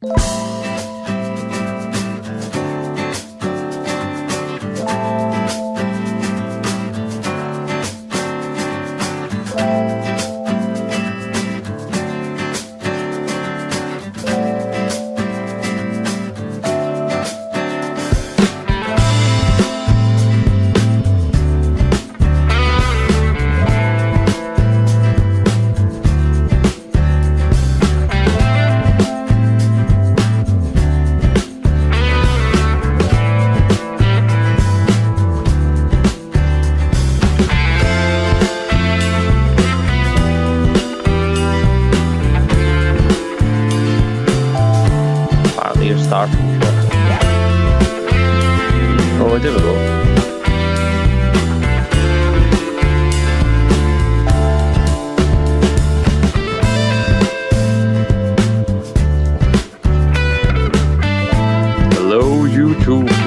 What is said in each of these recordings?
Oh, det var då. Hello, YouTube.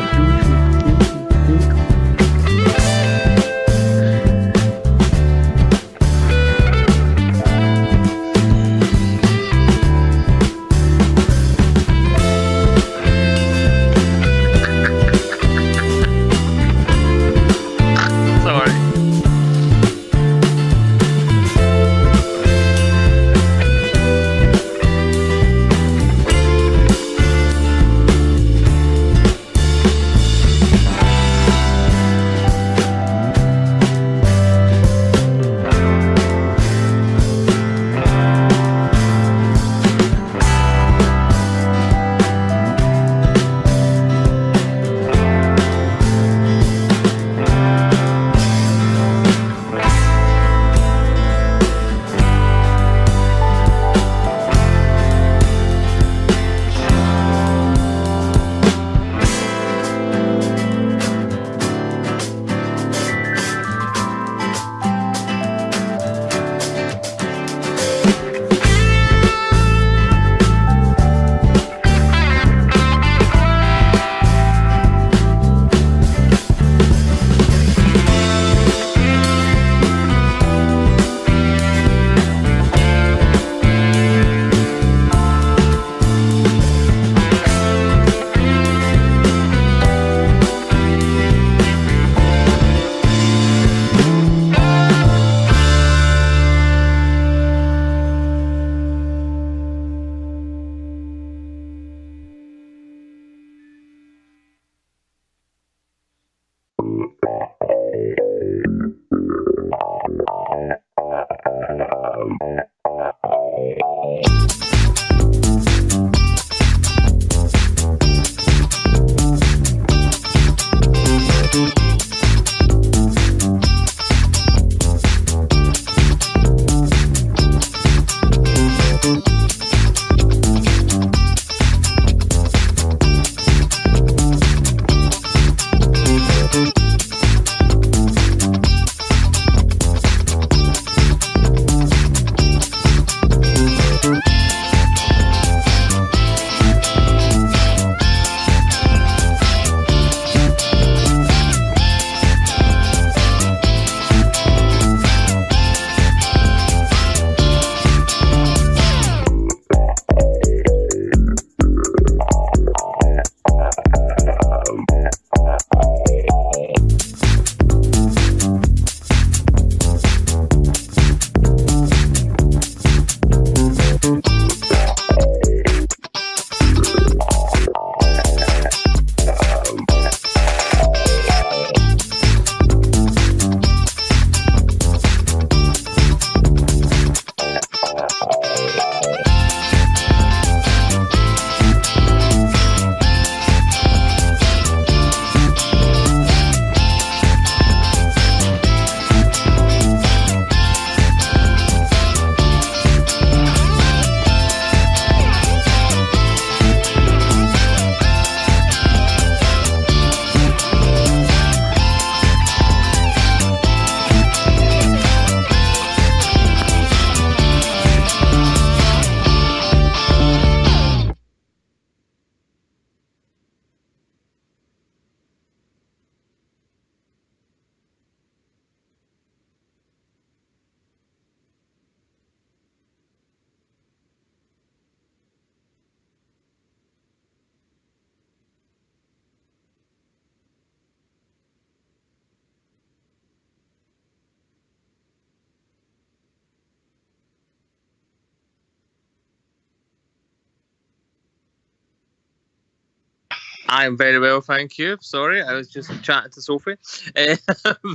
I'm very well, thank you. Sorry, I was just chatting to Sophie.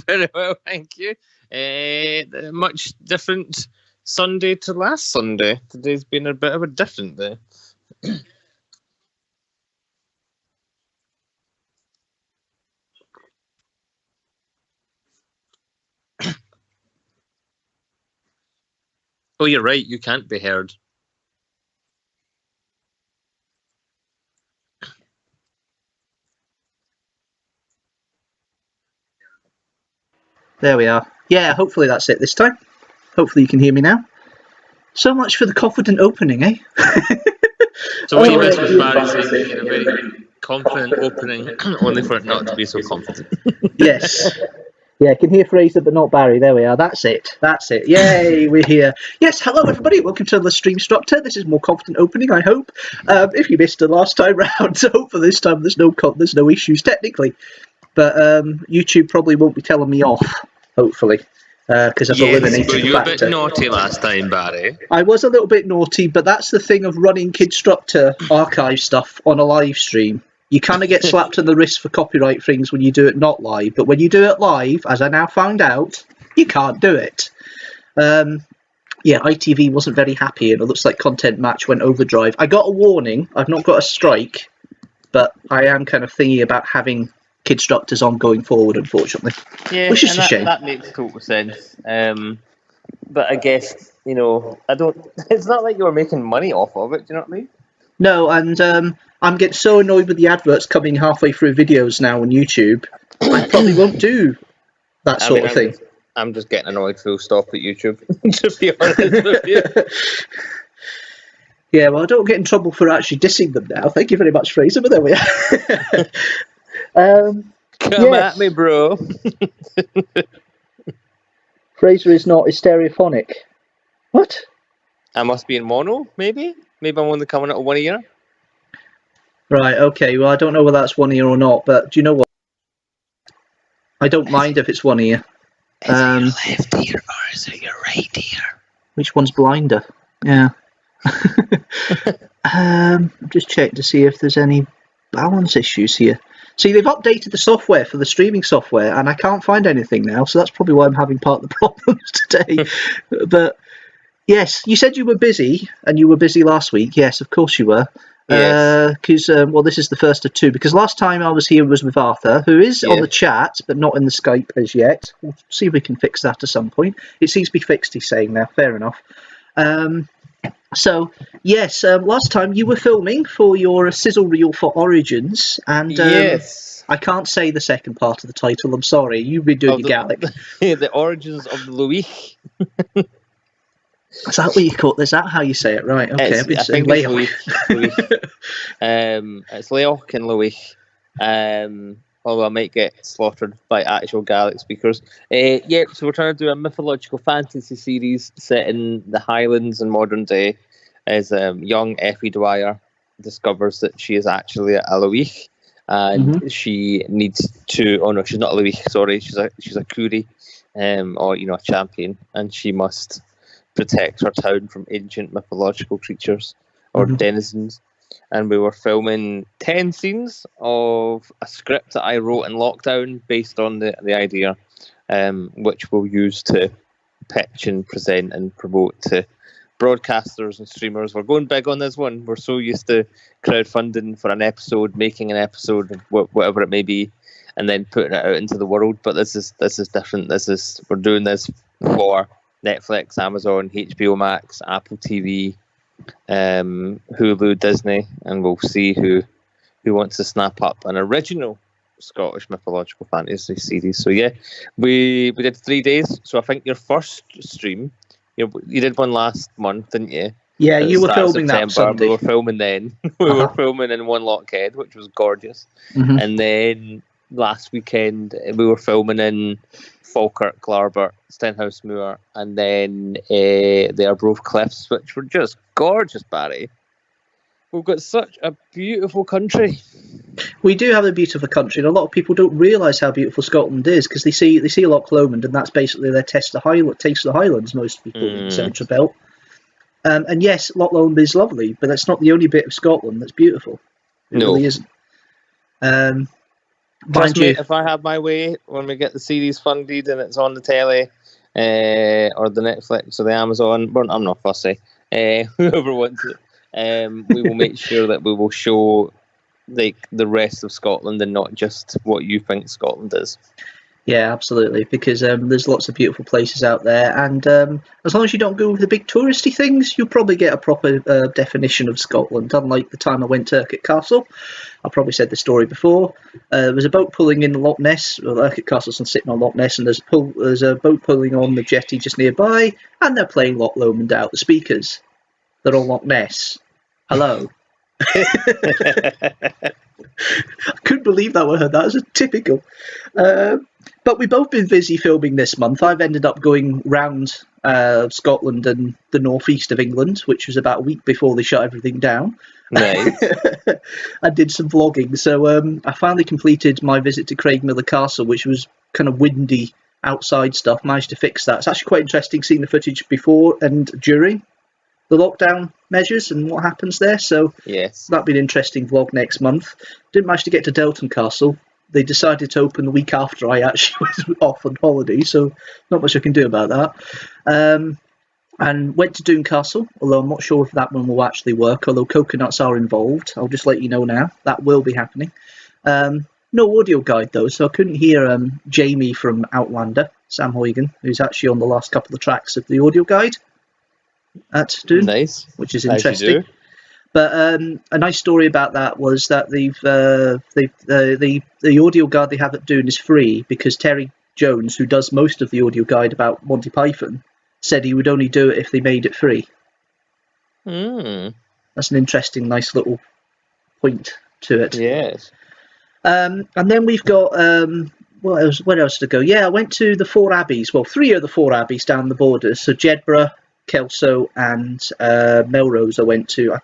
Very well, thank you. Much different Sunday to last Sunday. Today's been a bit of a different day. Oh, you're right, you can't be heard. There we are. Yeah, hopefully that's it this time. Hopefully you can hear me now. So much for the confident opening, eh? So what you missed was Barry saying that you had a very confident opening, only for it not to be so confident. Yes. Yeah, I can hear Fraser, but not Barry. There we are. That's it. That's it. Yay, we're here. Yes, hello everybody. Welcome to the Streamstructor. This is more confident opening, I hope. If you missed the last time round, so hopefully this time there's no issues technically. But YouTube probably won't be telling me off, hopefully, because I've eliminated but the you were a factor. bit naughty last time, Barry. I was a little bit naughty, but that's the thing of running Kidstructor archive stuff on a live stream. You kind of get slapped on the wrist for copyright things when you do it not live, but when you do it live, as I now found out, you can't do it. Yeah, ITV wasn't very happy, and it looks like Content Match went overdrive. I got a warning. I've not got a strike, but I am kind of thinking about having Kidstructors on going forward, unfortunately. Yeah, which is a shame. That makes total sense. But I guess, you know, it's not like you were making money off of it, do you know what I mean? No, and I'm getting so annoyed with the adverts coming halfway through videos now on YouTube. I probably won't do that sort of thing. I'm just getting annoyed full stop at YouTube, to be honest with you. Yeah, well, I don't get in trouble for actually dissing them now. Thank you very much, Fraser, but there we are. Come at me, bro. Fraser is stereophonic. What? I must be in mono, maybe? Maybe I'm only coming out of 1 ear? Right, okay, well, I don't know whether that's 1 ear or not, but do you know what? I don't mind if it's 1 ear. Is it your left ear or is it your right ear? Which one's blinder? Yeah. Just check to see if there's any balance issues here. See, they've updated the software for the streaming software, and I can't find anything now, so that's probably why I'm having part of the problems today. But yes, you said you were busy, and you were busy last week. Yes, of course you were. Because well, this is the first of two. Because last time I was here was with Arthur, who is on the chat, but not in the Skype as yet. We'll see if we can fix that at some point. It seems to be fixed, he's saying now. Fair enough. So, yes, last time you were filming for your sizzle reel for Origins, and yes. I can't say the second part of the title, I'm sorry, you've been doing your Gaelic. The Origins of the Louis. Is that what you call it? Is that how you say it? Right, okay. I think it's Louis. It's Leoch and Louis. Although I might get slaughtered by actual Gaelic speakers. Yeah, so we're trying to do a mythological fantasy series set in the Highlands in modern day, as young Effie Dwyer discovers that she is actually a Louis, and she needs to. Oh no, she's not a Louis. Sorry, she's a Curie, or a champion, and she must protect her town from ancient mythological creatures or denizens. And we were filming 10 scenes of a script that I wrote in lockdown based on the idea, which we'll use to pitch and present and promote to broadcasters and streamers. We're going big on this one. We're so used to crowdfunding for an episode, making an episode, whatever it may be, and then putting it out into the world. But this is different. We're doing this for Netflix, Amazon, HBO Max, Apple TV, Hulu, Disney, and we'll see who wants to snap up an original Scottish mythological fantasy series. So yeah, we did 3 days. So I think your first stream, you did one last month, didn't you? Yeah, you were filming that Sunday. We were filming then. We were filming in One Lockhead, which was gorgeous. And then last weekend we were filming in Falkirk, Glarbert, Stenhousemoor, and then the Arbroath Cliffs, which were just gorgeous, Barry. We've got such a beautiful country. We do have a beautiful country, and a lot of people don't realise how beautiful Scotland is because they see Loch Lomond, and that's basically their taste of the Highlands. Most people in the Central Belt. And yes, Loch Lomond is lovely, but that's not the only bit of Scotland that's beautiful. It really isn't. Trust Mind me, you, if I have my way, when we get the series funded and it's on the telly, or the Netflix or the Amazon, well, I'm not fussy. Whoever wants it, we will make sure that we will show like the rest of Scotland and not just what you think Scotland is. yeah, absolutely, because there's lots of beautiful places out there, and as long as you don't go with the big touristy things, you'll probably get a proper definition of Scotland. Unlike the time I went to Urquhart Castle, I probably said the story before. There was a boat pulling in the Loch Ness. Well, Urquhart Castle's sitting on Loch Ness, and there's a boat pulling on the jetty just nearby, and they're playing Loch Lomond out the speakers. They're on Loch Ness. Hello. I couldn't believe that we heard that. It was typical. But we've both been busy filming this month. I've ended up going round Scotland and the northeast of England, which was about a week before they shut everything down. Nice. I did some vlogging. So I finally completed my visit to Craigmillar Castle, which was kind of windy outside stuff. Managed to fix that. It's actually quite interesting seeing the footage before and during the lockdown measures and what happens there. So Yes. that'll be an interesting vlog next month. Didn't manage to get to Delton Castle. They decided to open the week after I actually was off on holiday, so not much I can do about that. And went to Doon Castle, although I'm not sure if that one will actually work, although coconuts are involved. I'll just let you know now. That will be happening. No audio guide, though, so I couldn't hear Jamie from Outlander, Sam Huygen, who's actually on the last couple of tracks of the audio guide at Doon, Nice. which is As you interesting. do. But a nice story about that was that the audio guide they have at Doon is free because Terry Jones, who does most of the audio guide about Monty Python, said he would only do it if they made it free. That's an interesting, nice little point to it. Yes. And then we've got where else to go? Yeah, I went to the four abbeys. Well, three of the four abbeys down the borders. So Jedburgh, Kelso and Melrose I went to.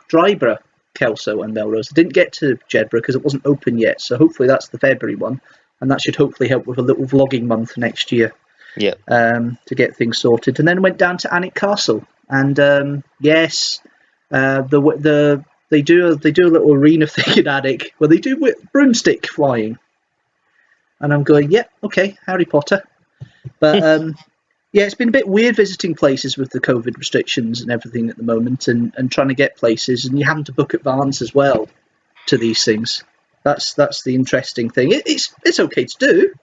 Dryborough, Kelso and Melrose. I didn't get to Jedburgh because it wasn't open yet, so hopefully that's the February one, and that should hopefully help with a little vlogging month next year. Yeah. To get things sorted. And then went down to Alnwick Castle, and yes, they do a little arena thing in Alnwick where they do with broomstick flying, and I'm going, yep, okay, Harry Potter, but yeah, it's been a bit weird visiting places with the COVID restrictions and everything at the moment, and trying to get places, and you having to book advance as well to these things. That's the interesting thing. It's okay to do,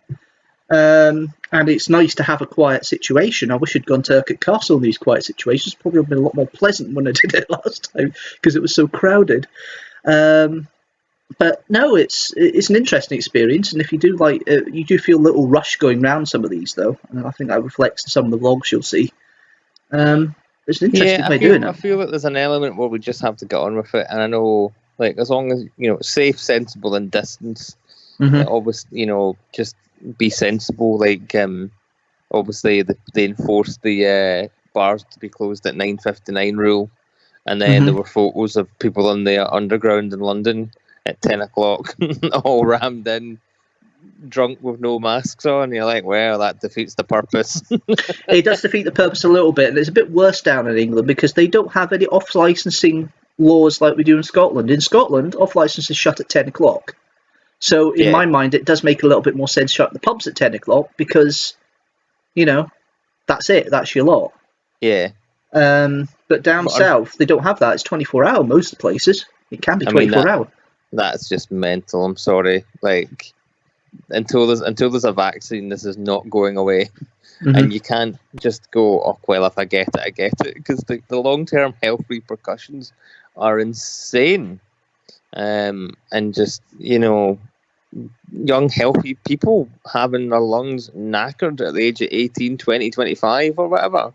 and it's nice to have a quiet situation. I wish I'd gone to Urquhart Castle in these quiet situations. Probably would have been a lot more pleasant when I did it last time because it was so crowded. But no, it's an interesting experience, and if you do you do feel a little rush going around some of these, though, and I think that reflects in some of the vlogs you'll see. It's an interesting way of doing I it. feel that there's an element where we just have to get on with it, and I know, like, as long as safe, sensible, and distance, always, just be sensible. Like, obviously they enforced the bars to be closed at 9:59 rule, and then there were photos of people on the underground in London at 10 o'clock, all rammed in, drunk with no masks on. You're like, well, that defeats the purpose. It does defeat the purpose a little bit, and it's a bit worse down in England because they don't have any off-licensing laws like we do in Scotland. In Scotland, off-licence is shut at 10 o'clock. So in my mind, it does make a little bit more sense shut the pubs at 10 o'clock because, that's it. That's your lot. Yeah. But down south, they don't have that. It's 24-hour most places. It can be 24-hour. That's just mental. I'm sorry. Like, until there's a vaccine, this is not going away. And you can't just go, oh, well, if I get it, I get it. Because the long-term health repercussions are insane. And just, young, healthy people having their lungs knackered at the age of 18, 20, 25 or whatever.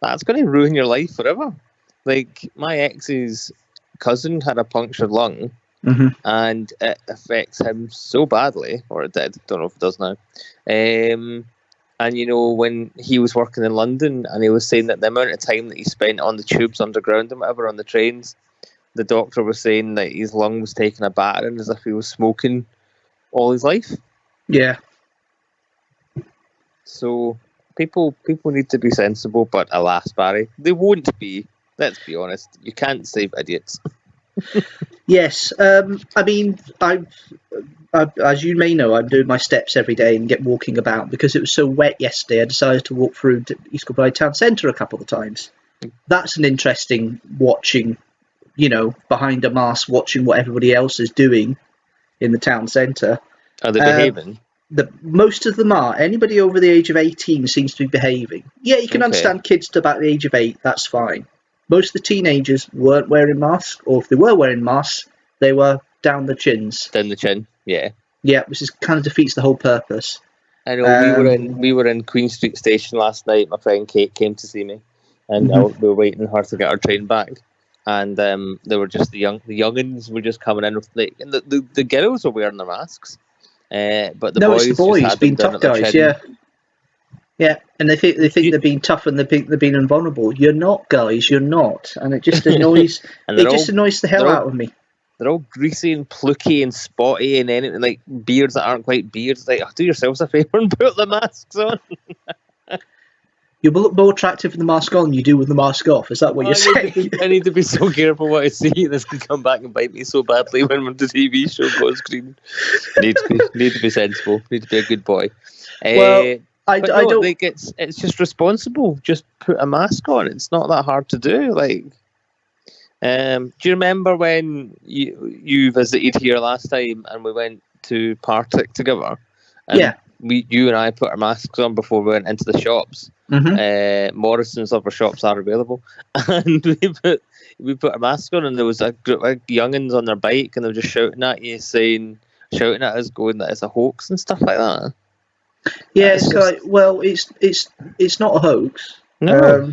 That's going to ruin your life forever. Like, my ex's cousin had a punctured lung, and it affects him so badly, or it did, don't know if it does now. And when he was working in London, and he was saying that the amount of time that he spent on the tubes underground and whatever, on the trains, the doctor was saying that his lung was taking a battering as if he was smoking all his life. Yeah. So people need to be sensible, but alas, Barry, they won't be. Let's be honest. You can't save idiots. Yes, I mean, as you may know, I'm doing my steps every day and get walking about. Because it was so wet yesterday, I decided to walk through East Kilbride Town Centre a couple of times. That's an interesting watching, behind a mask, watching what everybody else is doing in the town centre. Are they behaving? Most of them are. Anybody over the age of 18 seems to be behaving. Yeah, you can Okay. understand kids to about the age of 8, that's fine. Most of the teenagers weren't wearing masks, or if they were wearing masks, they were down the chins. Down the chin, yeah. Yeah, which is kind of defeats the whole purpose. I know we were in Queen Street Station last night. My friend Kate came to see me, and we were waiting for her to get our train back. And there were just the youngins were just coming in with and the girls were wearing their masks, but the boys it's the boys just had being them tough down at guys. their chin. Yeah, and they think they're being tough and they think they're being invulnerable. You're not, guys. You're not, and it just annoys. And it just annoys the hell out of me. They're all greasy and plucky and spotty and anything like beards that aren't quite beards. Like, do yourselves a favour and put the masks on. You will look more attractive with the mask on than you do with the mask off. Is that what you're saying? I need to be so careful what I see. This can come back and bite me so badly when the TV show goes green. Need to be sensible. Need to be a good boy. Well, I don't think it's just responsible. Just put a mask on. It's not that hard to do. Like, do you remember when you visited here last time and we went to Partick together? And yeah. You and I put our masks on before we went into the shops. Morrison's other shops are available, and we put our masks on, and there was a group of youngins on their bike, and they were just shouting at you, shouting at us, going that it's a hoax and stuff like that. Yeah, it's not a hoax. No.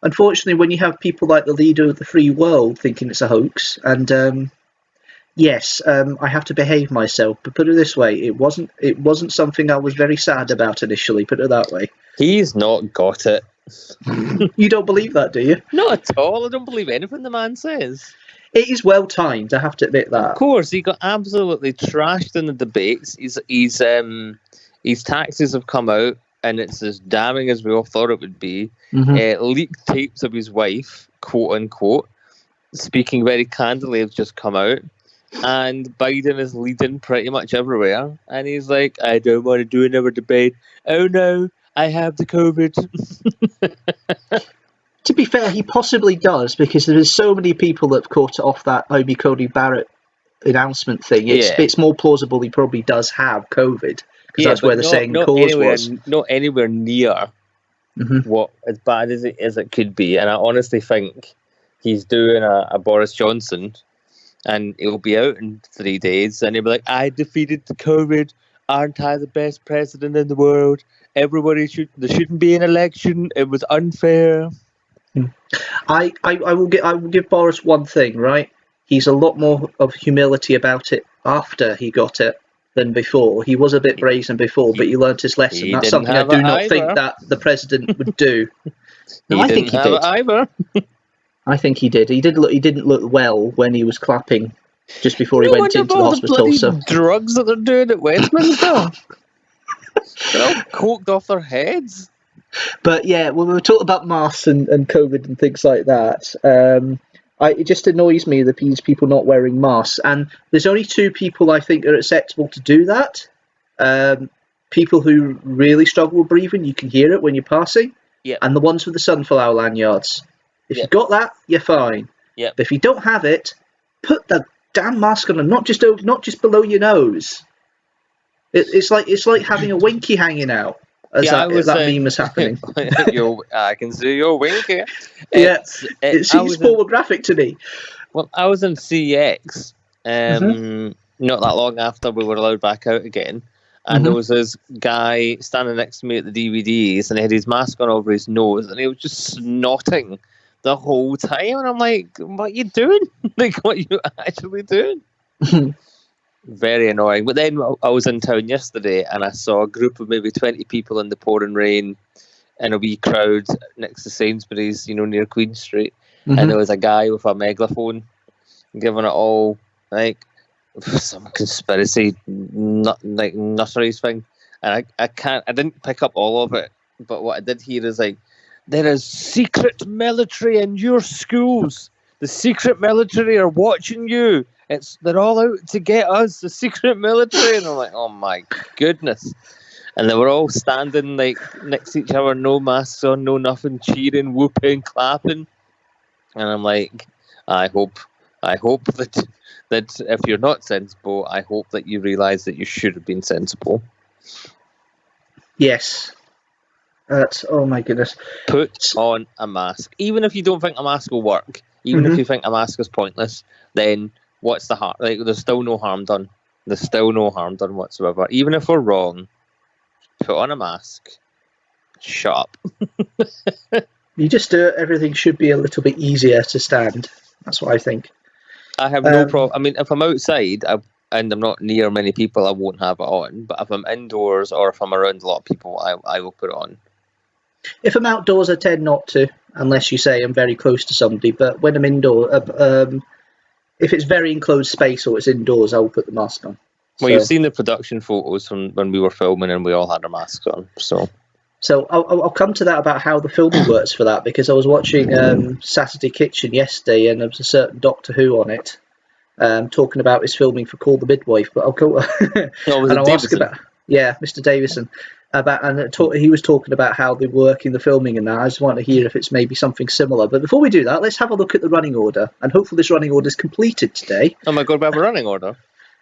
Unfortunately, when you have people like the leader of the free world thinking it's a hoax, and yes, I have to behave myself. But put it this way, it wasn't something I was very sad about initially. Put it that way. He's not got it. You don't believe that, do you? Not at all. I don't believe anything the man says. It is well timed. I have to admit that. Of course, he got absolutely trashed in the debates. His taxes have come out, and it's as damning as we all thought it would be. Leaked tapes of his wife, quote unquote, speaking very candidly, have just come out. And Biden is leading pretty much everywhere. And he's like, I don't want to do another debate. Oh no, I have the COVID. To be fair, he possibly does, because there's so many people that have caught it off that Obi Cody Barrett announcement thing. It's more plausible he probably does have COVID, because that's where they're saying the cause was. Not anywhere near what as bad as it could be. And I honestly think he's doing a Boris Johnson, and he'll be out in 3 days, and he'll be like, I defeated the COVID. Aren't I the best president in the world? There shouldn't be an election. It was unfair. I will give Boris one thing, right? He's a lot more of humility about it after he got it than before. He was a bit brazen before, but he learnt his lesson. That's something I do not think that the president would do. No, I think he did. Either. I think he did. He didn't look well when he was clapping just before he went into the hospital. So drugs that they're doing at Westminster. They're all coked off their heads. But yeah, when we were talking about masks and COVID and things like that, it just annoys me that these people not wearing masks. And there's only two people I think are acceptable to do that. People who really struggle with breathing, you can hear it when you're passing. Yep. And the ones with the sunflower lanyards. If you've got that, you're fine. Yep. But if you don't have it, put the damn mask on, and not just below your nose. It's like having a winky hanging out. As that meme is happening. I can see your winky. It seems pornographic to me. Well, I was in CX not that long after we were allowed back out again, and there was this guy standing next to me at the DVDs, and he had his mask on over his nose, and he was just snotting the whole time, and I'm like, what are you doing? Like, what are you actually doing? Very annoying. But then I was in town yesterday, and I saw a group of maybe 20 people in the pouring rain in a wee crowd next to Sainsbury's, near Queen Street. And there was a guy with a megaphone giving it all like some conspiracy nutteries thing. And I didn't pick up all of it, but what I did hear is like, there is secret military in your schools the secret military are watching you. They're all out to get us, the secret military. And I'm like, oh my goodness. And they were all standing like next to each other, no masks on, no nothing, cheering, whooping, clapping. And I'm like, I hope that if you're not sensible, I hope that you realise that you should have been sensible. Yes. Oh my goodness. Put on a mask. Even if you don't think a mask will work, even if you think a mask is pointless, then what's the harm? Like, there's still no harm done. There's still no harm done whatsoever. Even if we're wrong, put on a mask. Shut up. You just do it, everything should be a little bit easier to stand. That's what I think. I have no problem. I mean, if I'm outside and I'm not near many people, I won't have it on. But if I'm indoors or if I'm around a lot of people, I will put it on. If I'm outdoors, I tend not to, unless you say I'm very close to somebody. But when I'm indoors, if it's very enclosed space or it's indoors, I will put the mask on. Well, you've seen the production photos from when we were filming and we all had our masks on. So I'll come to that about how the filming works for that, because I was watching Saturday Kitchen yesterday and there was a certain Doctor Who on it talking about his filming for Call the Midwife. But I'll go and I'll ask about Mr. Davison he was talking about how they work in the filming and that. I just want to hear if it's maybe something similar. But before we do that, let's have a look at the running order, and hopefully this running order is completed today. Oh my God, we have a running order.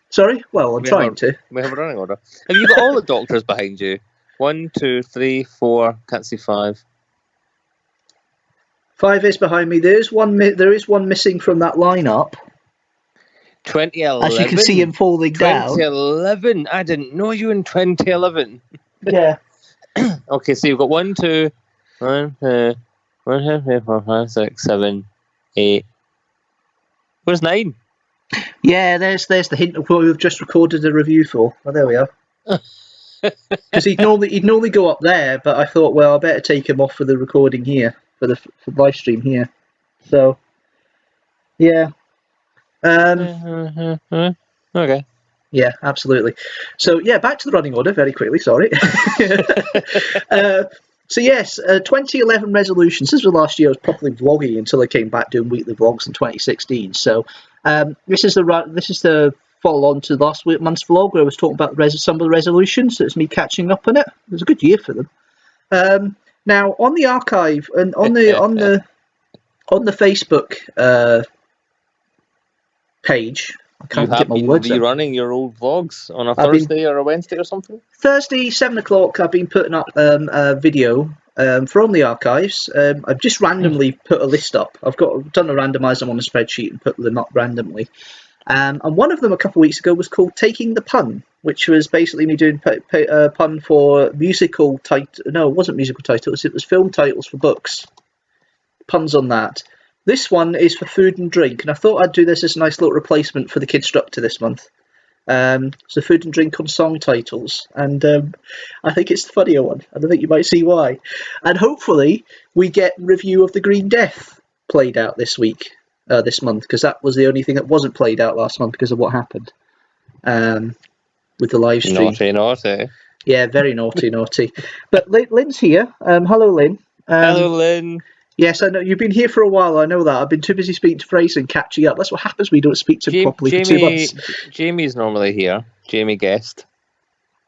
Sorry? Well, I'm trying to. We have a running order. Have you got all the doctors behind you? 1, 2, 3, 4. Can't see 5. 5 is behind me. There is one missing from that lineup. 2011. As you can see him falling down. 2011. I didn't know you in 2011. Yeah. Okay, so you've got 1, 2, 1, 2, 1, 2, 3, 4, 5, 6, 7, 8. Where's 9? Yeah, there's the hint of what we've just recorded a review for. Oh, there we are. Because he'd normally go up there, but I thought, well, I better take him off for the recording here, for the live stream here. So, yeah. Okay. Yeah, absolutely. So, yeah, back to the running order very quickly. Sorry. So yes, 2011 resolutions. This was last year. I was properly vlogging until I came back doing weekly vlogs in 2016. So this is the follow on to last month's vlog where I was talking about some of the resolutions. So it's me catching up on it. It was a good year for them. Now on the archive and on the Facebook page. I can't get my words out. You have been rerunning your old vlogs on a Thursday or a Wednesday or something? Thursday, 7 o'clock, I've been putting up a video from the archives. I've just randomly put a list up. I've done a randomize them on a spreadsheet and put them up randomly. And one of them a couple of weeks ago was called Taking the Pun, which was basically me doing a pun for musical title. No, it wasn't musical titles. It was film titles for books. Puns on that. This one is for food and drink, and I thought I'd do this as a nice little replacement for the Kidstructor this month. So food and drink on song titles, and I think it's the funnier one, and I think you might see why. And hopefully we get review of The Green Death played out this month, because that was the only thing that wasn't played out last month because of what happened with the live stream. Naughty. Yeah, very naughty. But Lynn's here. Hello, Lynn. Hello, Lynn. Yes, I know. You've been here for a while, I know that. I've been too busy speaking to Fraser and catching up. That's what happens when you don't speak to him properly for 2 months. Jamie's normally here. Jamie Guest.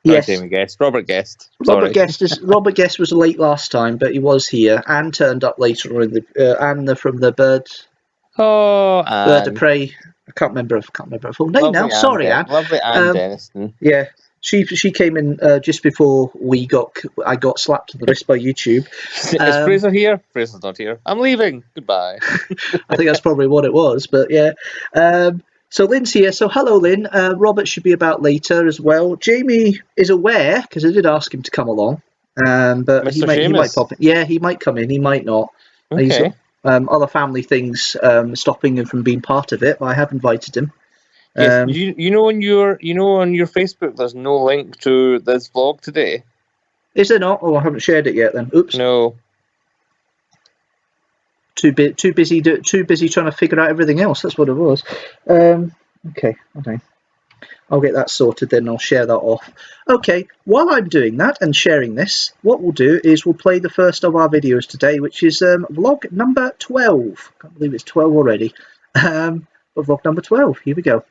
Yes. Jamie Guest. Robert Guest. Robert Guest was late last time, but he was here and turned up later on Anne from the Bird of Prey. I can't remember her full name now. Sorry, Anne. Lovely Anne Denniston. Yeah. She came in just before I got slapped in the wrist by YouTube. Is Fraser here? Fraser's not here. I'm leaving. Goodbye. I think that's probably what it was, but yeah. So Lynn's here. So hello, Lynn. Robert should be about later as well. Jamie is aware because I did ask him to come along, but he might pop in. Yeah, he might come in. He might not. Okay. Other family things stopping him from being part of it, but I have invited him. Yes, you know on your Facebook there's no link to this vlog today. Is there not? Oh, I haven't shared it yet then. Oops. No. Too busy trying to figure out everything else. That's what it was. Okay. I'll get that sorted, then I'll share that off. Okay, while I'm doing that and sharing this, what we'll do is we'll play the first of our videos today, which is vlog number 12. Can't believe it's 12 already. But vlog number 12, here we go.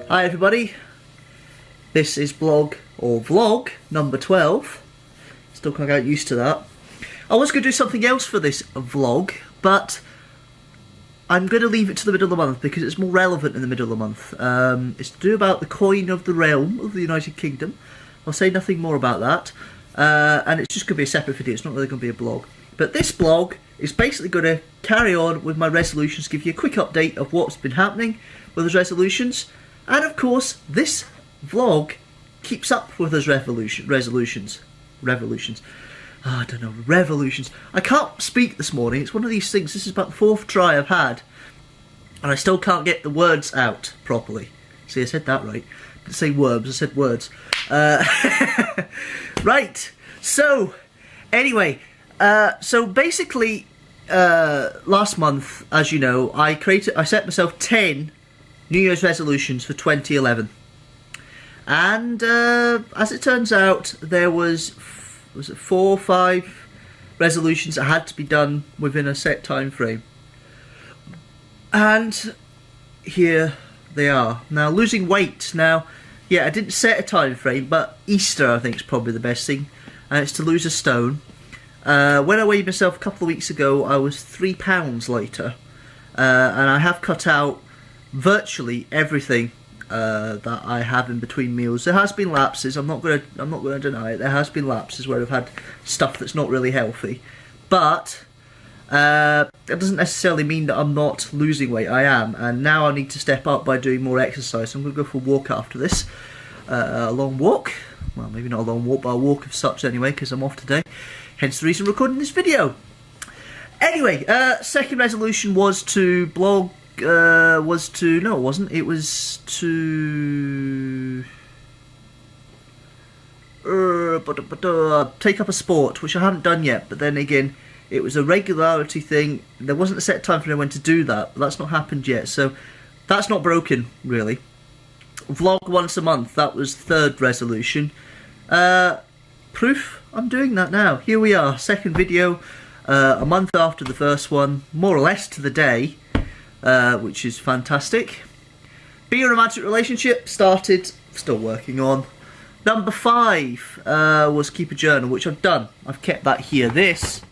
Hi everybody, this is vlog number 12. Still can't get used to that. I was going to do something else for this vlog, but I'm going to leave it to the middle of the month because it's more relevant in the middle of the month. It's to do about the coin of the realm of the United Kingdom. I'll say nothing more about that, and it's just going to be a separate video. It's not really going to be a blog. But this blog is basically going to carry on with my resolutions, give you a quick update of what's been happening with those resolutions. And of course, this vlog keeps up with those revolutions. Oh, I don't know, revolutions. I can't speak this morning. It's one of these things. This is about the 4th try I've had, and I still can't get the words out properly. See, I said that right. I didn't say words, I said words. Right. So, anyway, so basically, last month, as you know, I set myself 10 New Year's resolutions for 2011, and as it turns out, there was it 4 or 5 resolutions that had to be done within a set time frame, and here they are. Now, losing weight. Now, yeah, I didn't set a time frame, but Easter I think is probably the best thing, and it's to lose a stone. When I weighed myself a couple of weeks ago, I was 3 pounds lighter, and I have cut out virtually everything that I have in between meals. There has been lapses. I'm not gonna deny it. There has been lapses where I've had stuff that's not really healthy, but that doesn't necessarily mean that I'm not losing weight. I am, and now I need to step up by doing more exercise. So I'm gonna go for a walk after this, a long walk. Well, maybe not a long walk, but a walk of such anyway, because I'm off today. Hence the reason I'm recording this video. Anyway, second resolution was to blog. No, it wasn't. It was to take up a sport, which I haven't done yet. But then again, it was a regularity thing. There wasn't a set time for when to do that. But that's not happened yet, so that's not broken really. Vlog once a month. That was third resolution. Proof. I'm doing that now. Here we are. Second video. A month after the first one, more or less to the day. Which is fantastic. Being in a romantic relationship started, still working on. Number 5 was keep a journal, which I've done. I've kept that here. This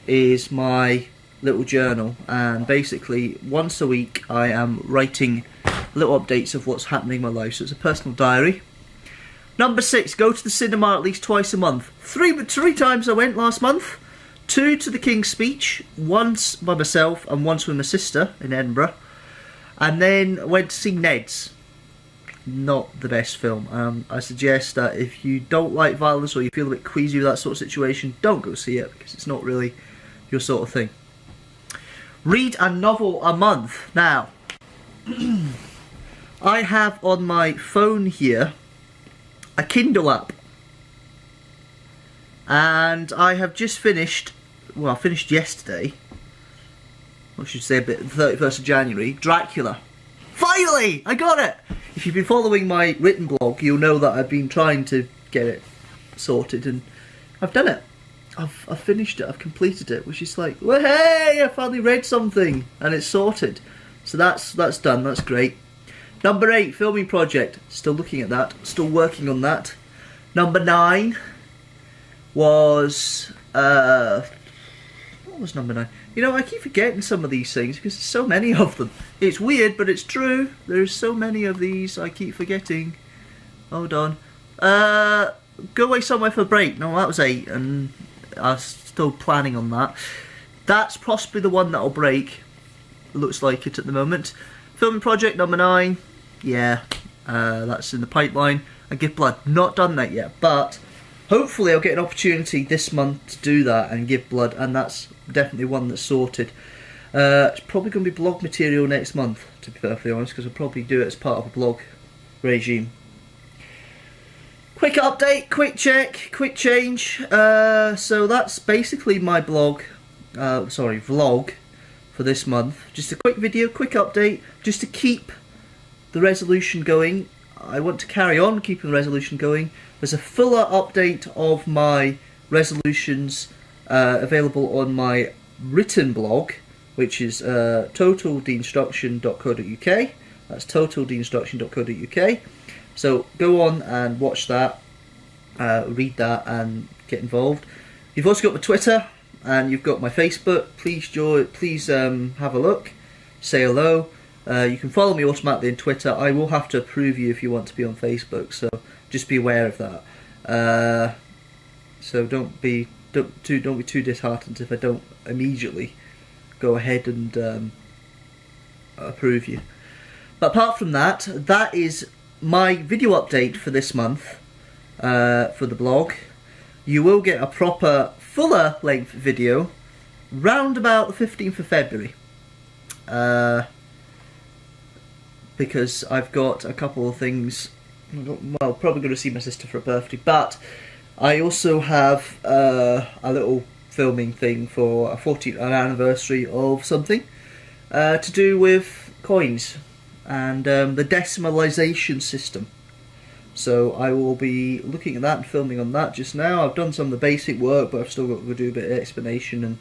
is my little journal, and basically once a week I am writing little updates of what's happening in my life. So it's a personal diary. Number 6, go to the cinema at least twice a month. Three times I went last month. 2 to the King's Speech, once by myself and once with my sister in Edinburgh, and then went to see Ned's. Not the best film. I suggest that if you don't like violence or you feel a bit queasy with that sort of situation, don't go see it, because it's not really your sort of thing. Read a novel a month. Now, I have on my phone here a Kindle app, and I have just finished, well, I finished yesterday, I should say a bit, the 31st of January, Dracula. Finally! I got it! If you've been following my written blog, you'll know that I've been trying to get it sorted, and I've done it. I've finished it, I've completed it, which is like, well, hey, I finally read something, and it's sorted. So that's done, that's great. Number 8, filming project. Still looking at that, still working on that. Number 9 was, what was number 9? You know, I keep forgetting some of these things because there's so many of them. It's weird, but it's true. There's so many of these, I keep forgetting. Hold on. Go away somewhere for a break. No, that was 8, and I'm still planning on that. That's possibly the one that'll break. Looks like it at the moment. Filming project number 9. Yeah, that's in the pipeline. And Give Blood. Not done that yet, but hopefully I'll get an opportunity this month to do that and Give Blood, and that's definitely one that's sorted. It's probably going to be blog material next month, to be perfectly honest, because I'll probably do it as part of a blog regime. quick update, quick check, quick change. So that's basically my vlog for this month. Just a quick video, quick update, just to keep the resolution going. I want to carry on keeping the resolution going. There's a fuller update of my resolutions available on my written blog, which is totaldeanstruction.co.uk. That's totaldeanstruction.co.uk. So go on and watch that, read that, and get involved. You've also got my Twitter and you've got my Facebook. Please have a look, say hello. You can follow me automatically on Twitter. I will have to approve you if you want to be on Facebook, so just be aware of that. So don't be too disheartened if I don't immediately go ahead and approve you. But apart from that, that is my video update for this month for the blog. You will get a proper fuller length video round about the 15th of February. Because I've got a couple of things. Well, probably going to see my sister for a birthday, but I also have a little filming thing for a 40th anniversary of something to do with coins and the decimalisation system. So I will be looking at that and filming on that just now. I've done some of the basic work, but I've still got to do a bit of explanation and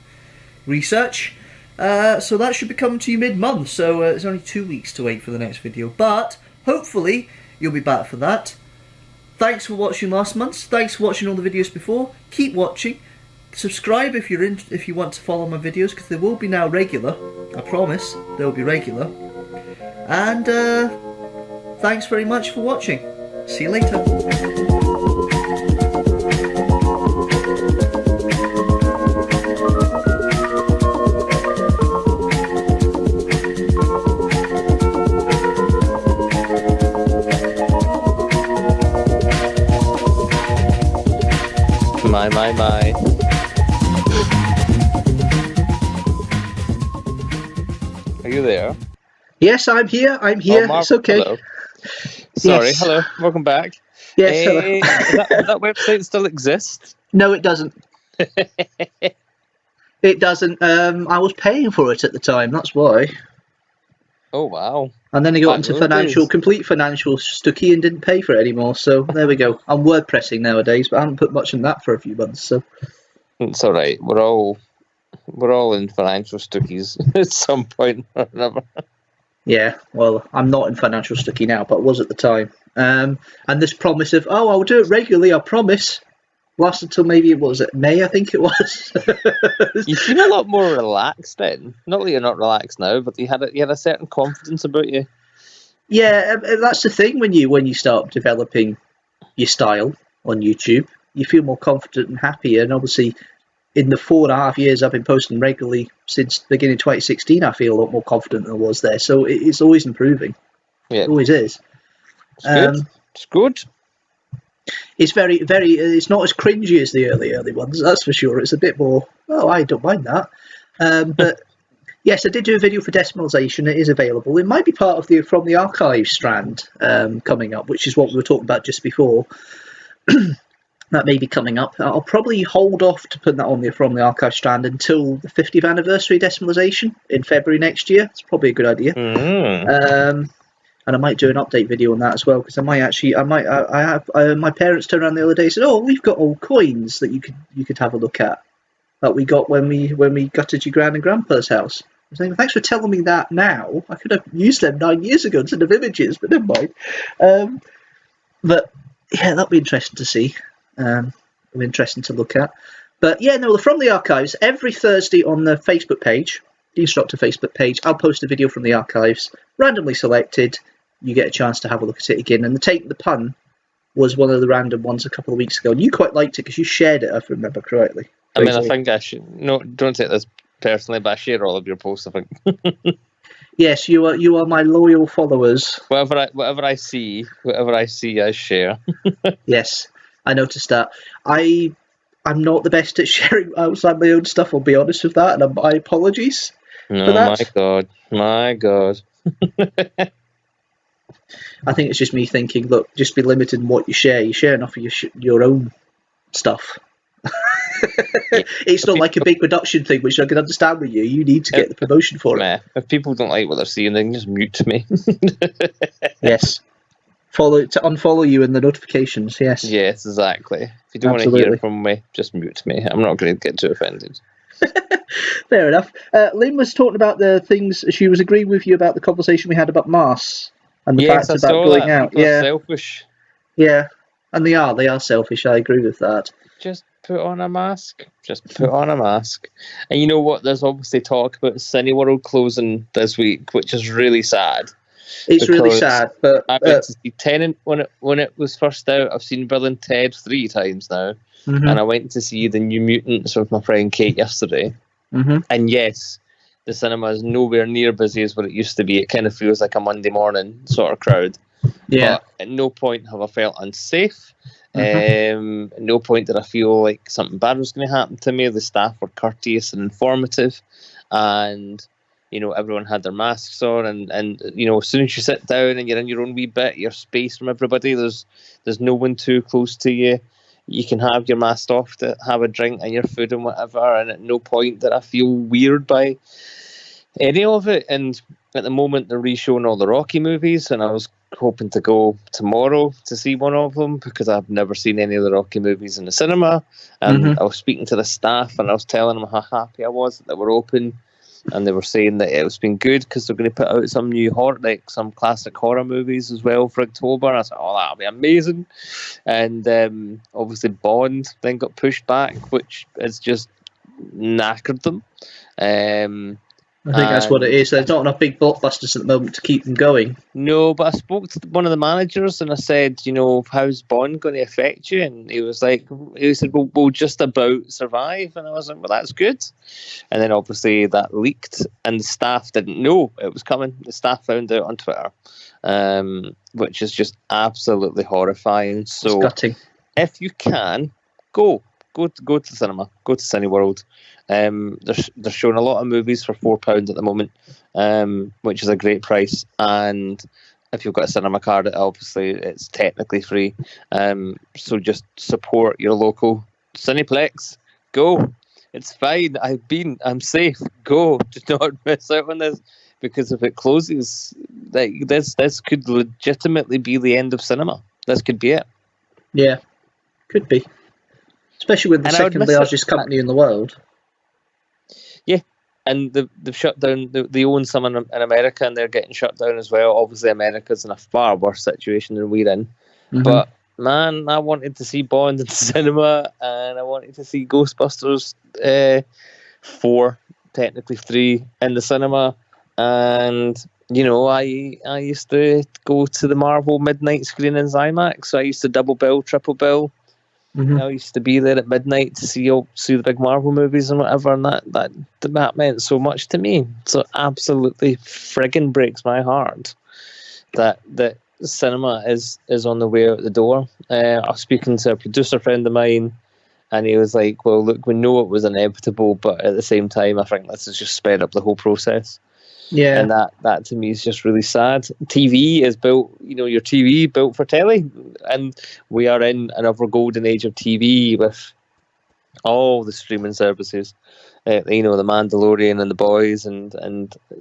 research. So that should be coming to you mid-month, so it's only 2 weeks to wait for the next video, but hopefully you'll be back for that. Thanks for watching last month. Thanks for watching all the videos before. Keep watching. Subscribe if you want to follow my videos, because they will be now regular. I promise they'll be regular. And thanks very much for watching. See you later. My. Are you there? Yes, I'm here. Oh, it's okay. Hello. Sorry, Yes. hello. Welcome back. Yes, hello. Does that website still exist? No, it doesn't. It doesn't. I was paying for it at the time, that's why. Oh, wow. And then I got Back into those days. complete financial stucky and didn't pay for it anymore. So there we go. I'm WordPressing nowadays, but I haven't put much in that for a few months. So It's all right. We're all in financial stookies at some point or another. yeah, well, I'm not in financial stucky now, but I was at the time. And this promise of, oh, I'll do it regularly, I promise, lasted until maybe, what was it, May, I think it was. You seem a lot more relaxed then. Not that you're not relaxed now, but you had a certain confidence about you. Yeah, that's the thing when you start developing your style on YouTube, you feel more confident and happier. And obviously, in the 4.5 years I've been posting regularly since the beginning of 2016, I feel a lot more confident than I was there. So it's always improving. Yeah, It always is. it's good. It's good. It's very, very. It's not as cringy as the early ones, that's for sure. It's a bit more. Oh, I don't mind that. But yes, I did do a video for decimalisation. It is available. It might be part of the from the archive strand coming up, which is what we were talking about just before. That may be coming up. I'll probably hold off to put that on the from the archive strand until the 50th anniversary decimalisation in February next year. It's probably a good idea. And I might do an update video on that as well, because my parents turned around the other day and said, "Oh, we've got old coins that you could have a look at that we got when we gutted your gran and grandpa's house." I was saying, thanks for telling me that now. I could have used them 9 years ago instead of images, but never mind. But yeah, that'll be interesting to see. Interesting to look at. But yeah, no, from the archives, every Thursday on the Facebook page, Deanstructor Facebook page, I'll post a video from the archives, randomly selected. You get a chance to have a look at it again. And the pun was one of the random ones a couple of weeks ago, and you quite liked it because you shared it, if I remember correctly. I mean, I think I should. No, don't take this personally, but I share all of your posts, I think. Yes, you are my loyal followers. Whatever I see, I share. Yes, I noticed that. I'm not the best at sharing outside my own stuff, I'll be honest with that, and my apologies. No, my God. I think it's just me thinking, look, just be limited in what you share. You share enough of your own stuff. It's not like a big production thing, which I can understand with you. You need to get the promotion for it. If people don't like what they're seeing, they can just mute me. Yes. To unfollow you in the notifications, yes. Yes, exactly. If you don't want to hear from me, just mute me. I'm not going to get too offended. Fair enough. Lynn was talking about the things, she was agreeing with you about the conversation we had about masks and the fact about going out. People are selfish. Yeah, and they are selfish. I agree with that. Just put on a mask. And you know what? There's obviously talk about Cineworld closing this week, which is really sad. It's really sad, but I went to see Tenet when it was first out. I've seen Bill and Ted 3 times now, and I went to see The New Mutants with my friend Kate yesterday. And yes, the cinema is nowhere near busy as what it used to be. It kind of feels like a Monday morning sort of crowd. Yeah. But at no point have I felt unsafe. At no point did I feel like something bad was going to happen to me. The staff were courteous and informative, and everyone had their masks on, and as soon as you sit down and you're in your own wee bit, your space from everybody, there's no one too close to you. You can have your mask off to have a drink and your food and whatever, and at no point did I feel weird by any of it. And at the moment they're re-showing all the Rocky movies, and I was hoping to go tomorrow to see one of them because I've never seen any of the Rocky movies in the cinema. And I was speaking to the staff and I was telling them how happy I was that they were open. And they were saying that it's been good because they're going to put out some new some classic horror movies as well for October. I said, that'll be amazing. And obviously Bond then got pushed back, which has just knackered them. I think that's what it is. There's not enough big blockbusters at the moment to keep them going. No, but I spoke to one of the managers and I said, how's Bond going to affect you? And he said, we'll just about survive. And I was like, well, that's good. And then obviously that leaked and the staff didn't know it was coming. The staff found out on Twitter, which is just absolutely horrifying. So if you can, go to the cinema, go to Cineworld. They're showing a lot of movies for £4 at the moment, which is a great price. And if you've got a cinema card, obviously it's technically free. So just support your local Cineplex. Go. It's fine. I'm safe. Go. Do not miss out on this, because if it closes, this could legitimately be the end of cinema. This could be it. Yeah, could be. Especially with the second largest company in the world. Yeah, and they've shut down. They own some in America, and they're getting shut down as well. Obviously, America's in a far worse situation than we're in. But man, I wanted to see Bond in the cinema, and I wanted to see Ghostbusters 4, technically 3, in the cinema. And I used to go to the Marvel midnight screenings IMAX. So I used to double bill, triple bill. I used to be there at midnight to see the big Marvel movies and whatever, and that meant so much to me. So absolutely friggin' breaks my heart that cinema is on the way out the door. I was speaking to a producer friend of mine, and he was like, "Well, look, we know it was inevitable, but at the same time, I think this has just sped up the whole process." Yeah, and that to me is just really sad. TV is built, your TV built for telly, and we are in another golden age of TV with all the streaming services. The Mandalorian and The Boys, and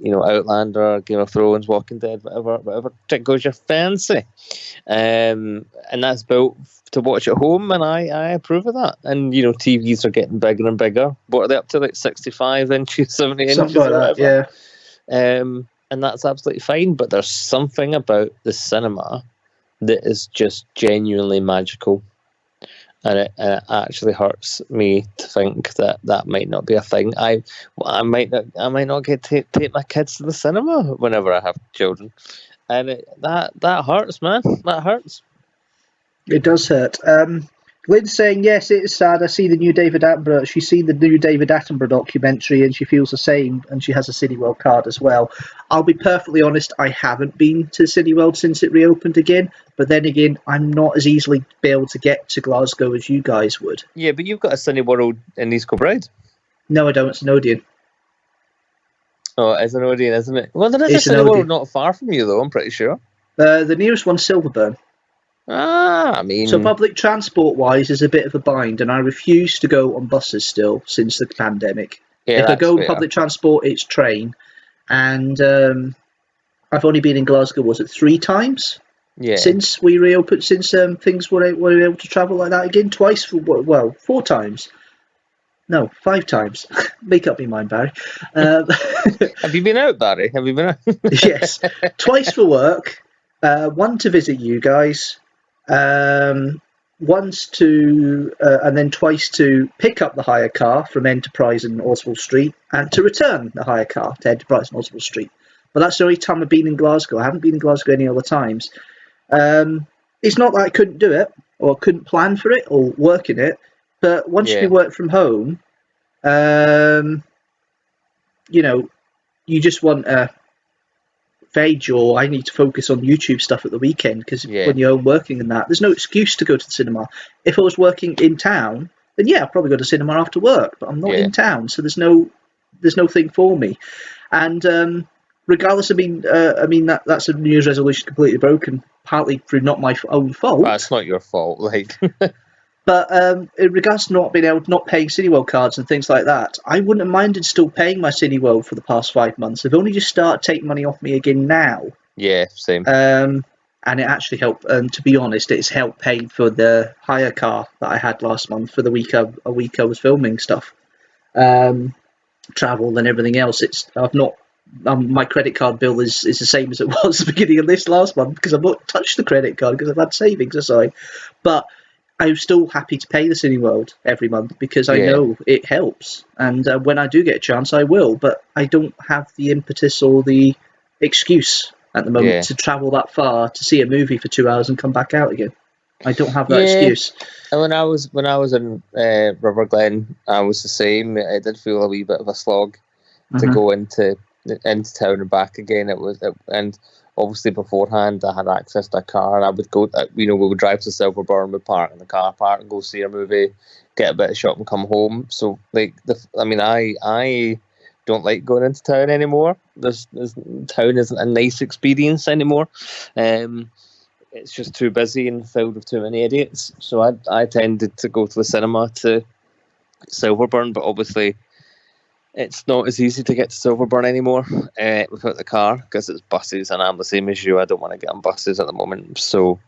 Outlander, Game of Thrones, Walking Dead, whatever tickles your fancy, and that's built to watch at home, and I approve of that. And TVs are getting bigger and bigger. What are they up to, like 65 inches, 70 inches, something like that? Yeah. And that's absolutely fine, but there's something about the cinema that is just genuinely magical, and it actually hurts me to think that might not be a thing. I might not get to take my kids to the cinema whenever I have children, and that hurts, man. That hurts. It does hurt. Lynn's saying, yes, it is sad. I see the new David Attenborough. She's seen the new David Attenborough documentary and she feels the same, and she has a Cineworld card as well. I'll be perfectly honest, I haven't been to Cineworld since it reopened again, but then again, I'm not as easily able to get to Glasgow as you guys would. Yeah, but you've got a Cineworld in East Kilbride. No, I don't. It's an Odeon. Oh, it's an Odeon, isn't it? Well, there is a Cineworld not far from you, though, I'm pretty sure. The nearest one's Silverburn. I mean, So public transport-wise is a bit of a bind, and I refuse to go on buses still since the pandemic. yeah, If I that's go on fair. public transport, it's train. And I've only been in Glasgow, was it 3 times? Yeah, Since we reopened, since things were able to travel like that again, twice, 4 times. No, 5 times. Make up your mind, Barry. have you been out, Barry? Have you been out? Yes, twice for work, one to visit you guys, once to, and then twice to pick up the hire car from Enterprise and Oswald Street, and to return the hire car to Enterprise and Oswald Street. But that's the only time I've been in Glasgow. I haven't been in Glasgow any other times. It's not that I couldn't do it, or couldn't plan for it, or work in it, but once Yeah. you work from home, you know, you just want a veg, or I need to focus on YouTube stuff at the weekend, because Yeah. when you're home working and that, there's no excuse to go to the cinema. If I was working in town, then yeah, I'd probably go to cinema after work, but I'm not Yeah. in town, so there's no thing for me. And regardless, I mean that's a New Year's resolution completely broken, partly through not my own fault. Well, it's not your fault. Like, But in regards to not paying Cineworld cards and things like that, I wouldn't have minded still paying my Cineworld for the past 5 months. They've only just started taking money off me again now, yeah, same. and it actually helped. And to be honest, it's helped pay for the hire car that I had last month for the week I was filming stuff, travel and everything else. I've not. My credit card bill is the same as it was at the beginning of this last month, because I've not touched the credit card because I've had savings aside. But I'm still happy to pay the Cineworld every month, because I Yeah. know it helps. And when I do get a chance, I will. But I don't have the impetus or the excuse at the moment Yeah. to travel that far to see a movie for 2 hours and come back out again. I don't have that Yeah. excuse. And when I was in River Glen, I was the same. It did feel a wee bit of a slog to Mhm. go into town and back again. And obviously beforehand I had access to a car, and I would go. We would drive to Silverburn, would park in the car park and go see a movie, get a bit of shop and come home. So like, I don't like going into town anymore. Town isn't a nice experience anymore. It's just too busy and filled with too many idiots. So I tended to go to the cinema to Silverburn, but obviously it's not as easy to get to Silverburn anymore without the car, because it's buses, and I'm the same as you. I don't want to get on buses at the moment, so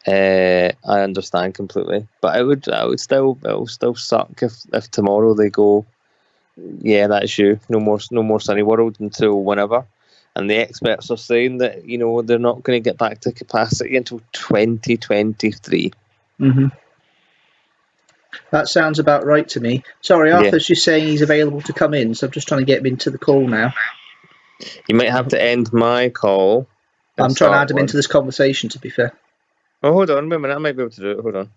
I understand completely. But it will still suck if tomorrow they go, yeah, that's you. No more Sunny World until whenever. And the experts are saying that they're not going to get back to capacity until 2023. Mm-hmm. That sounds about right to me. Sorry, Arthur's just saying he's available to come in, so I'm just trying to get him into the call now. You might have to end my call. I'm trying to add him into this conversation, to be fair. Oh, hold on, wait a minute. I might be able to do it. Hold on.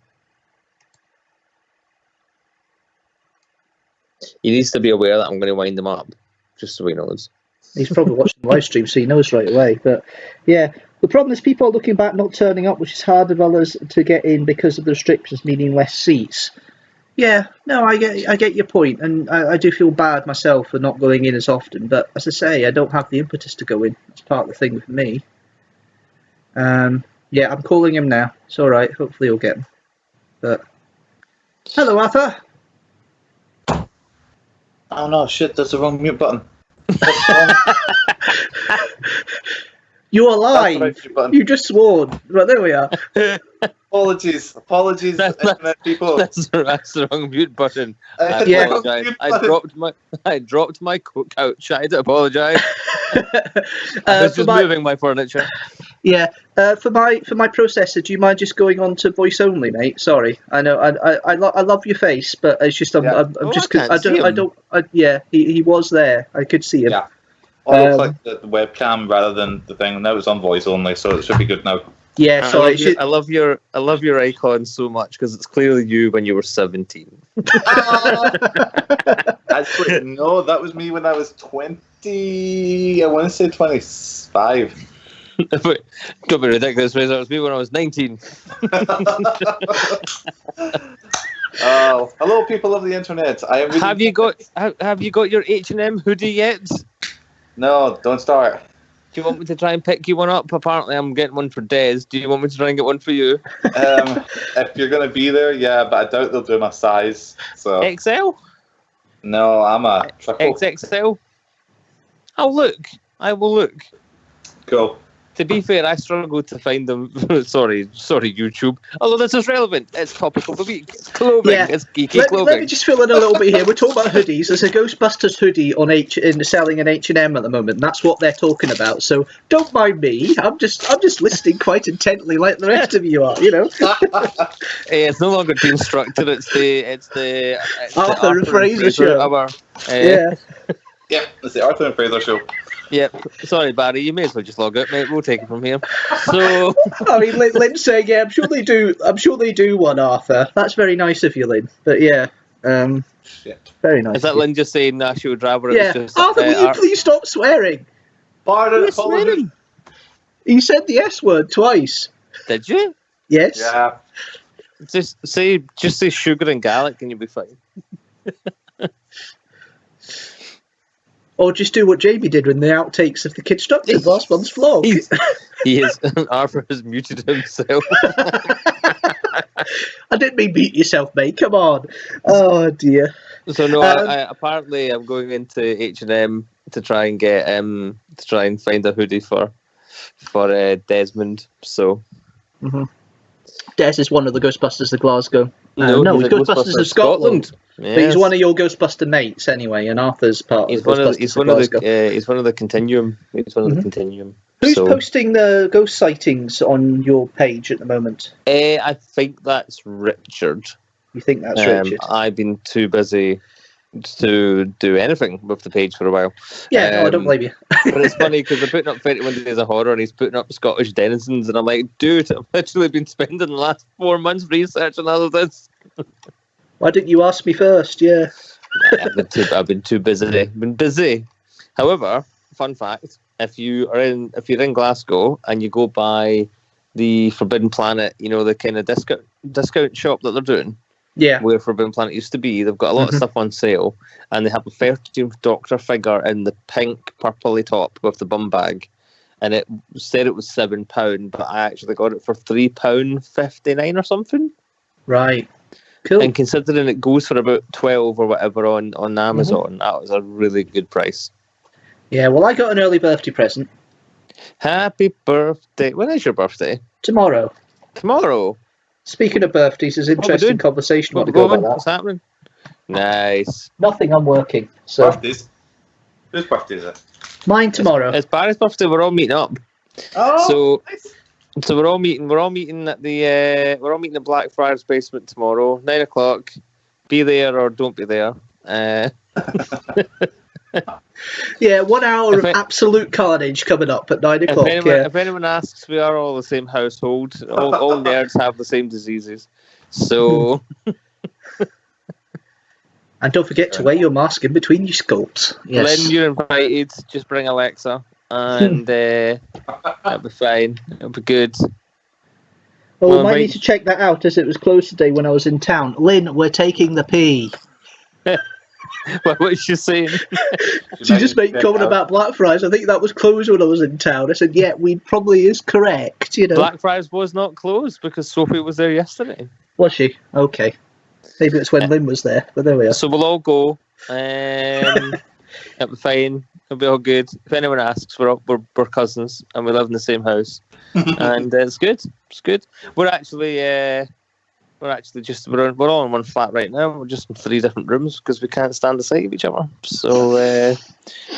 He needs to be aware that I'm going to wind him up, just so he knows. He's probably watching the live stream, so he knows right away. But yeah, the problem is people are looking back, not turning up, which is harder for others to get in because of the restrictions, meaning less seats. Yeah, no, I get your point, and I do feel bad myself for not going in as often. But as I say, I don't have the impetus to go in. That's part of the thing with me. Yeah, I'm calling him now. It's all right. Hopefully he'll get him. But hello, Arthur. Oh no, shit! That's the wrong mute button. You are That's the live. right mute button. You just sworn. Right, there we are. Apologies, internet people. That's the wrong mute button. I Yeah. apologize. I dropped my couch. I had to apologize. I was just moving my furniture. Yeah, for my processor, do you mind just going on to voice only, mate? Sorry, I know I love your face, but it's just I'm just yeah, he was there. I could see him. Yeah. I'll click the webcam rather than the thing. Now it's on voice only, so it should be good now. Yeah, sorry. I love your icon so much, because it's clearly you when you were 17. Actually, no, that was me when I was 20. I want to say 25. But don't be ridiculous, Fraser. It was me when I was 19. Oh, hello, people of the internet. I am really Have you got your H&M hoodie yet? No, don't start. Do you want me to try and pick you one up? Apparently, I'm getting one for Des. Do you want me to try and get one for you? If you're going to be there, yeah, but I doubt they'll do my size. So XL? no, I'm a triple. XXL? I'll look. I will look. Cool. To be fair, I struggle to find them. sorry, YouTube. Although this is relevant. It's topic of the week. It's clothing. Yeah. It's geeky clothing. Let me just fill in a little bit here. We're talking about hoodies. There's a Ghostbusters hoodie on selling in H&M at the moment. And that's what they're talking about. So don't mind me. I'm just listening quite intently, like the rest of you are. You know. It's no longer Deanstructor. It's the Arthur and Fraser show. Yeah. Yep, it's the Arthur and Fraser show. Yep. Sorry, Barry. You may as well just log out, mate. We'll take it from here. So, I mean, Lynn's saying, yeah, I'm sure they do. I'm sure they do one, Arthur. That's very nice of you, Lynn. But yeah, very nice. Is that Lynn just saying that she would rather? Yeah, it was just, Arthur, will you please stop swearing? Pardon, apologies. You said the S word twice. Did you? Yes. Yeah. Just say sugar and garlic, and you'll be fine. Or just do what Jamie did in the outtakes of the Kidstructor last month's vlog. Arthur has muted himself. I didn't mean mute yourself, mate. Come on. Oh dear. So no, apparently I'm going into H&M to try and get to try and find a hoodie for Desmond. So. Mm-hmm. Des is one of the Ghostbusters of Glasgow. No, he's Ghostbusters of Scotland. Yes. But he's one of your Ghostbuster mates anyway, and Arthur's part of the Ghostbusters of Glasgow. He's one of the Continuum. He's one of the Continuum. Who's posting the ghost sightings on your page at the moment? I think that's Richard. You think that's Richard? I've been too busy to do anything with the page for a while. Yeah, no, I don't blame you. But it's funny because they're putting up 31 Days of Horror and he's putting up Scottish Denizens, and I'm like, dude, I've literally been spending the last 4 months researching all of this. Why didn't you ask me first? Yeah. I've been too busy. I've been busy. However, fun fact: if you're in Glasgow and you go by the Forbidden Planet, you know, the kind of discount shop that they're doing. Yeah. Where Forbidden Planet used to be, they've got a lot of stuff on sale, and they have a 13th Doctor figure in the pink purpley top with the bum bag, and it said it was £7, but I actually got it for £3.59 or something. Right. Cool. And considering it goes for about 12 or whatever on Amazon, that was a really good price. Yeah, well, I got an early birthday present. Happy birthday. When is your birthday? Tomorrow. Tomorrow? Speaking of birthdays, there's interesting conversation want to go about that. What's happening? Nice. Nothing, I'm working. So. Birthdays? Whose birthday is it? Mine tomorrow. It's Barry's birthday, we're all meeting up. Oh, so, nice. So we're all meeting at the Blackfriars basement tomorrow, 9 o'clock. Be there or don't be there. Yeah, 1 hour of absolute carnage coming up at 9 o'clock. If anyone asks, we are all the same household. All nerds have the same diseases. So. And don't forget to wear your mask in between your sculpts. Yes. Lynn, you're invited. Just bring Alexa, and that'll be fine. It'll be good. Well, we might need to check that out, as it was closed today when I was in town. Lynn, we're taking the P. What was she saying? She just made a comment about Blackfriars. I think that was closed when I was in town. I said, yeah, we probably is correct, you know. Blackfriars was not closed because Sophie was there yesterday. Was she? Okay. Maybe it's when Lynn was there, but there we are. So we'll all go. It'll be fine. It'll be all good. If anyone asks, we're cousins and we live in the same house, and it's good. It's good. We're all in one flat right now. We're just in 3 different rooms because we can't stand the sight of each other. So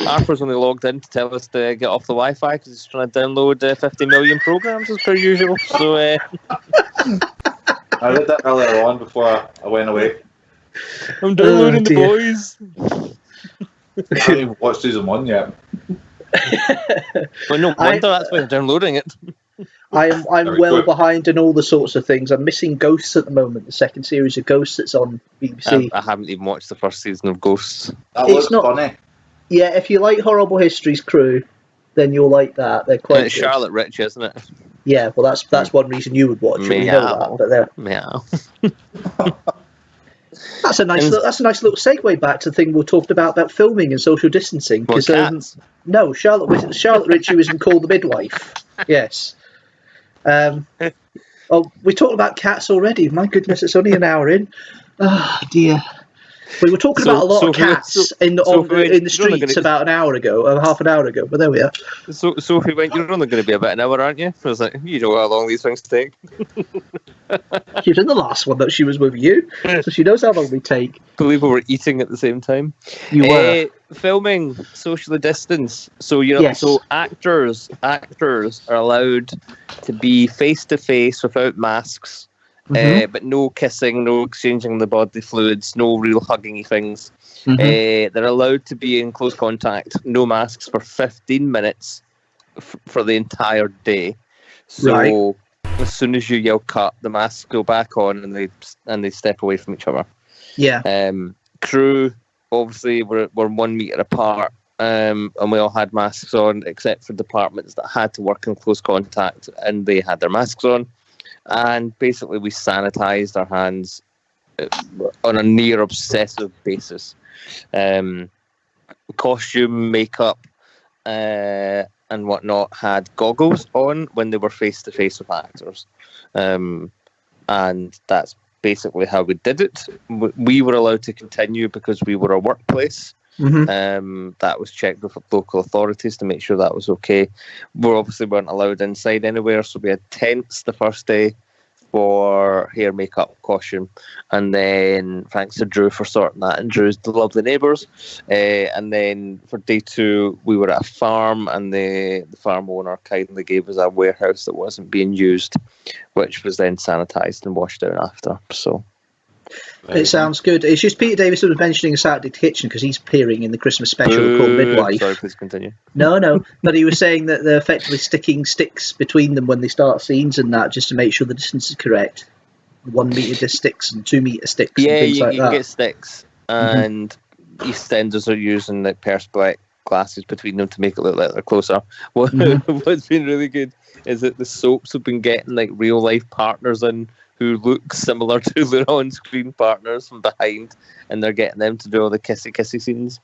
Arthur's only logged in to tell us to get off the Wi-Fi because he's trying to download 50 million programs as per usual. So I did that earlier on before I went away. I'm downloading the boys. I haven't even watched season 1 yet. Well, no wonder that's why I'm downloading it. I'm well behind in all the sorts of things. I'm missing Ghosts at the moment, the second series of Ghosts that's on BBC. I haven't even watched the first season of Ghosts. That looks funny. Yeah, if you like Horrible History's crew, then you'll like that. They're quite. And it's Charlotte Rich, isn't it? Yeah, well, that's one reason you would watch it. You know that, but there. Meow. That's a nice little segue back to the thing we talked about filming and social distancing. What, cats? No, Charlotte Ritchie was in Call the Midwife. Yes. We talked about cats already. My goodness, it's only an hour in. Oh dear. We were talking about a lot of cats in the streets about an hour ago, or half an hour ago, but there we are. So Sophie went, you're only going to be about an hour, aren't you? I was like, you know how long these things take. She was in the last one that she was with you, so she knows how long they take. I believe we were eating at the same time. You were. Filming, socially distance. So Yes. So actors are allowed to be face to face without masks. But no kissing, no exchanging the bodily fluids, no real hugging things. They're allowed to be in close contact, no masks for 15 minutes for the entire day. So as soon as you yell cut, the masks go back on and they step away from each other. Yeah. Crew obviously were 1 meter apart. And we all had masks on, except for departments that had to work in close contact, and they had their masks on. And basically, we sanitized our hands on a near obsessive basis. Costume, makeup, and whatnot had goggles on when they were face to face with actors, and that's basically how we did it. We were allowed to continue because we were a workplace. That was checked with local authorities to make sure that was okay. We obviously weren't allowed inside anywhere, so we had tents the first day for hair, makeup, costume, and then thanks to Drew for sorting that, and Drew's the lovely neighbours. And then for day 2, we were at a farm, and the farm owner kindly gave us a warehouse that wasn't being used, which was then sanitised and washed out after. So. It sounds good. It's just Peter Davison was mentioning Saturday Kitchen because he's appearing in the Christmas special called Midwife. Sorry, please continue. No, but he was saying that they're effectively sticking sticks between them when they start scenes and that, just to make sure the distance is correct. 1 metre sticks and 2 metre sticks. Yeah, and things you like can that. get sticks, and EastEnders are using like perspex glasses between them to make it look like they're closer. What's been really good is that the soaps have been getting like real life partners in who look similar to their on-screen partners from behind, and they're getting them to do all the kissy scenes.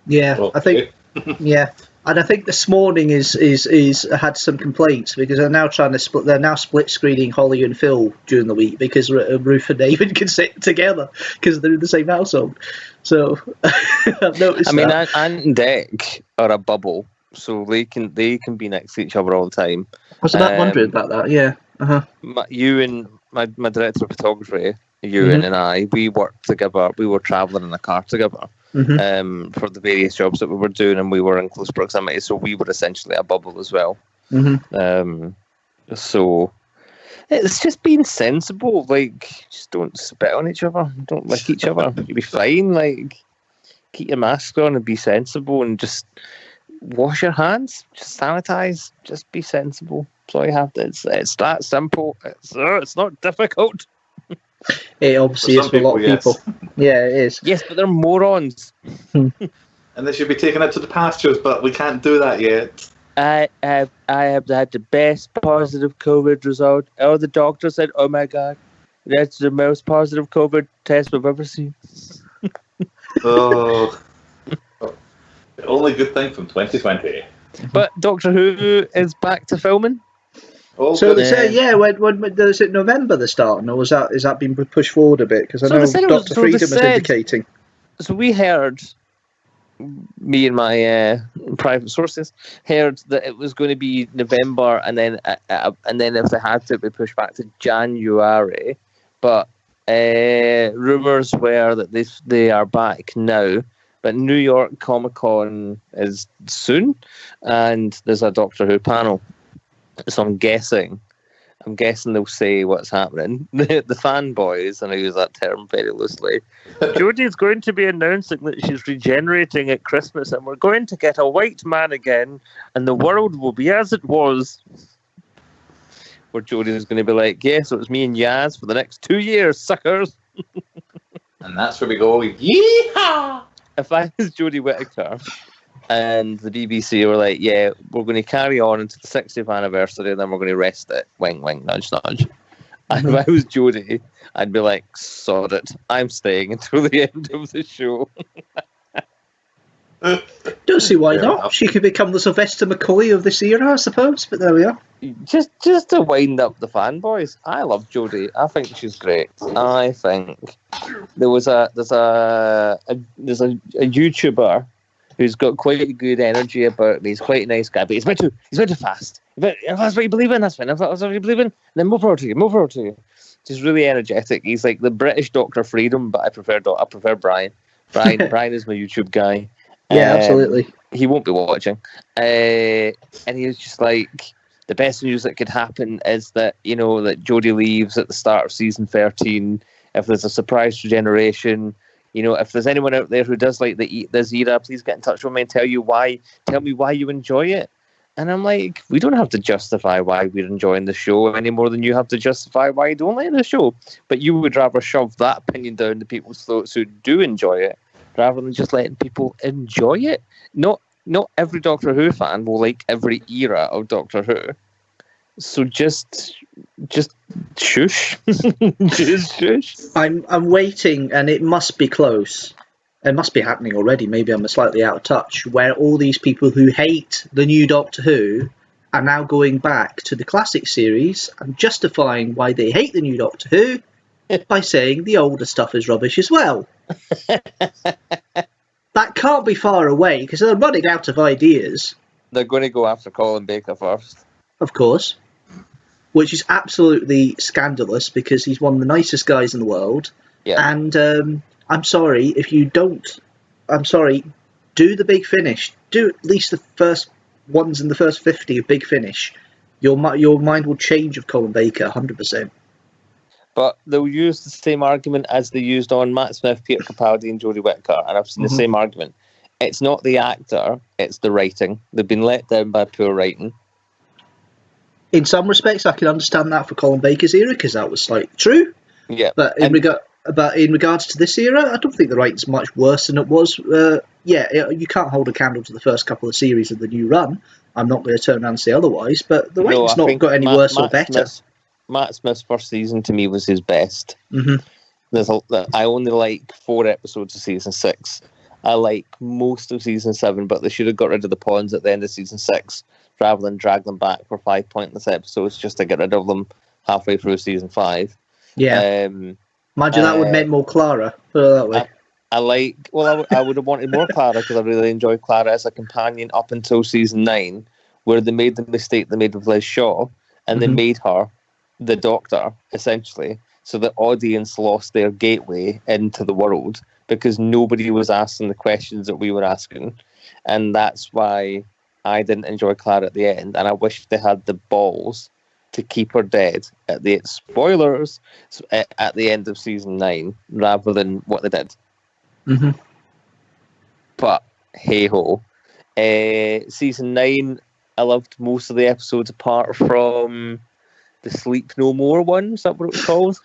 Yeah, Okay. I think. Yeah, and I think this morning is had some complaints because they're now trying to split. They're now split screening Holly and Phil during the week because Ruth and David can sit together because they're in the same household. So I've noticed. I mean, Ant and Dec are a bubble, so they can be next to each other all the time. I was about wondering about that. Yeah. You and my director of photography, Ewan and I, we worked together. We were travelling in a car together for the various jobs that we were doing, and we were in close proximity, so we were essentially a bubble as well. So it's just being sensible. Like, just don't spit on each other, don't lick each other. You'll be fine. Like, keep your mask on and be sensible, and just wash your hands, just sanitize, just be sensible. That's all you have to. It's that simple. It's not difficult. It obviously is for a lot of people. Yeah, it is. Yes, but they're morons. And they should be taken out to the pastures, but we can't do that yet. I have had the best positive COVID result. All the doctor said, "Oh my God, that's the most positive COVID test we've ever seen." Oh, the only good thing from 2020. But Doctor Who is back to filming. Oh, So good. they say, when is it November they're starting, or is that been pushed forward a bit? Because I know Dr. Freedom is indicating. So we heard, me and my private sources heard that it was going to be November, and then if they had to, it would be pushed back to January. But rumours were that they are back now. But New York Comic Con is soon, and there's a Doctor Who panel. So I'm guessing they'll say what's happening. The fanboys, and I use that term very loosely, Jodie's going to be announcing that she's regenerating at Christmas, and we're going to get a white man again, and the world will be as it was. Where Jodie's going to be like, yes, it was me and Yaz for the next 2 years, suckers. And that's where we go, yeehaw! If I was Jodie Whittaker, and the BBC were like, yeah, we're going to carry on into the 60th anniversary, and then we're going to rest it. Wink, wink, nudge, nudge. And if I was Jodie, I'd be like, sod it. I'm staying until the end of the show. Don't see why Fair not. enough. She could become the Sylvester McCoy of this era, I suppose. But there we are. Just to wind up the fanboys, I love Jodie. I think she's great. I think there's a YouTuber who's got quite good energy about him. He's quite a nice guy, but he's a bit too fast. If that's what you believe in, that's fine. If that's what you believe in, then more power to you. Just really energetic. He's like the British Dr. Freedom, but I prefer Brian. Brian is my YouTube guy. Yeah, absolutely. He won't be watching. And he was just like, the best news that could happen is that, that Jodie leaves at the start of season 13. If there's a surprise regeneration, if there's anyone out there who does like this era, please get in touch with me and tell me why you enjoy it. And I'm like, we don't have to justify why we're enjoying the show any more than you have to justify why you don't like the show. But you would rather shove that opinion down the people's throats who do enjoy it, rather than just letting people enjoy it. Not every Doctor Who fan will like every era of Doctor Who. So just shush. Just shush. I'm waiting, and it must be close. It must be happening already. Maybe I'm slightly out of touch. Where all these people who hate the new Doctor Who are now going back to the classic series and justifying why they hate the new Doctor Who by saying the older stuff is rubbish as well. That can't be far away because they're running out of ideas. They're going to go after Colin Baker first. Of course. Which is absolutely scandalous because he's one of the nicest guys in the world. Yeah. And I'm sorry, if you don't... I'm sorry, do the Big Finish. Do at least the first ones in the first 50 of Big Finish. Your mind will change of Colin Baker, 100%. But they'll use the same argument as they used on Matt Smith, Peter Capaldi and Jodie Whittaker, and I've seen the same argument. It's not the actor, it's the writing. They've been let down by poor writing. In some respects, I can understand that for Colin Baker's era, because that was slightly true. Yeah. But in regards to this era, I don't think the writing's much worse than it was. You can't hold a candle to the first couple of series of the new run. I'm not going to turn around and say otherwise, but the writing's not got any worse or better. Matt Smith's first season to me was his best. I only like 4 episodes of season 6. I like most of season 7, but they should have got rid of the pawns at the end of season 6 rather than drag them back for 5 pointless episodes just to get rid of them halfway through season 5. Yeah. Imagine that would make more Clara. Put it that way. I would have wanted more Clara because I really enjoyed Clara as a companion up until season 9, where they made the mistake they made with Liz Shaw, and they made her the Doctor, essentially, so the audience lost their gateway into the world because nobody was asking the questions that we were asking. And that's why I didn't enjoy Clara at the end, and I wish they had the balls to keep her dead at the spoilers at the end of season 9 rather than what they did. But hey ho, season 9, I loved most of the episodes apart from the Sleep No More one. Is that what it was called?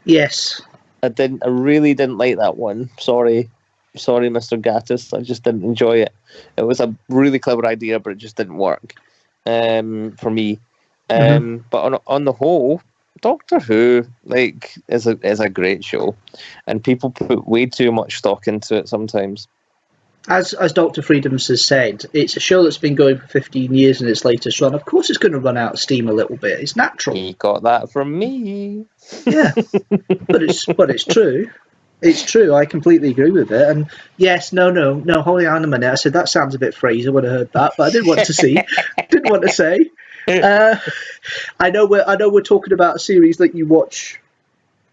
Yes. I really didn't like that one. Sorry, Mr. Gatiss. I just didn't enjoy it. It was a really clever idea, but it just didn't work for me. But on the whole, Doctor Who is a great show, and people put way too much stock into it sometimes. As Dr. Freedoms has said, it's a show that's been going for 15 years in its latest run. Of course it's going to run out of steam a little bit. It's natural. He got that from me. Yeah, but it's true. It's true. I completely agree with it. And yes, no, hold on a minute. I said that sounds a bit Fraser when I heard that, but I didn't want to say. I know we're talking about a series that you watch.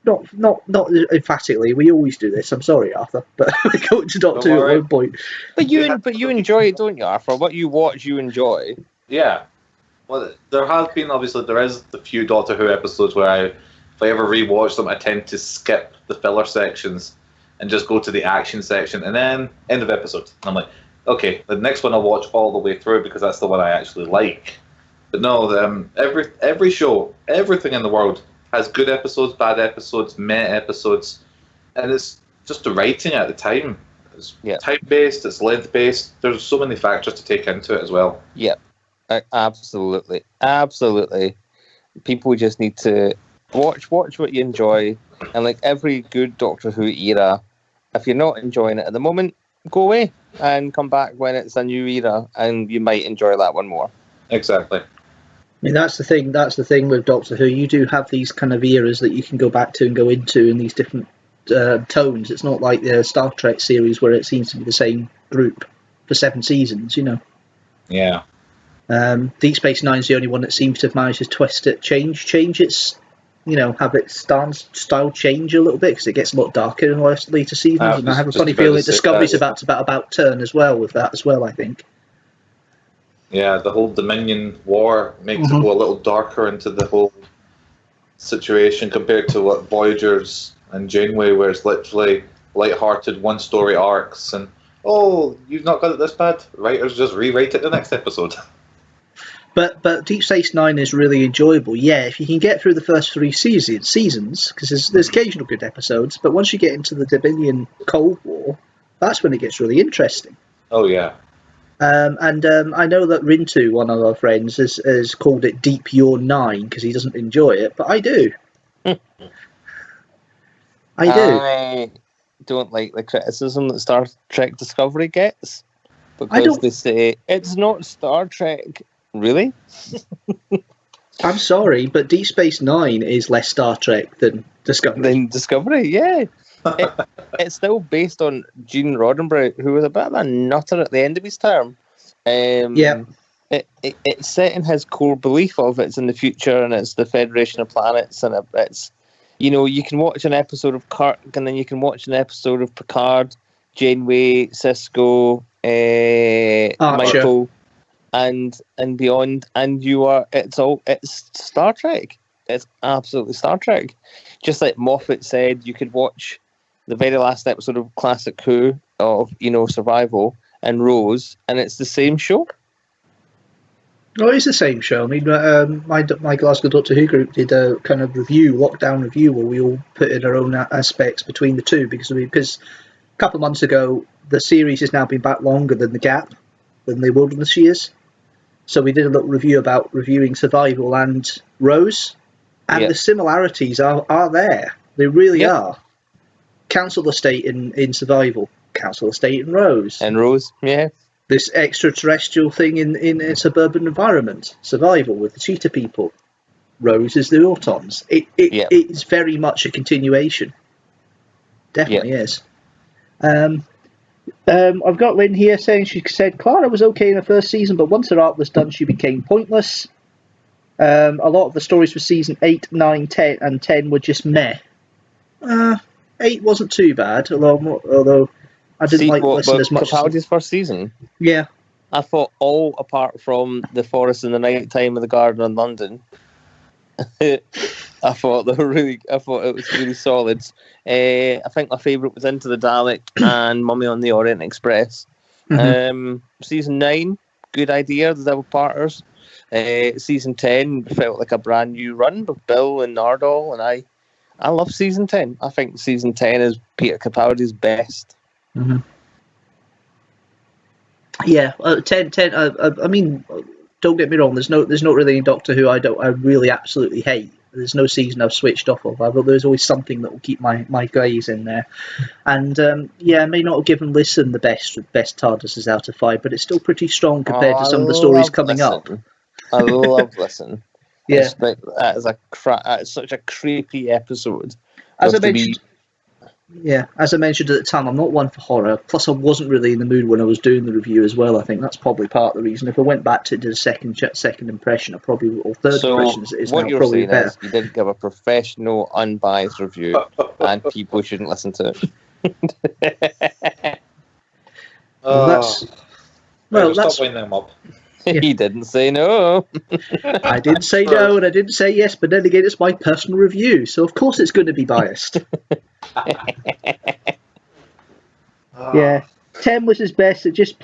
Not emphatically. We always do this. I'm sorry, Arthur, but we go to Doctor Who at one point. But you enjoy it, don't you, Arthur? What you watch, you enjoy. Yeah. Well, there is a few Doctor Who episodes where if I ever rewatch them, I tend to skip the filler sections and just go to the action section, and then end of episode. I'm like, okay, the next one I'll watch all the way through because that's the one I actually like. But no, every show, everything in the world has good episodes, bad episodes, meh episodes, and it's just the writing at the time. It's time-based, it's length-based. There's so many factors to take into it as well. Yeah, absolutely. People just need to Watch what you enjoy, and like every good Doctor Who era, if you're not enjoying it at the moment, go away and come back when it's a new era, and you might enjoy that one more. Exactly. I mean, that's the thing. That's the thing with Doctor Who. You do have these kind of eras that you can go back to and go into in these different tones. It's not like the Star Trek series where it seems to be the same group for 7 seasons. You know. Yeah. Deep Space Nine's the only one that seems to have managed to twist it, change its, have its style change a little bit, because it gets a lot darker in the later seasons. And I have a funny feeling Discovery's about to turn as well with that as well, I think. Yeah, the whole Dominion War makes it go a little darker into the whole situation compared to what Voyager's and Janeway, where it's literally light-hearted one-story arcs and, oh, you've not got it this bad? Writers just rewrite it the next episode. But Deep Space Nine is really enjoyable. Yeah, if you can get through the first 3 seasons, because there's occasional good episodes, but once you get into the Dominion Cold War, that's when it gets really interesting. Oh, yeah. And I know that Rintu, one of our friends, has called it Deep Your 9 because he doesn't enjoy it, but I do. I don't like the criticism that Star Trek Discovery gets, because they say it's not Star Trek. Really? I'm sorry, but Deep Space Nine is less Star Trek than Discovery. Yeah. It's still based on Gene Roddenberry, who was a bit of a nutter at the end of his term. It's set in his core belief of it's in the future, and it's the Federation of Planets, and it's, you can watch an episode of Kirk, and then you can watch an episode of Picard, Janeway, Cisco, Michael, and beyond, and it's Star Trek. It's absolutely Star Trek. Just like Moffat said, you could watch the very last episode of Classic Who of Survival and Rose, and it's the same show. Oh, it's the same show. I mean, my Glasgow Doctor Who group did a kind of lockdown review, where we all put in our own aspects between the two, because a couple of months ago the series has now been back longer than the Gap, than the Wilderness years. So we did a little review about reviewing Survival and Rose, and the similarities are there. They really are. Council Estate in Survival, Council Estate in Rose. And Rose, yeah. This extraterrestrial thing in a suburban environment, Survival with the cheetah people. Rose is the Autons. It's very much a continuation. Definitely is. I've got Lynn here saying, she said Clara was okay in the first season, but once her arc was done, she became pointless. A lot of the stories for season 8, 9, 10, and 10 were just meh. 8 wasn't too bad, although I didn't listen as much. Capaldi's first season? Yeah. I thought all apart from the forest in the night time of the garden in London. I thought it was really solid. I think my favourite was Into the Dalek and Mummy on the Orient Express. Season 9, good idea, the Double Parters. Season 10 felt like a brand new run with Bill and Nardole, and I love season 10. I think season 10 is Peter Capaldi's best. Yeah, 10. I mean, don't get me wrong. There's not really any Doctor Who I really absolutely hate. There's no season I've switched off of. But there's always something that will keep my gaze in there. And I may not have given Listen the best TARDISes out of 5, but it's still pretty strong compared to some of the stories coming up. I love Listen. Yeah, it's such a creepy episode. As I mentioned at the time, I'm not one for horror. Plus, I wasn't really in the mood when I was doing the review as well. I think that's probably part of the reason. If I went back to do a second impression, or third impression, is what now you're probably saying better. Is you didn't give a professional, unbiased review, and people shouldn't listen to it. That's stop winding them up. He didn't say no. I didn't say no, and I didn't say yes, but then again, it's my personal review, so of course it's going to be biased. Yeah, 10 was his best. It's just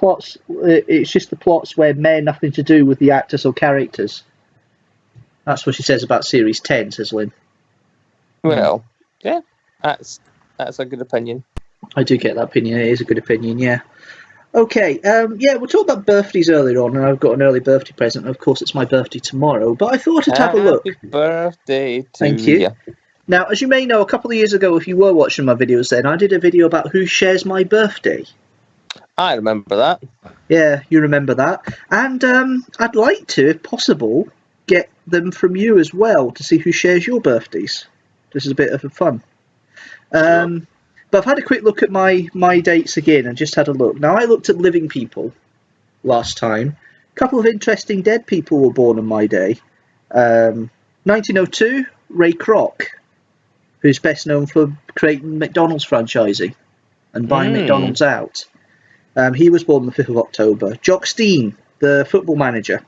the plots where nothing to do with the actors or characters. That's what she says about series 10, says Lynn. Well, yeah, that's a good opinion. I do get that opinion. It is a good opinion, yeah. Okay, yeah, we're talking about birthdays earlier on, and I've got an early birthday present. Of course, it's my birthday tomorrow, but I thought I'd have a look. Happy birthday to Thank you. ya. Now, as you may know, a couple of years ago, if you were watching my videos then, I did a video about who shares my birthday. I remember that. Yeah, you remember that. And I'd like to, if possible, get them from you as well to see who shares your birthdays. This is a bit of fun. Sure. But I've had a quick look at my dates again and just had a look. Now, I looked at living people last time. A couple of interesting dead people were born on my day. 1902, Ray Kroc, who's best known for creating McDonald's franchising and buying McDonald's out. He was born on the 5th of October. Jock Stein, the football manager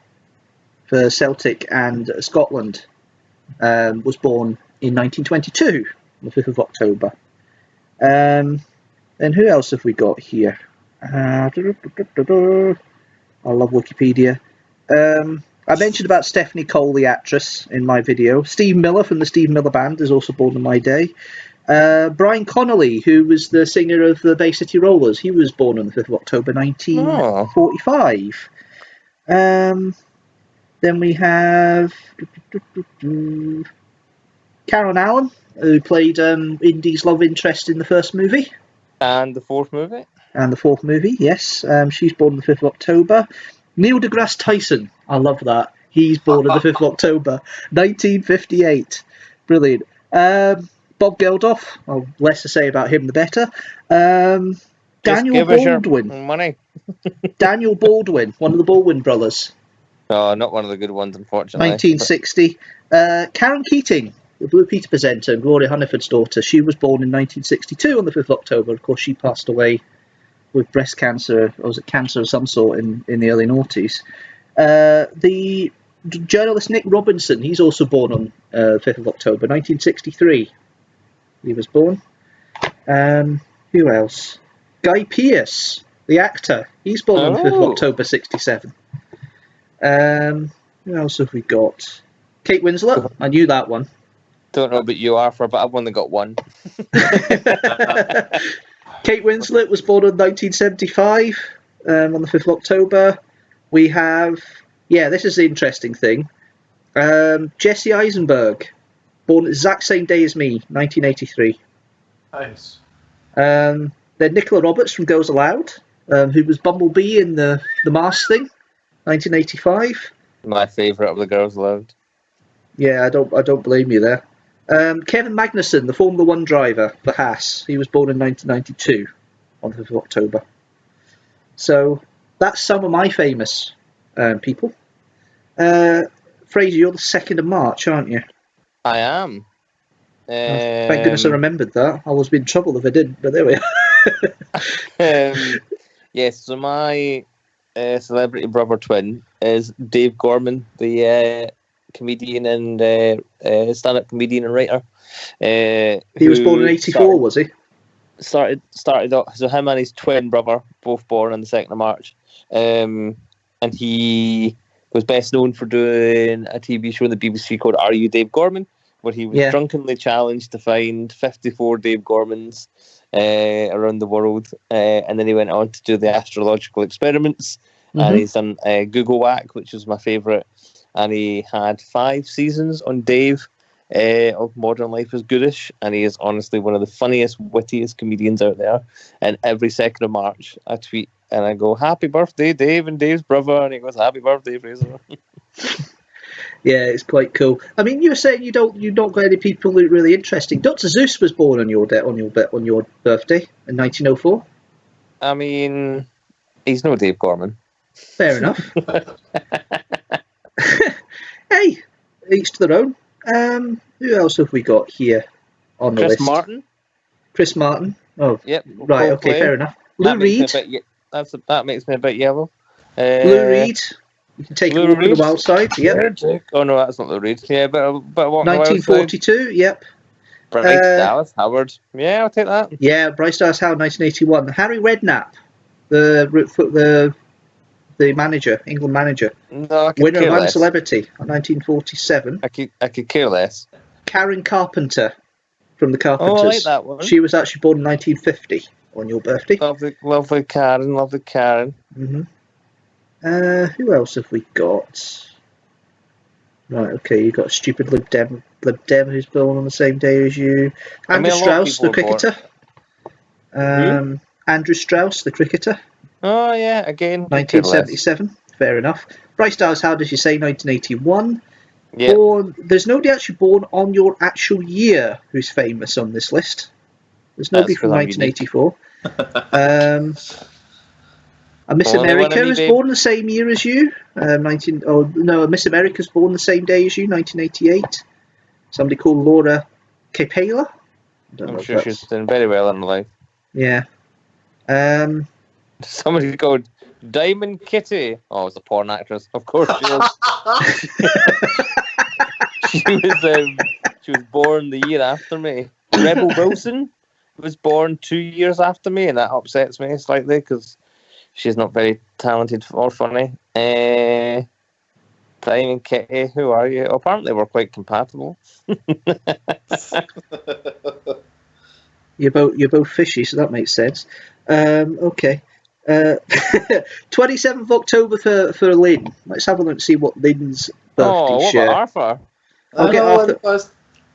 for Celtic and Scotland, was born in 1922, on the 5th of October. And who else have we got here? I love Wikipedia. I mentioned about Stephanie Cole, the actress, in my video. Steve Miller from the Steve Miller Band is also born on my day. Brian Connolly, who was the singer of the Bay City Rollers, he was born on the 5th of October 1945. Then we have Karen Allen, who played Indy's love interest in the first movie. And the fourth movie? And the fourth movie, yes. She's born on the 5th of October. Neil deGrasse Tyson, I love that. He's born on the 5th of October, 1958. Brilliant. Bob Geldof, well, less to say about him, the better. Daniel Baldwin. Money. Daniel Baldwin, one of the Baldwin brothers. Oh, not one of the good ones, unfortunately. 1960. Karen Keating, the Blue Peter presenter and Gloria Hunniford's daughter. She was born in 1962 on the 5th of October. Of course, she passed away with breast cancer, or was it cancer of some sort in the early noughties. The journalist Nick Robinson, he's also born on 5th of October, 1963. He was born. Who else? Guy Pearce, the actor. He's born on the 5th of October, 67. Who else have we got? Kate Winslet. I knew that one. Don't know about you, Arthur, but I've only got one. Kate Winslet was born in 1975, on the 5th of October. We have, this is the interesting thing. Jesse Eisenberg, born the exact same day as me, 1983. Nice. Then Nicola Roberts from Girls Aloud, who was Bumblebee in the Mars thing, 1985. My favourite of the Girls Aloud. Yeah, I don't blame you there. Kevin Magnussen, the Formula One driver for Haas, he was born in 1992 on the 5th of October. So that's some of my famous people. Fraser, you're the 2nd of March, aren't you? I am. Thank goodness I remembered that. I was in trouble if I didn't, but there we are. Yes, so my celebrity brother twin is Dave Gorman, the comedian and stand-up comedian and writer. He was born in 84, was he? Started off, so him and his twin brother, both born on the 2nd of March. And he was best known for doing a TV show on the BBC called Are You Dave Gorman, where he was drunkenly challenged to find 54 Dave Gormans around the world. And then he went on to do the astrological experiments. And he's done Google Whack, which was my favourite. And he had 5 seasons on Dave of Modern Life is Goodish, and he is honestly one of the funniest, wittiest comedians out there. And every 2nd of March, I tweet and I go, "Happy birthday, Dave," and Dave's brother, and he goes, "Happy birthday, Fraser." Yeah, it's quite cool. I mean, you were saying you don't got any people that are really interesting. Dr. Zeus was born on your birthday in 1904. I mean, he's no Dave Gorman. Fair enough. Hey, each to their own. Who else have we got here on the list? Chris Martin. Oh, yep. Right. Okay. Fair enough. Lou Reed. That makes me a bit yellow. Lou Reed. You can take Lou Reed. The wild side. Yep. Oh no, that's not Lou Reed. Yeah, but 1942. Yep. Bryce Dallas Howard. Yeah, I'll take that. Yeah, Bryce Dallas Howard, 1981. Harry Redknapp, the manager, England manager. No, winner of I'm Celebrity, 1947. I could care less. Karen Carpenter, from the Carpenters. Oh, I like that one. She was actually born in 1950 on your birthday. Lovely Karen, lovely Karen. Mm-hmm. Who else have we got? Right, okay, you got a stupid Lib Dem who's born on the same day as you. Andrew Strauss, the cricketer. Andrew Strauss, the cricketer. Oh yeah, again. 1977. Fair enough. Bryce Dallas Howard, as you say, 1981. Yeah. There's nobody actually born on your actual year who's famous on this list. There's nobody from 1984. Miss America is born the same year as you. Miss America's born the same day as you, 1988. Somebody called Laura Capella. I'm sure she's doing very well in life. Yeah. Somebody called Diamond Kitty. Oh, it's a porn actress. Of course she is. She was born the year after me. Rebel Wilson was born 2 years after me, and that upsets me slightly because she's not very talented or funny. Diamond Kitty, who are you? Apparently we're quite compatible. You're both fishy, so that makes sense. Okay. 27th of October for Lynn. Let's have a look and see what Lynn's birthday share. What about Arthur? I'll get Arthur.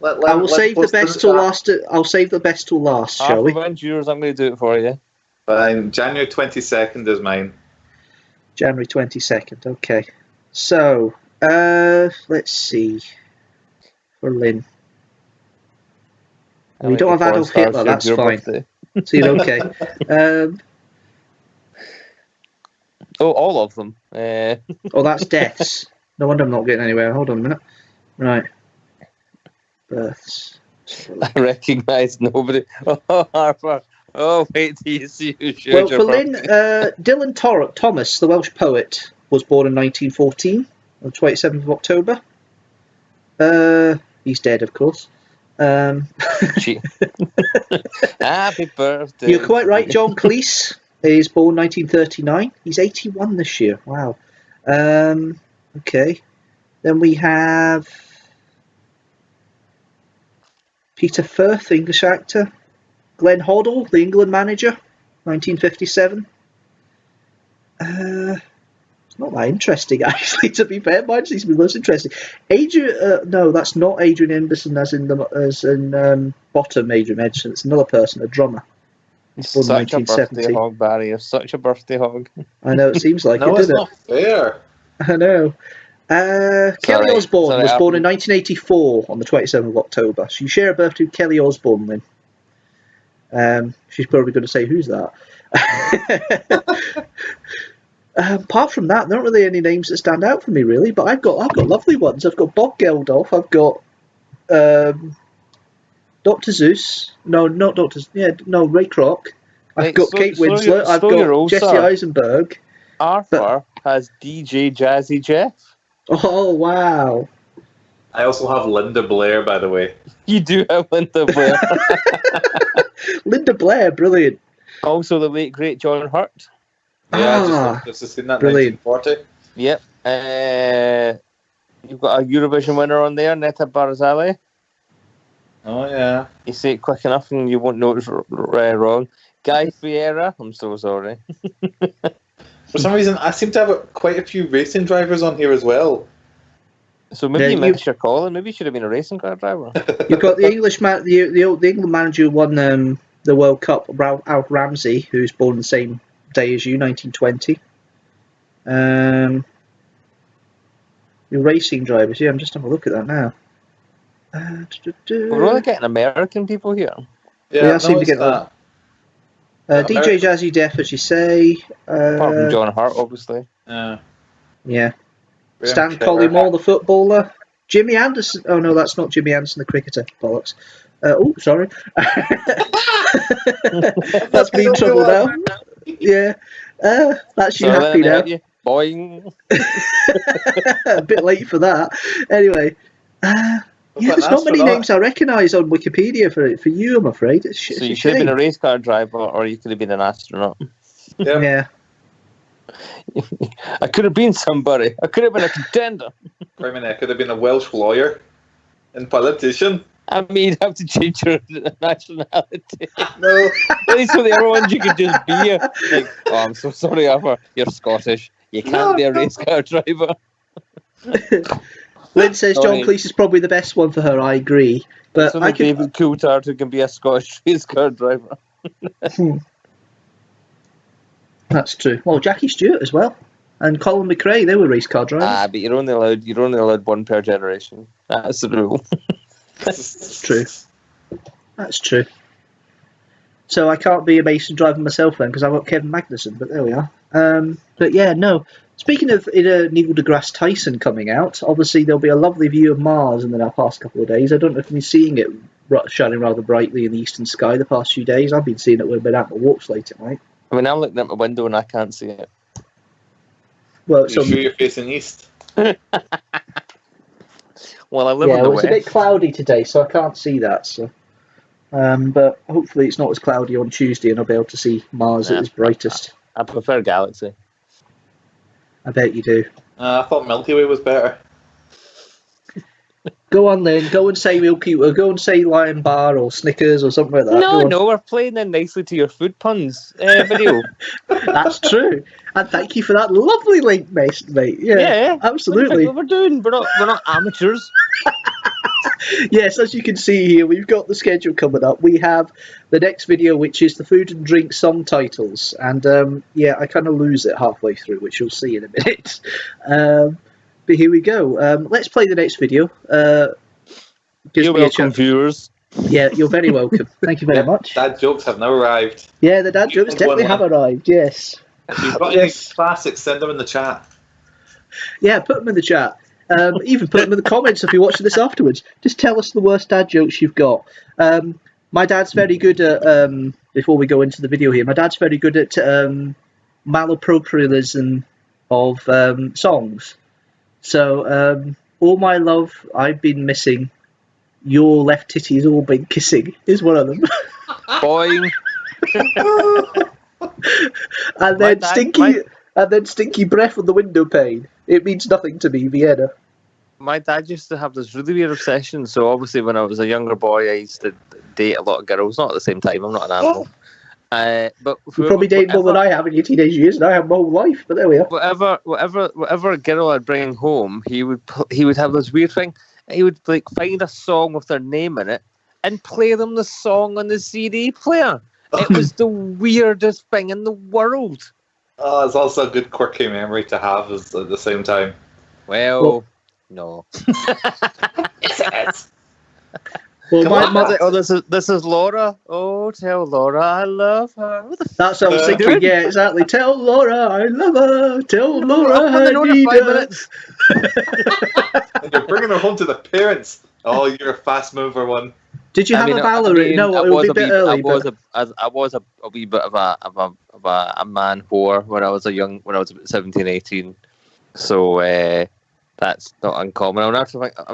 I will save the best till last. I'll save the best till last, shall we? When's yours? I'm going to do it for you. Fine. January 22nd is mine. January 22nd. Okay. So, let's see. For Lynn. We don't have Adolf Hitler, that's fine. So you're okay. All of them. That's deaths. No wonder I'm not getting anywhere. Hold on a minute. Right. Births. I recognise nobody. Oh, Harper. Oh, wait till you see who shared Well, your for Lynn, birthday. Dylan Thomas, the Welsh poet, was born in 1914, on the 27th of October. He's dead, of course. Happy birthday. You're quite right. John Cleese is born 1939. He's 81 this year. Wow. Okay. Then we have Peter Firth, English actor. Glenn Hoddle, the England manager, 1957. It's not that interesting, actually, to be fair. Mine seems to be most interesting. Adrian, no, that's not Adrian Henderson as in bottom Adrian Henderson. It's another person, a drummer. Such a birthday hog, Barry. You're such a birthday hog. I know, it seems like no, it, doesn't it? No, it's not fair. I know. Kelly Osbourne was born in 1984 on the 27th of October. So you share a birthday with Kelly Osbourne, then. She's probably going to say, who's that? Apart from that, there aren't really any names that stand out for me, really. But I've got lovely ones. I've got Bob Geldof. I've got Dr. Zeus. No, not Dr. Yeah, no, Ray Kroc. I've got Kate Winslet. I've got Jesse Eisenberg. Arthur has DJ Jazzy Jeff. Oh, wow. I also have Linda Blair, by the way. You do have Linda Blair. Linda Blair, brilliant. Also the late, great John Hurt. Yeah, I just seen that in 1940. Yep. You've got a Eurovision winner on there, Netta Barzali. Oh, yeah. You say it quick enough and you won't know it's wrong. Guy Fieri. I'm so sorry. For some reason, I seem to have quite a few racing drivers on here as well. So maybe you missed your call, and maybe you should have been a racing car driver. You've got the English man, the England manager who won the World Cup, Alf Ramsey, who's born the same day as you, 1920. Your racing drivers, yeah, I'm just having a look at that now. We're really getting American people here. Yeah, I seem to get that. DJ Jazzy Jeff, as you say. Apart from John Hart, obviously. Yeah. Stan Collymore, the footballer. Jimmy Anderson. Oh, no, that's not Jimmy Anderson, the cricketer. Bollocks. Sorry. That's me in trouble now. Yeah. That's you happy now. Boing. A bit late for that. Anyway. There's not many names I recognise on Wikipedia for you, I'm afraid. So you could have been a race car driver, or you could have been an astronaut. Yeah. I could have been somebody. I could have been a contender. I could have been a Welsh lawyer and politician. I mean, you'd have to change your nationality. No. At least for the other ones, you could just be like, oh, I'm so sorry, Arthur. You're Scottish. You can't be a race car driver. Lynn says John Sorry. Cleese is probably the best one for her. I agree, but It's only I could. David Coulthard who can be a Scottish race car driver. That's true. Well, Jackie Stewart as well, and Colin McRae. They were race car drivers. Ah, but you're only allowed one per generation. That's the rule. That's true. That's true. So I can't be a Mason driver myself then because I've got Kevin Magnussen. But there we are. But yeah, no. Speaking of Neil deGrasse Tyson coming out, obviously there'll be a lovely view of Mars in the past couple of days. I don't know if you've been seeing it shining rather brightly in the eastern sky the past few days. I've been seeing it when I've been out on walks late at night. I mean, I'm looking at my window and I can't see it. Well, Are you sure you're facing east? Well, I live yeah, in the it's a bit west. cloudy today, so I can't see that. So, but hopefully it's not as cloudy on Tuesday, and I'll be able to see Mars at Nah. its brightest. I prefer Galaxy. I bet you do. I thought Milky Way was better. Go on, then. Go and say Milky Way. Go and say Lion Bar or Snickers or something like that. Go on. No, we're playing in nicely to your food puns video. That's true. And thank you for that lovely link, Mason, mate. Yeah, absolutely. What we're doing? We're not amateurs. Yes, as you can see here, we've got the schedule coming up. We have the next video, which is the food and drink song titles. And yeah, I kind of lose it halfway through, which you'll see in a minute. But here we go. Let's play the next video. Gives You're me a welcome, chance. viewers. Yeah, you're very welcome. Thank you very much. Dad jokes have now arrived. Yeah, the dad jokes definitely have arrived. Yes. If you've got Yes. any classics, send them in the chat. Yeah, put them in the chat. Even put them in the comments if you're watching this afterwards. Just tell us the worst dad jokes you've got. My dad's very good at, before we go into the video here, my dad's very good at malapproprialism of songs. So, All My Love, I've Been Missing, Your Left Titty's All Been Kissing is one of them. Boing. And then Stinky Breath on the Window Pane. It means nothing to me, Vienna. My dad used to have this really weird obsession. So obviously, when I was a younger boy, I used to date a lot of girls. Not at the same time. I'm not an animal. But You probably dated more than I have in your teenage years, and I have my whole life. But there we are. Whatever girl I'd bring home, he would have this weird thing. He would like find a song with their name in it and play them the song on the CD player. It was the weirdest thing in the world. Oh, it's also a good quirky memory to have at the same time. Well, no. Well, Come my on. mother. Oh, this is Laura. Oh, tell Laura I love her. What the That's what I was thinking. Yeah, exactly. Tell Laura I love her. Tell Laura I've I been on need 5 her. minutes. And you're bringing her home to the parents. Oh, you're a fast mover one. Did you have a Valerie? No, I it was would be a bit early. I was a wee bit of a man whore when I was about 17, 18. So that's not uncommon. I'm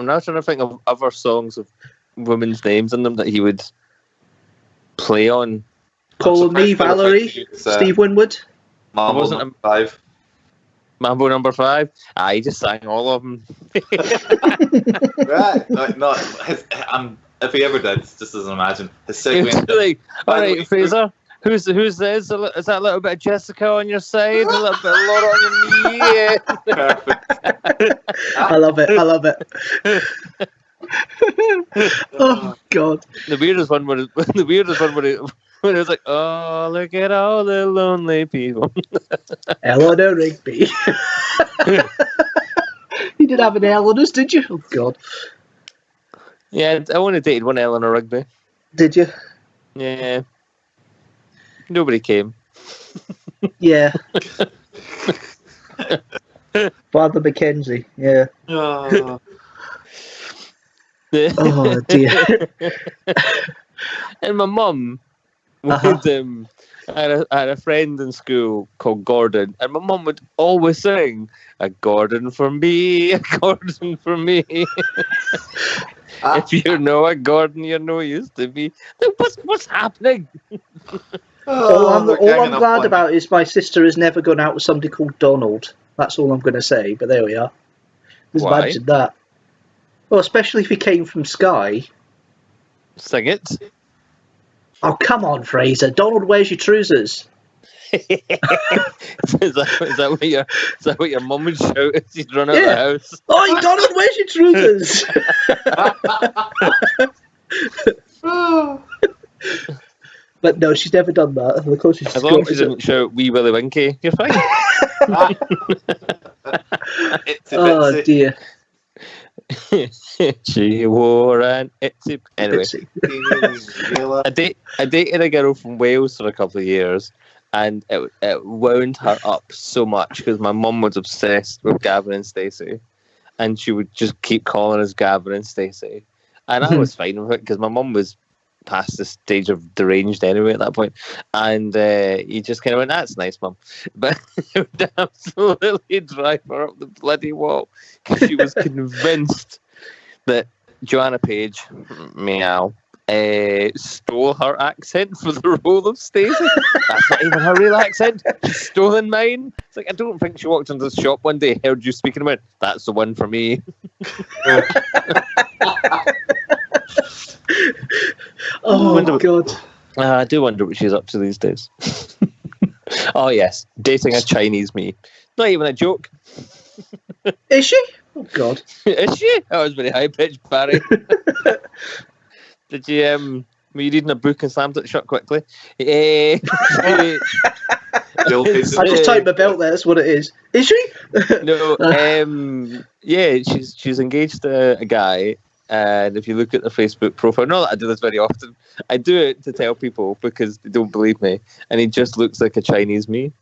now trying to think of other songs of women's names in them that he would play on. Call me Valerie. Steve Winwood. Mambo wasn't number 5. Mambo number 5. He just sang all of them. Right. No, if he ever did, just doesn't imagine. His segue. Like, all right, Fraser. Who's this? Is that a little bit of Jessica on your side? A little bit of Laura on your knee? Yeah. Perfect. I love it. Oh God! The weirdest one when it was like, oh, look at all the lonely people. Eleanor Rigby. You didn't have an Eleanor's, did you? Oh God! Yeah, I only dated one Eleanor Rigby. Did you? Yeah. Nobody came. Yeah. Father Mackenzie. Yeah. Oh. Oh dear. And my mum would, I had a friend in school called Gordon, and my mum would always sing, "A Gordon for me, a Gordon for me." If you know a Gordon, you know used to be. What's happening? All I'm they're ganging up glad on about is my sister has never gone out with somebody called Donald. That's all I'm going to say. But there we are. Just Why? imagine that. Well, especially if he came from Sky. Sing it. Oh, come on, Fraser. Donald, where's your trousers? is that what your mum would shout as you'd run out of the house? Oi, Donald, where's your trousers? But no, she's never done that. The closest As long as you didn't shout Wee Willy Winky, you're fine. Oh dear. She wore an itsy. Anyway, I dated a girl from Wales for a couple of years, and it wound her up so much because my mum was obsessed with Gavin and Stacey, and she would just keep calling us Gavin and Stacey, and I was fine with it because my mum was past the stage of deranged anyway at that point, and he just kind of went, "That's nice, Mum," but it would absolutely drive her up the bloody wall because she was convinced that Joanna Page, meow, stole her accent for the role of Stacey. That's not even her real accent. She's stolen mine. It's like, I don't think she walked into the shop one day, heard you speaking about, "That's the one for me." Oh, God. I do wonder what she's up to these days. Oh, yes. Dating a Chinese me. Not even a joke. Is she? Oh, God. Is she? That was very high-pitched, Barry. Did you, were you reading a book and slammed it shut quickly? I just tightened my belt there, that's what it is. Is she? No, yeah, she's engaged to a guy, and if you look at the Facebook profile, not that I do this very often, I do it to tell people because they don't believe me, and he just looks like a Chinese me.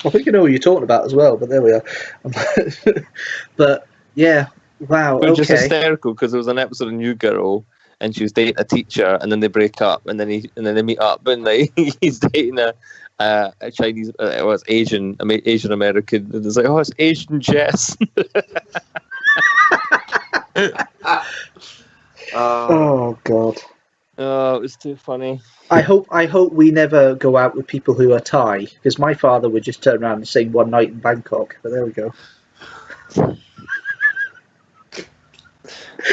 I think you know what you're talking about as well, but there we are. But, yeah, wow, It was just okay. hysterical because there was an episode of New Girl, and she was dating a teacher, and then they break up, and then they meet up, and like he's dating a Chinese, it's Asian American, and it's like, oh, it's Asian Jess. Oh, God. Oh, it was too funny. I hope we never go out with people who are Thai, because my father would just turn around and sing One Night in Bangkok, but there we go.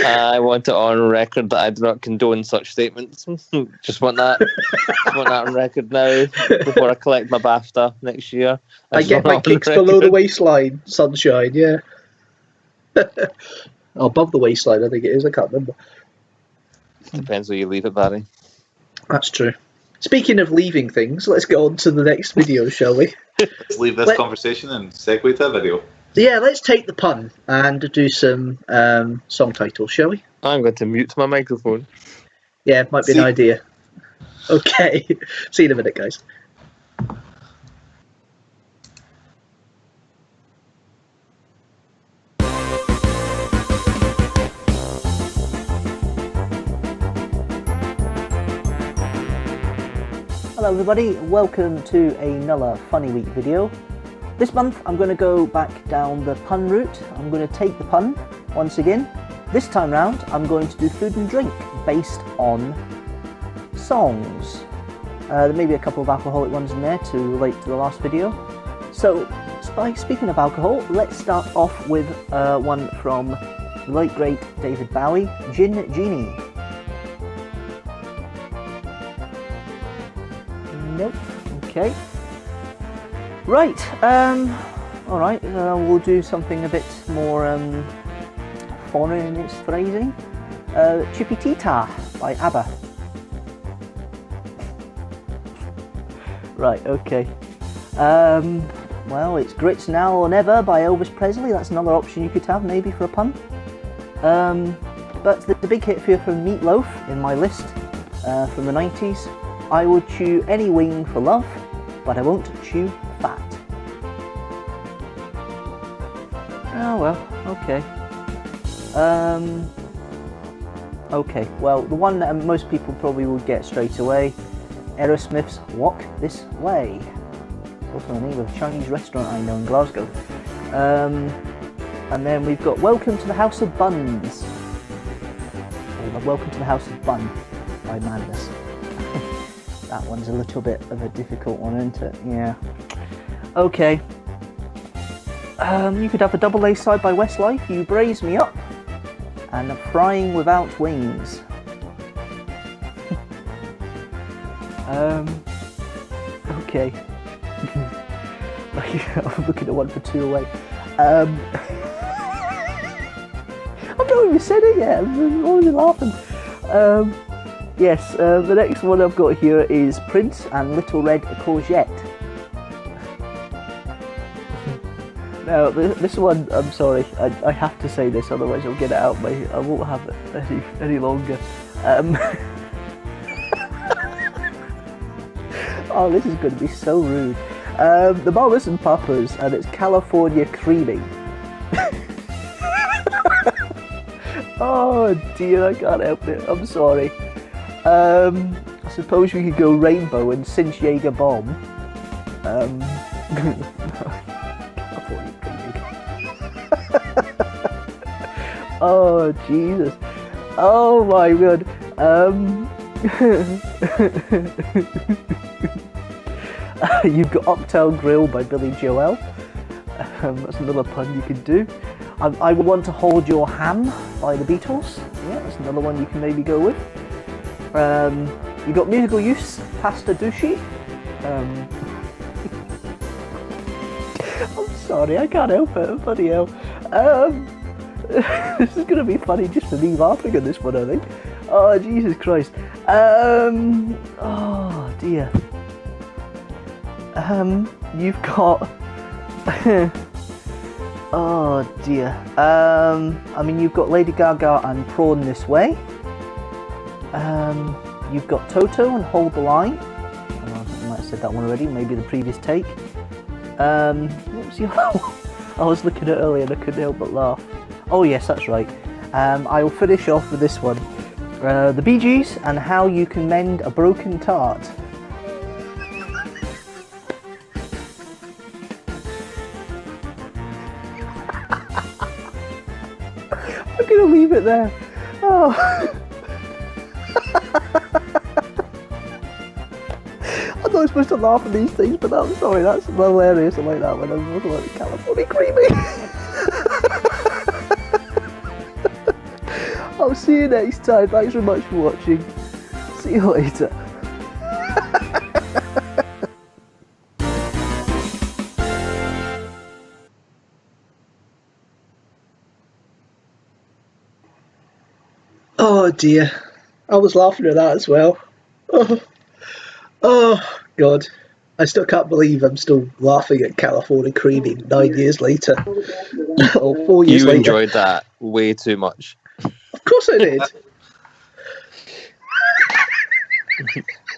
I want it on record that I do not condone such statements. Just want that on record now before I collect my BAFTA next year. I get my kicks below the waistline, sunshine, yeah. Above the waistline, I think it is, I can't remember. Depends where you leave it, Barry. That's true. Speaking of leaving things, let's get on to the next video, shall we? Let's leave this conversation and segue to a video. Yeah, let's take the pun and do some song titles, shall we? I'm going to mute my microphone. Yeah, might be an idea. Okay. See you in a minute, guys. Hello everybody, welcome to another Funny Week video. This month I'm going to go back down the pun route. I'm going to take the pun once again. This time round I'm going to do food and drink based on songs. There may be a couple of alcoholic ones in there to relate to the last video. So, speaking of alcohol, let's start off with one from the late great David Bowie, Gin Genie. Nope. Okay. Right. Alright, we'll do something a bit more foreign in its phrasing. Chippy-Tita by ABBA. Right, okay. Well, it's Grits Now or Never by Elvis Presley. That's another option you could have, maybe, for a pun. But the big hit here from Meatloaf in my list from the 90s. I would chew any wing for love, but I won't chew fat. Oh well, okay. Okay, well, the one that most people probably would get straight away, Aerosmith's Walk This Way. It's also the name of a Chinese restaurant I know in Glasgow. And then we've got Welcome to the House of Buns. Or Welcome to the House of Bun by Madness. That one's a little bit of a difficult one, isn't it? Yeah. Okay. You could have a double A side by Westlife, You Braise Me Up, and Frying Without Wings. Okay. I'm looking at 1 for 2 away. I've not even said it yet. I'm already laughing. Yes, the next one I've got here is Prince and Little Red Courgette. Now, this one, I'm sorry, I have to say this, otherwise I'll get it out. I won't have it any longer. Oh, this is going to be so rude. The Mamas and Papas, and it's California Creaming. Oh dear, I can't help it. I'm sorry. I suppose we could go Rainbow and Cinch Jaeger Bomb. California Creaming. Oh Jesus. Oh my god. You've got Uptown Grill by Billy Joel. That's another pun you could do. I Want to Hold Your Ham by the Beatles. Yeah, that's another one you can maybe go with. You've got Musical Use, Pasta Dushi. I'm sorry, I can't help it. Bloody hell. This is going to be funny just for me laughing at this one, I think. Oh, Jesus Christ. Oh, dear. You've got... oh, dear. I mean, you've got Lady Gaga and Prawn This Way. You've got Toto and Hold the Line. Oh, I might have said that one already, maybe the previous take. What was the other one? I was looking at it earlier and I couldn't help but laugh. Oh yes, that's right. I will finish off with this one. The Bee Gees and How You Can Mend a Broken Tart. I'm going to leave it there. Oh. I'm not supposed to laugh at these things, but I'm sorry, that's hilarious. I like that one. I'm looking at California Creaming. I'll see you next time. Thanks very much for watching. See you later. Oh dear. I was laughing at that as well. Oh God. I still can't believe I'm still laughing at California Creaming 9 years later. Or 4 years later. You enjoyed that way too much. Of course I did.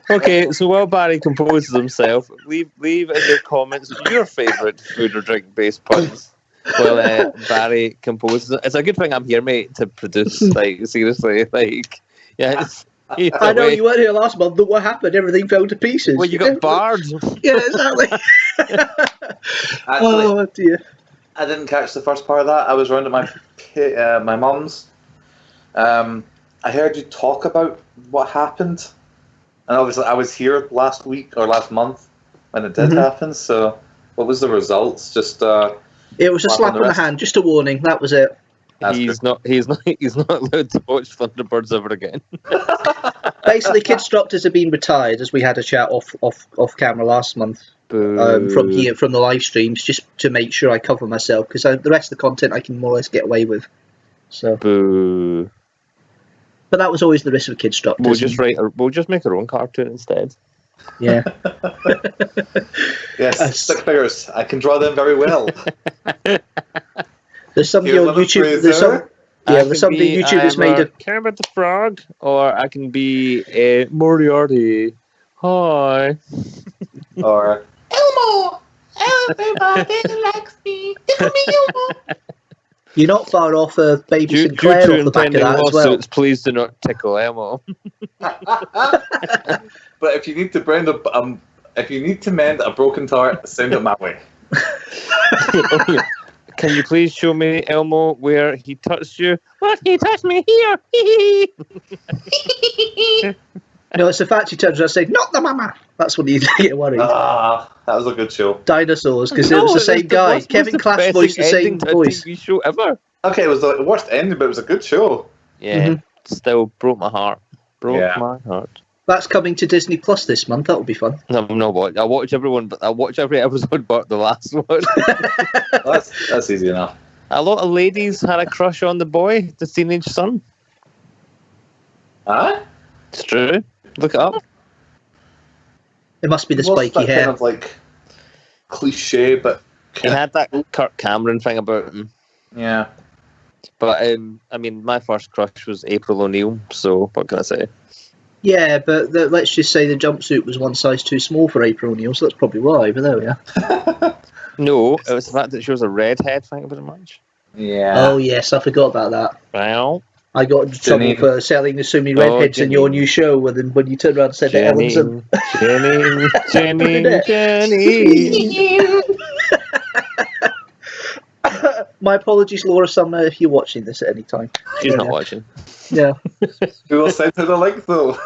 Okay, so while Barry composes himself, leave in your comments your favourite food or drink based puns. Well, Barry composes. It's a good thing I'm here, mate, to produce. Like seriously, like yeah. I know you weren't here last month. Look what happened. Everything fell to pieces. Well, you got barred. Yeah, exactly. Actually, oh dear. I didn't catch the first part of that. I was round at my mum's. I heard you talk about what happened, and obviously I was here last week or last month when it did happen. So, what was the results? Just it was a slap on the hand. Just a warning. That was it. He's not allowed to watch Thunderbirds ever again. Basically, Kidstructors have been retired, as we had a chat off camera last month. From the live streams, just to make sure I cover myself, because the rest of the content I can more or less get away with. So, Boo. But that was always the risk of Kidstructors. We'll just make our own cartoon instead. Yeah. Yes, stick figures. I can draw them very well. There's somebody on YouTube. There's somebody on YouTube that's made a Kermit the Frog, or I can be Moriarty. Hi. Or Elmo! Everybody likes me. Tickle me, Elmo! You're not far off Baby Sinclair off the back of that as well. Please do not tickle Elmo. But if you need to mend a broken tart, send it my way. Can you please show me Elmo where he touched you? What? He touched me here. No, it's the fact he turns around and says, "Not the mama." That's when you get worried. Ah, that was a good show. Dinosaurs, because it was the same guy. Kevin Clash voiced the same voice. TV show ever. Okay, it was the worst ending, but it was a good show. Yeah, still broke my heart. My heart. That's coming to Disney Plus this month. That'll be fun. No, what? I watch everyone, but I watch every episode but the last one. That's easy enough. A lot of ladies had a crush on the boy, the teenage son. Huh? It's true. Look it up. It must be the What's spiky that hair. kind of like cliche, but He had that Kirk Cameron thing about him. yeah. But I mean, my first crush was April O'Neil. So what can I say? Yeah, but let's just say the jumpsuit was one size too small for April O'Neil, so that's probably why. But there we are. No, it was the fact that she was a redhead. Thank you very much. Yeah. Oh yes, I forgot about that. Well, I got into trouble Janine. for selling the so many redheads in your Janine. new show. When you turned around and said that Ellen's and Jenny. my apologies, Laura Sumner, if you're watching this at any time. She's not watching. Yeah, We will send her the link though.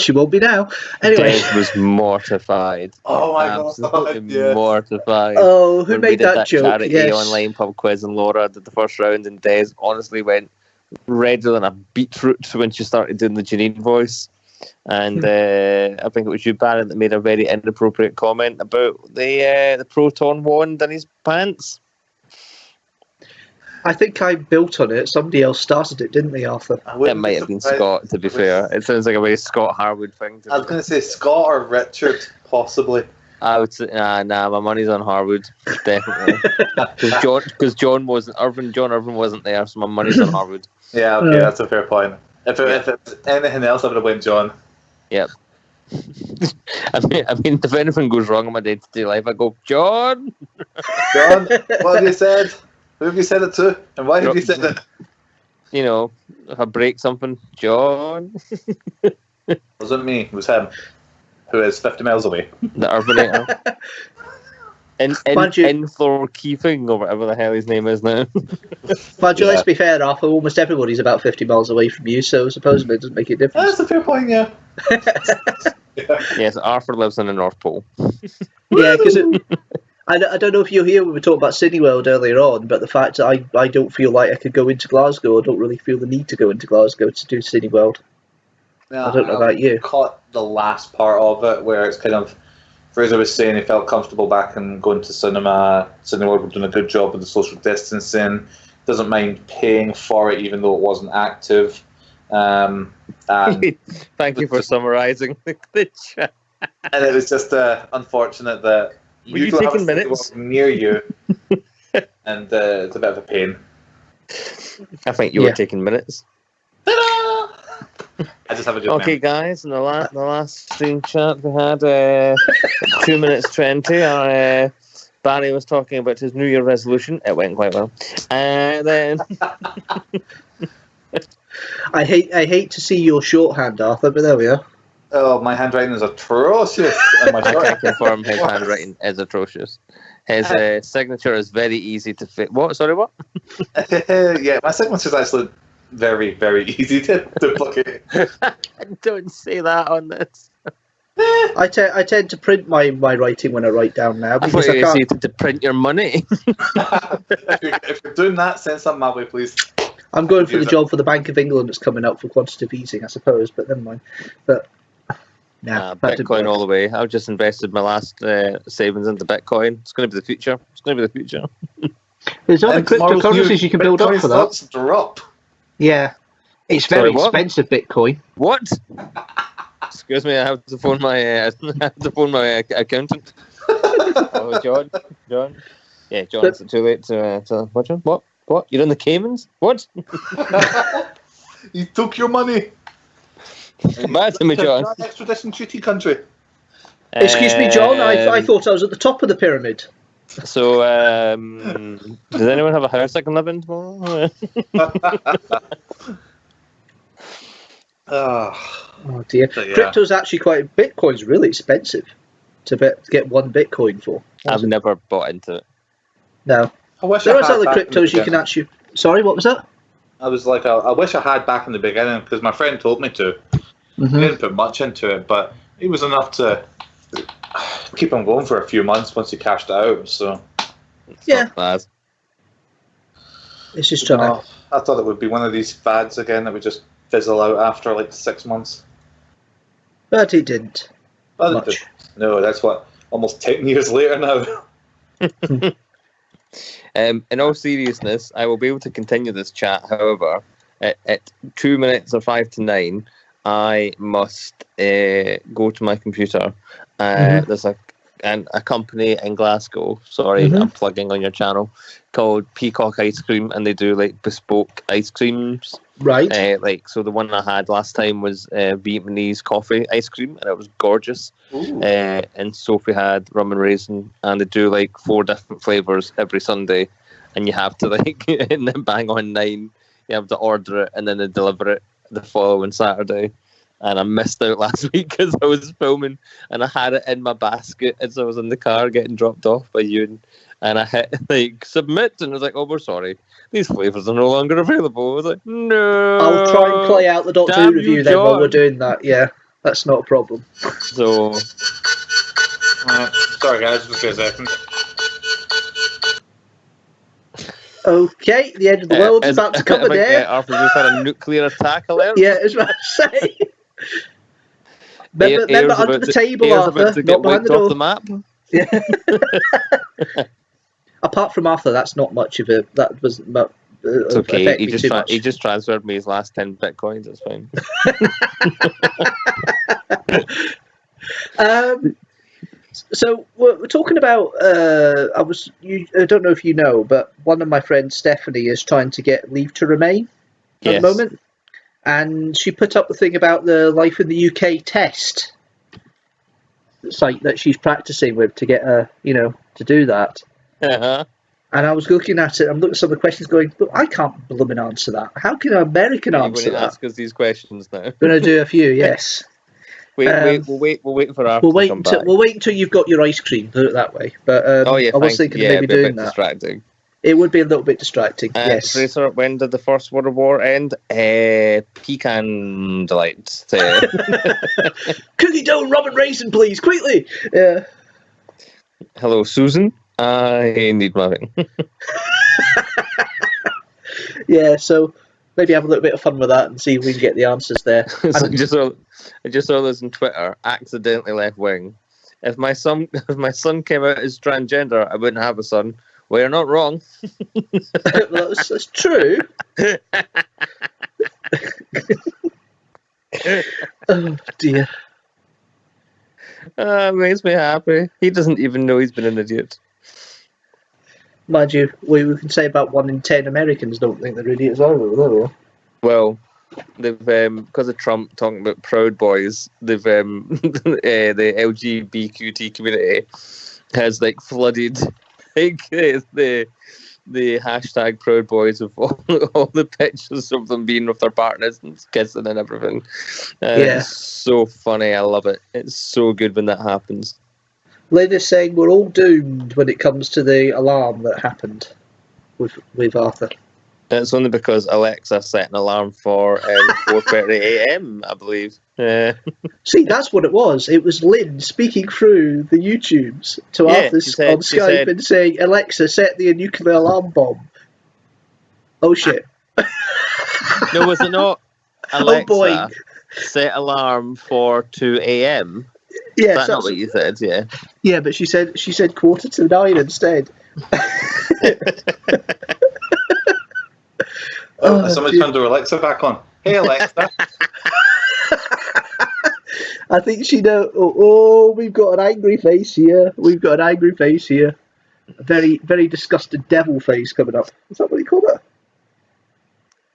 she won't be now. Anyway. Dave was mortified. Oh my Absolutely god. Yeah. mortified. Oh, who When we made did that joke? charity Yes. online pub quiz and Laura did the first round and Des honestly went redder than a beetroot when she started doing the Janine voice. And I think it was you, Barrett, that made a very inappropriate comment about the proton wand in his pants. I think I built on it. Somebody else started it, didn't they, Arthur? I It wouldn't might be have been surprised. Scott, to be fair. It sounds like a very Scott Harwood thing. I was going to say Scott or Richard, possibly. I would say, nah, my money's on Harwood, definitely. Because John Irvin wasn't there, so my money's on Harwood. Yeah, okay, that's a fair point. If it's anything else, I would have went John. Yep. I mean, if anything goes wrong in my day-to-day life, I go, John! John, what have you said? Who have you said it to? And why have you said it? You know, if I break something, John, It wasn't me, it was him. Who is 50 miles away. the Urbanator. Mind you- Thor Keeping, or whatever the hell his name is now. But Yeah. let's be fair, Arthur, almost everybody's about 50 miles away from you, so supposedly it doesn't make a difference. That's a fair point, yeah. Yes, Arthur lives in the North Pole. Yeah, because I don't know if you're here when we talked about Cineworld earlier on, but the fact that I don't feel like I could go into Glasgow, I don't really feel the need to go into Glasgow to do Cineworld. I don't know about you. Caught the last part of it where it's kind of Fraser was saying he felt comfortable back and going to cinema. Cineworld were doing a good job with the social distancing. Doesn't mind paying for it even though it wasn't active. And Thank you for summarising the chat. and it was just unfortunate that Were you don't have taking a minutes? Cineworld near you, and it's a bit of a pain. I think you were taking minutes. I just have a good Okay, guys, in the last stream chat we had 2 minutes 20. Barry was talking about his New Year resolution. It went quite well. And then I hate to see your shorthand, Arthur, but there we are. Oh, my handwriting is atrocious. And my I short- can confirm his handwriting is atrocious. His signature is very easy to fit. What? Sorry, what? Yeah, my signature is actually very, very easy to duplicate. Don't say that on this. I tend to print my writing when I write down now I because thought I you can't. said to print your money. If you're doing that, send some my way, please. I'm going for the Use it. job for the Bank of England that's coming up for quantitative easing, I suppose, but never mind. But that didn't Bitcoin work. all the way. I've just invested my last savings into Bitcoin. It's going to be the future. It's going to be the future. There's other And tomorrow's cryptocurrencies news, you can build up Bitcoin for that. stocks drop. Yeah, it's Sorry, very what? expensive, Bitcoin. What? Excuse me, I have to phone my accountant. Oh, John. Yeah, John. Is it too late to watch him? What? You're in the Caymans? What? You took your money. Mad to me, John. Not extradition treaty country. Excuse me, John. I Um, thought I was at the top of the pyramid. So, does anyone have a house I can live in tomorrow? Oh dear, But yeah. crypto's actually quite. Bitcoin's really expensive to get one Bitcoin for. I've never bought into it. No, I wish there I are had other back in the cryptos you can beginning. actually. Sorry, what was that? I was like, I wish I had back in the beginning because my friend told me to. I didn't put much into it, but it was enough to keep him going for a few months once he cashed it out. So Yeah, Not bad. it's just trying to. I thought it would be one of these fads again that would just fizzle out after like 6 months. But it didn't. Well, Much. no, that's what, almost 10 years later now. In all seriousness, I will be able to continue this chat. However, at 2 minutes or 5 to 9, I must go to my computer. There's a company in Glasgow. Sorry, I'm plugging on your channel, called Peacock Ice Cream, and they do like bespoke ice creams. Right. So the one I had last time was Vietnamese coffee ice cream, and it was gorgeous. And Sophie had rum and raisin, and they do like 4 different flavors every Sunday, and you have to like and then bang on 9. You have to order it, and then they deliver it the following Saturday. And I missed out last week because I was filming, and I had it in my basket as I was in the car getting dropped off by you. And I hit like submit, and I was like, "Oh, we're sorry, these flavors are no longer available." I was like, "No." I'll try and play out the Doctor Who review then while we're doing that. Yeah, that's not a problem. So, sorry guys, just a second. Okay, the end of the world is about to come there. Arthur just had a nuclear attack alert. Yeah, I was about to say. Remember under the table, Arthur, not behind the door. Off the map. Yeah. Apart from Arthur, that's not much of a. That was not. It's okay. He He just transferred me his last 10 bitcoins. It's fine. So we're talking about. I don't know if you know, but one of my friends, Stephanie, is trying to get leave to remain at the moment, and she put up the thing about the Life in the UK test site that she's practicing with to get her, to do that. Uh-huh. And I was looking at it. I'm looking at some of the questions, going, "Look, I can't blooming answer that. How can an American answer that?" Ask us these questions now. Going to do a few, yes. We'll wait for Arthur to come back. We'll wait until you've got your ice cream. Put it that way. But I was thinking of maybe doing that. Distracting. It would be a little bit distracting. Yes. Fraser, when did the First World War end? Pecan delights. Cookie dough and rum and raisin, please, quickly. Yeah. Hello, Susan. I need nothing. Yeah, so maybe have a little bit of fun with that and see if we can get the answers there. So I just saw this on Twitter. Accidentally left wing. If my son came out as transgender, I wouldn't have a son. Well, you're not wrong. Well, that's true. Oh dear. It makes me happy. He doesn't even know he's been an idiot. Mind you, we can say about 1 in 10 Americans don't think they're idiots either. Well, they've because of Trump talking about Proud Boys, they've the LGBTQ community has like flooded like the hashtag Proud Boys with all the pictures of them being with their partners and kissing and everything. It's so funny. I love it. It's so good when that happens. Lynn is saying we're all doomed when it comes to the alarm that happened with Arthur. It's only because Alexa set an alarm for 4:30 a.m. I believe. See, that's what it was. It was Lynn speaking through the YouTubes to Arthur on Skype and saying, "Alexa, set the nuclear alarm bomb." Oh shit! No, was it not? Alexa, oh boy! Set alarm for 2 a.m. Yes, that's not what you said. Yeah. Yeah, but she said 8:45 instead. Somebody's trying to do Alexa back on. Hey Alexa. I think she knows. Oh, we've got an angry face here. A very, very disgusted devil face coming up. Is that what you call that?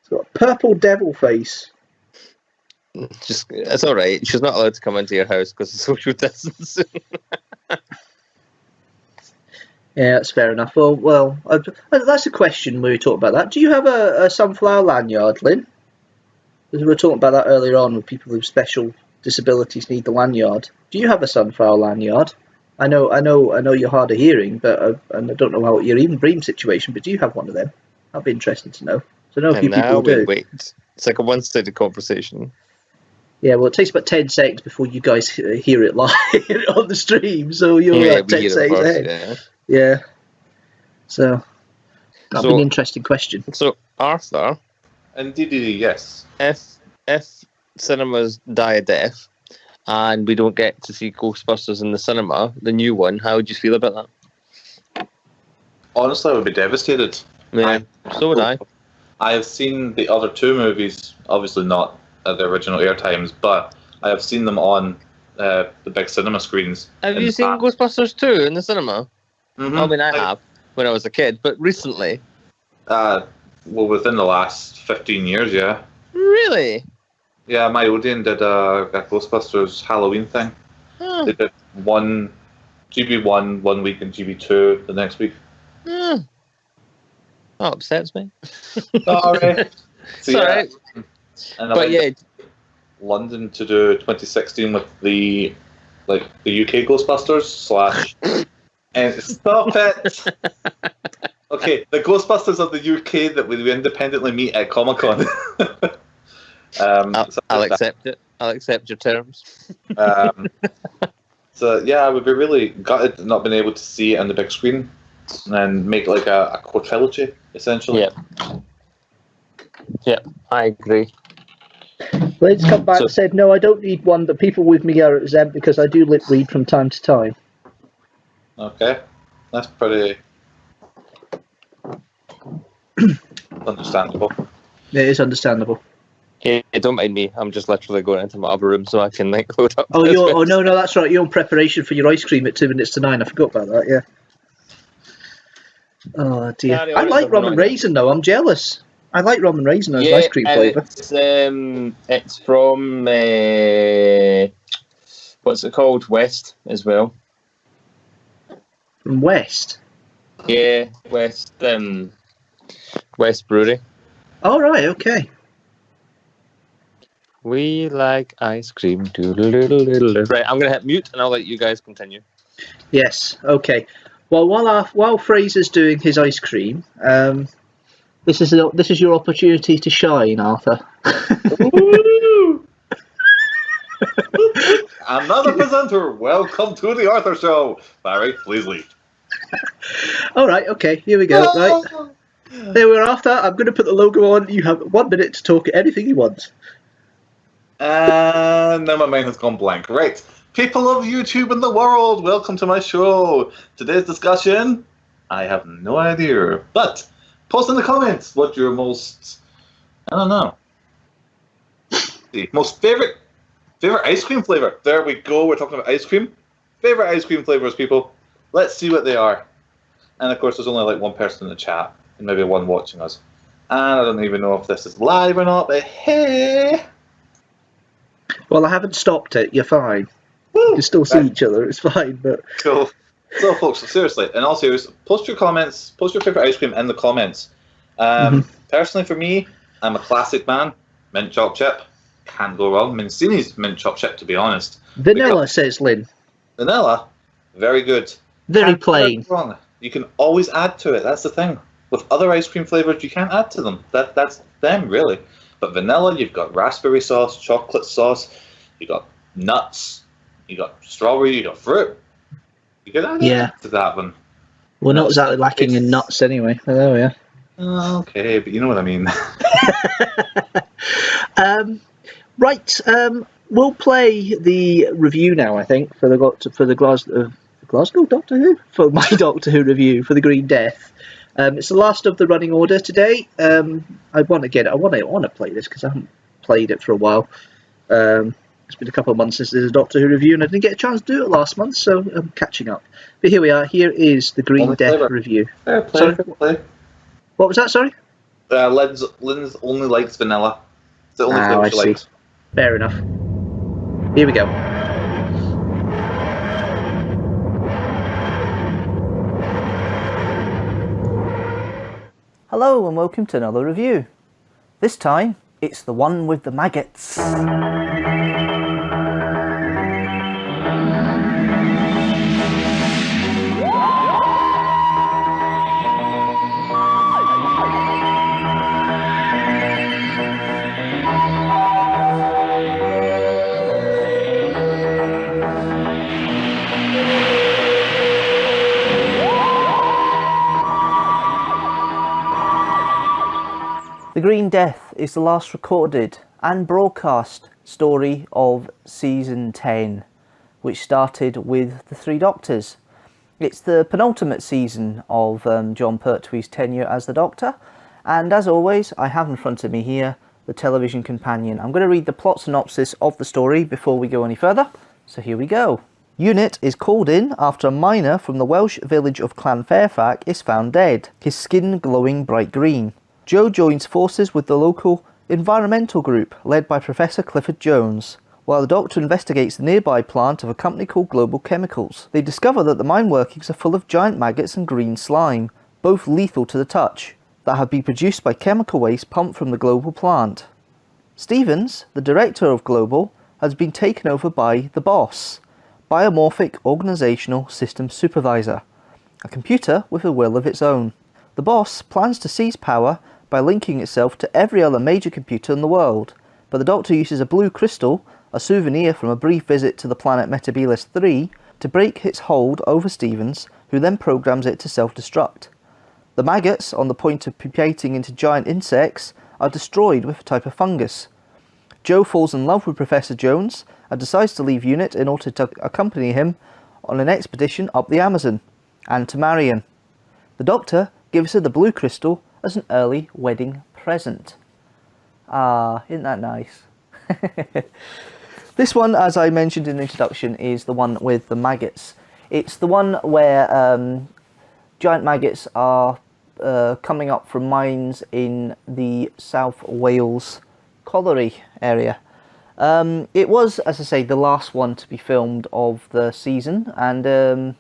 It's got a purple devil face. It's all right. She's not allowed to come into your house because of social distancing. Yeah, that's fair enough. Well, that's a question when we talk about that. Do you have a sunflower lanyard, Lynn? Because we were talking about that earlier on with people with special disabilities need the lanyard. Do you have a sunflower lanyard? I know you're hard of hearing, but and I don't know how your even bream situation. But do you have one of them? That'd be interesting to know. So I know a few people do. Wait. It's like a one-sided conversation. Yeah, well, it takes about 10 seconds before you guys hear it live on the stream, so you're 10 seconds ahead. Yeah. So, that'll be an interesting question. So, Arthur. Indeed, yes. If cinemas die a death and we don't get to see Ghostbusters in the cinema, the new one, how would you feel about that? Honestly, I would be devastated. Yeah, so would I. I have seen the other two movies, obviously not at the original air times, but I have seen them on the big cinema screens. Have you seen Ghostbusters 2 in the cinema? Mm-hmm. I mean, I have when I was a kid, but recently. Well, within the last 15 years, yeah. Really? Yeah, my Odeon did a Ghostbusters Halloween thing. Huh. They did GB1 one week and GB2 the next week. That upsets me. Sorry. So, Sorry. And I But went yeah, to London to do 2016 with the UK Ghostbusters / and stop it. Okay, the Ghostbusters of the UK that we independently meet at Comic-Con. I'll accept it. I'll accept your terms. So yeah, I would be really gutted not being able to see it on the big screen and make like a quadrilogy essentially. Yeah, I agree. Blade's come back and said, no, I don't need one, but people with me are exempt because I do lip read from time to time. Okay, that's pretty understandable. It is understandable. Yeah, don't mind me. I'm just literally going into my other room so I can load up. Oh, no, that's right. You're in preparation for your ice cream at 2 minutes to 9. I forgot about that. Yeah. Oh dear. I like rum and raisin though. I'm jealous. I like rum and raisin as ice cream flavour. It's from what's it called? West as well. From West. Yeah, West Brewery. All right. Okay. We like ice cream. Right, I'm gonna hit mute and I'll let you guys continue. Yes. Okay. Well, while Fraser's doing his ice cream, this is your opportunity to shine, Arthur. Another presenter. Welcome to the Arthur Show. Barry, please leave. All right. Okay. Here we go. Right. There we are, Arthur. I'm going to put the logo on. You have 1 minute to talk anything you want. And now my mind has gone blank. Right. People of YouTube and the world, welcome to my show. Today's discussion, I have no idea. But post in the comments what your most, I don't know, most favorite ice cream flavor. There we go. We're talking about ice cream. Favorite ice cream flavors, people. Let's see what they are. And of course, there's only like one person in the chat and maybe one watching us. And I don't even know if this is live or not, but hey. Well, I haven't stopped it. You're fine. Woo! You can still see each other. It's fine. But Cool. So, folks, seriously, in all seriousness, post your comments, post your favorite ice cream in the comments. Personally, for me, I'm a classic man. Mint chocolate chip, can't go wrong. Mancini's mint chocolate chip, to be honest. vanilla, says Lynn. Vanilla, very good. Very Can't go plain. wrong. You can always add to it. That's the thing. With other ice cream flavors, you can't add to them. That's them, really. But vanilla, you've got raspberry sauce, chocolate sauce, you got nuts, you got strawberry, you got fruit. You can add to that one. We're not exactly lacking in nuts anyway. Oh, there we are. Okay, but you know what I mean. Right. We'll play the review now, I think, for the Glasgow Doctor Who? For my Doctor Who review, for the Green Death. It's the last of the running order today. I want to play this because I haven't played it for a while. It's been a couple of months since there's a Doctor Who review, and I didn't get a chance to do it last month, so I'm catching up. But here we are. Here is the Green Death review. Fair play. What was that? Sorry. Lynn's only likes vanilla. It's the only flavor she likes. Fair enough. Here we go. Hello and welcome to another review. This time, it's the one with the maggots. The Green Death is the last recorded and broadcast story of season 10, which started with the Three Doctors. It's the penultimate season of Jon Pertwee's tenure as the Doctor, and as always, I have in front of me here the television companion. I'm going to read the plot synopsis of the story before we go any further, so here we go. Unit is called in after a miner from the Welsh village of Clan Fairfax is found dead, his skin glowing bright green. Joe joins forces with the local environmental group led by Professor Clifford Jones, while the Doctor investigates the nearby plant of a company called Global Chemicals. They discover that the mine workings are full of giant maggots and green slime, both lethal to the touch, that have been produced by chemical waste pumped from the Global plant. Stevens, the director of Global, has been taken over by the Boss, Biomorphic Organizational Systems Supervisor, a computer with a will of its own. The Boss plans to seize power by linking itself to every other major computer in the world, but the Doctor uses a blue crystal, a souvenir from a brief visit to the planet Metebelis 3, to break its hold over Stevens, who then programs it to self-destruct. The maggots, on the point of pupating into giant insects, are destroyed with a type of fungus. Joe falls in love with Professor Jones and decides to leave Unit in order to accompany him on an expedition up the Amazon, and to marry him. The Doctor gives her the blue crystal as an early wedding present. Ah, isn't that nice? This one, as I mentioned in the introduction, is the one with the maggots. It's the one where giant maggots are coming up from mines in the South Wales colliery area. It was, as I say, the last one to be filmed of the season, and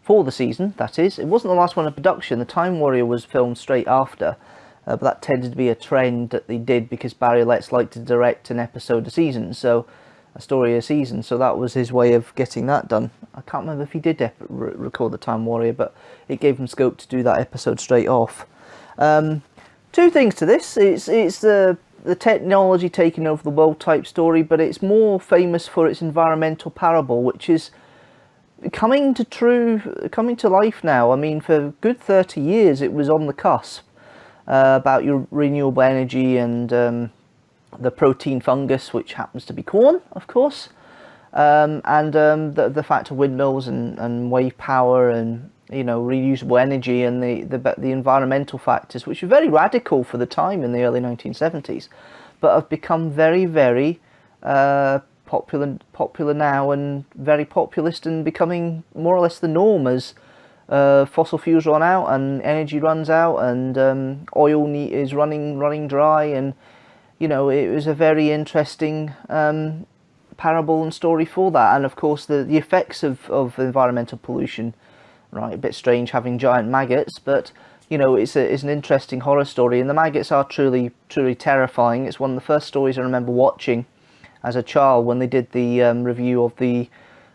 for the season, that is. It wasn't the last one in production. The Time Warrior was filmed straight after, but that tended to be a trend that they did because Barry Letts liked to direct an episode a season, so a story a season, so that was his way of getting that done. I can't remember if he did record the Time Warrior, but it gave him scope to do that episode straight off. Two things to this. It's the technology taking over the world type story, but it's more famous for its environmental parable, which is coming to life now. I mean, for a good 30 years it was on the cusp about your renewable energy and the protein fungus, which happens to be corn, of course, and the fact of windmills and wave power and, you know, reusable energy and the environmental factors, which were very radical for the time in the early 1970s, but have become very, very popular now, and very populist, and becoming more or less the norm as fossil fuels run out and energy runs out and oil is running dry. And you know, it was a very interesting parable and story for that. And of course the effects of environmental pollution, right, a bit strange having giant maggots, but you know, it's an interesting horror story, and the maggots are truly terrifying. It's one of the first stories I remember watching as a child when they did the review of they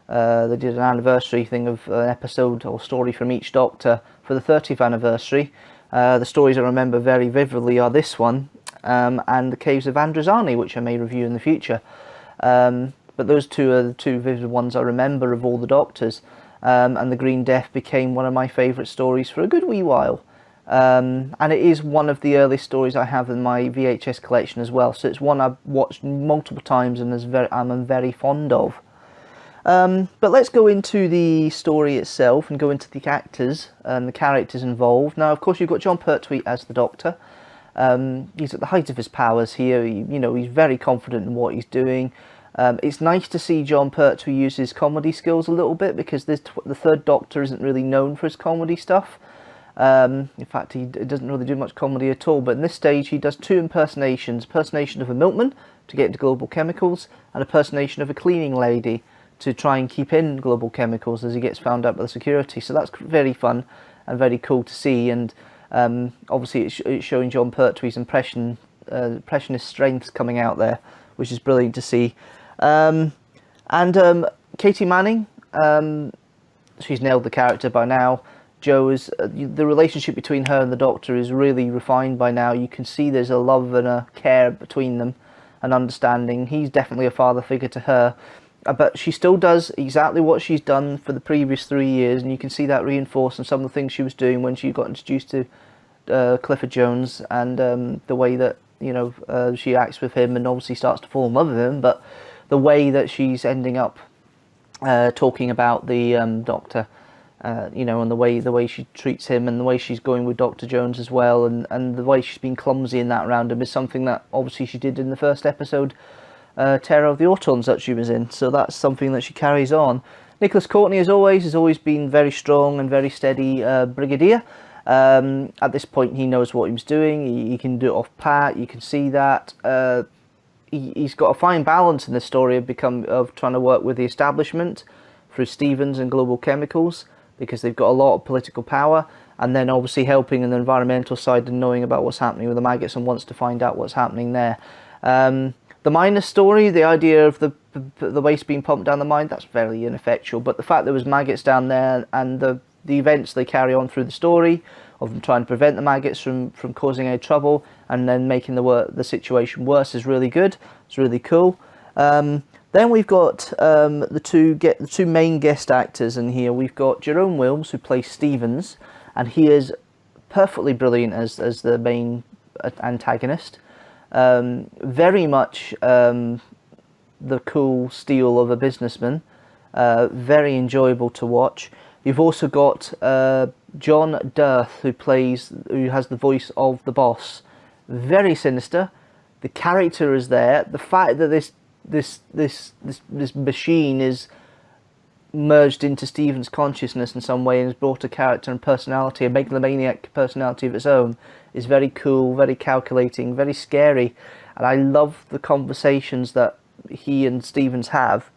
did an anniversary thing of an episode or story from each Doctor for the 30th anniversary. The stories I remember very vividly are this one, and the Caves of Androzani, which I may review in the future. But those two are the two vivid ones I remember of all the Doctors. And the Green Death became one of my favourite stories for a good wee while. And it is one of the early stories I have in my VHS collection as well. So it's one I've watched multiple times and I'm very fond of. But let's go into the story itself and go into the actors and the characters involved. Now, of course, you've got Jon Pertwee as the Doctor. He's at the height of his powers here. He's very confident in what he's doing. It's nice to see Jon Pertwee use his comedy skills a little bit, because the third Doctor isn't really known for his comedy stuff. In fact, he doesn't really do much comedy at all, but in this stage he does two impersonations. Impersonation of a milkman to get into Global Chemicals, and impersonation of a cleaning lady to try and keep in Global Chemicals as he gets found out by the security. So that's very fun and very cool to see, and obviously it's showing Jon Pertwee's impressionist strengths coming out there, which is brilliant to see. And Katie Manning, she's nailed the character by now. Jo is the relationship between her and the Doctor is really refined by now. You can see there's a love and a care between them, an understanding. He's definitely a father figure to her, but she still does exactly what she's done for the previous 3 years, and you can see that reinforced in some of the things she was doing when she got introduced to Clifford Jones, and the way that she acts with him and obviously starts to fall in love with him, but the way that she's ending up talking about the Doctor, and the way she treats him and the way she's going with Dr. Jones as well, and the way she's been clumsy in that around him is something that obviously she did in the first episode, Terror of the Autons, that she was in. So that's something that she carries on. Nicholas Courtney, as always, has always been very strong and very steady brigadier. At this point, he knows what he was doing. He can do it off pat. You can see that. He's got a fine balance in the story of trying to work with the establishment through Stevens and Global Chemicals, because they've got a lot of political power, and then obviously helping in the environmental side and knowing about what's happening with the maggots and wants to find out what's happening there. The miner story, the idea of the waste being pumped down the mine, that's very ineffectual, but the fact there was maggots down there and the events they carry on through the story of them trying to prevent the maggots from causing any trouble and then making the situation worse is really good. It's really cool. Then we've got the two main guest actors in here. We've got Jerome Wilms, who plays Stevens, and he is perfectly brilliant as the main antagonist. Very much the cool steel of a businessman. Very enjoyable to watch. You've also got John Dirth, who has the voice of the boss. Very sinister. The character is there. The fact that this machine is merged into Stephen's consciousness in some way and has brought a character and personality, a megalomaniac personality of its own, is very cool, very calculating, very scary. And I love the conversations that he and Stevens have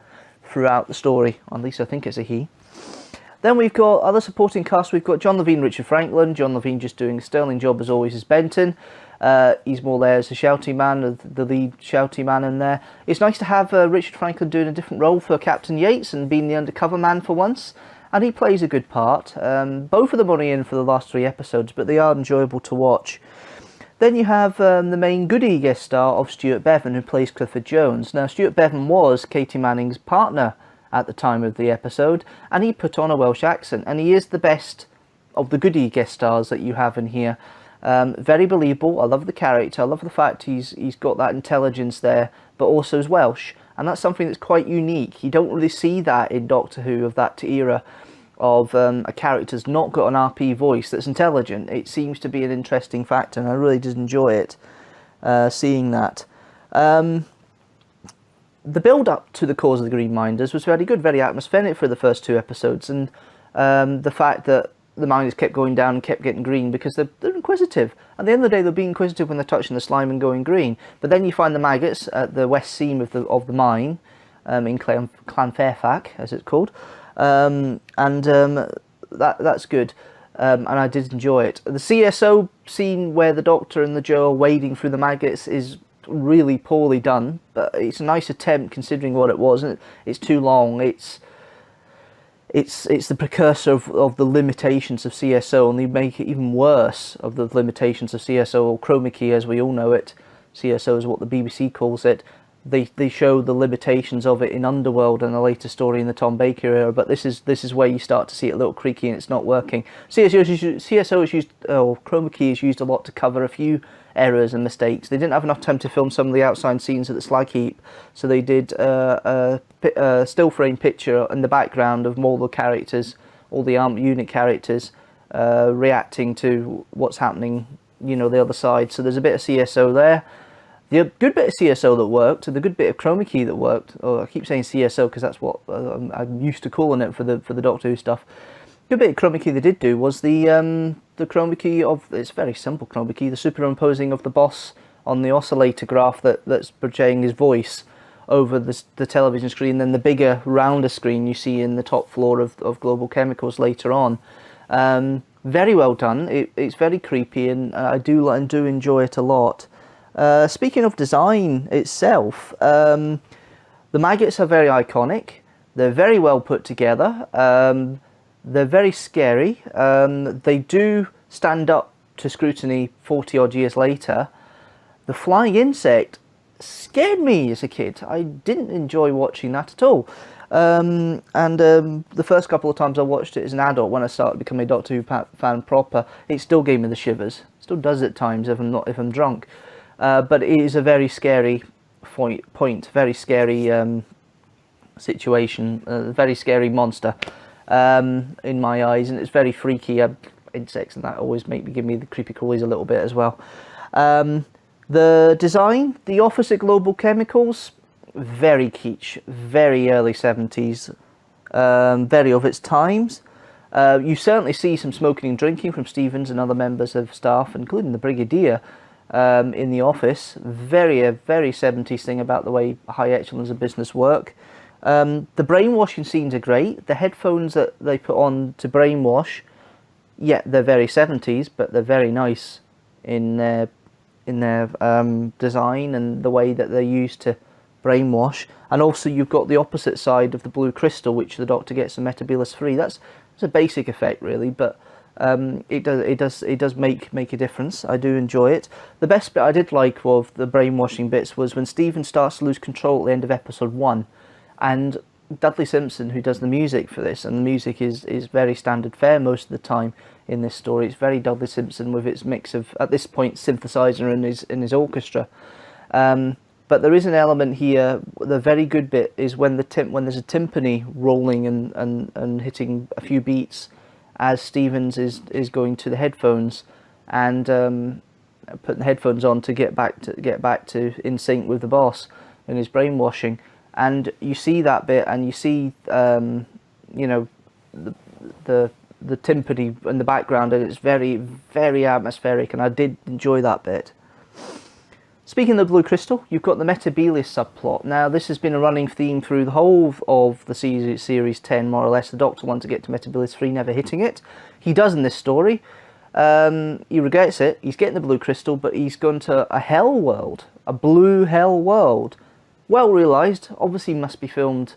throughout the story. At least I think it's a he. Then we've got other supporting cast. We've got John Levine, Richard Franklin. John Levine just doing a sterling job as always as Benton. He's more there as a shouty man, the lead shouty man in there. It's nice to have Richard Franklin doing a different role for Captain Yates and being the undercover man for once. And he plays a good part. Both of them only in for the last 3 episodes, but they are enjoyable to watch. Then you have the main goodie guest star of Stuart Bevan, who plays Clifford Jones. Now, Stuart Bevan was Katie Manning's partner at the time of the episode, and he put on a Welsh accent, and he is the best of the goodie guest stars that you have in here. Very believable. I love the character. I love the fact he's got that intelligence there, but also is Welsh, and that's something that's quite unique. You don't really see that in Doctor Who of that era, of a character's not got an RP voice that's intelligent. It seems to be an interesting factor, and I really did enjoy it, seeing that. The build-up to the Cause of the Green Minders was very good, very atmospheric for the first 2 episodes, and the fact that the Minders kept going down and kept getting green because they're inquisitive. At the end of the day, they'll be inquisitive when they're touching the slime and going green. But then you find the maggots at the west seam of the mine, in Clan Fairfax, as it's called, and that's good. And I did enjoy it. The CSO scene where the Doctor and the Joe are wading through the maggots is really poorly done, but it's a nice attempt considering what it was. It's too long. It's the precursor of the limitations of CSO, and they make it even worse of the limitations of CSO, or chroma key as we all know it. CSO is what the BBC calls it. They show the limitations of it in Underworld and a later story in the Tom Baker era, but this is where you start to see it a little creaky and it's not working. CSO is used, or chroma key is used a lot to cover a few errors and mistakes. They didn't have enough time to film some of the outside scenes at the slag heap, so they did a still frame picture in the background of all the characters, all the armed unit characters, reacting to what's happening, the other side. So there's a bit of CSO there. The good bit of CSO that worked, and the good bit of chroma key that worked, I keep saying CSO because that's what I'm used to calling it for the Doctor Who stuff. Good bit of chroma key they did do was the chroma key of, it's very simple chroma key, the superimposing of the boss on the oscillator graph that's portraying his voice over the television screen, then the bigger, rounder screen you see in the top floor of Global Chemicals later on. Very well done. It's very creepy, and I do enjoy it a lot. Speaking of design itself, the maggots are very iconic. They're very well put together. They're very scary. They do stand up to scrutiny 40 odd years later. The flying insect scared me as a kid. I didn't enjoy watching that at all. The first couple of times I watched it as an adult, when I started becoming a Doctor Who fan proper, it still gave me the shivers. It still does at times if I'm drunk. but it is a very scary point, very scary situation, a very scary monster in my eyes, and it's very freaky. Insects and that always give me the creepy crawlies a little bit as well. The design, the office at Global Chemicals, very kitsch, very early 70s, very of its times. You certainly see some smoking and drinking from Stevens and other members of staff, including the Brigadier, in the office. A very 70s thing about the way high echelons of business work. The brainwashing scenes are great. The headphones that they put on to brainwash, yeah, they're very 70s, but they're very nice in their design and the way that they're used to brainwash. And also you've got the opposite side of the blue crystal, which the Doctor gets a Metabolus free. That's a basic effect really, but it does make a difference. I do enjoy it. The best bit I did like of the brainwashing bits was when Stephen starts to lose control at the end of episode 1, and Dudley Simpson, who does the music for this, and the music is very standard fare most of the time in this story. It's very Dudley Simpson with its mix of, at this point, synthesizer in his orchestra. But there is an element here. The very good bit is when there's a timpani rolling and hitting a few beats as Stevens is going to the headphones and putting the headphones on to get back to in sync with the boss and his brainwashing. And you see that bit, and you see the timpani in the background, and it's very, very atmospheric, and I did enjoy that bit. Speaking of the Blue Crystal, you've got the Metabolus subplot. Now, this has been a running theme through the whole of the series 10, more or less. The Doctor wants to get to Metabolus 3, never hitting it. He does in this story. He regrets it. He's getting the Blue Crystal, but he's gone to a hell world, a blue hell world. Well realised, obviously must be filmed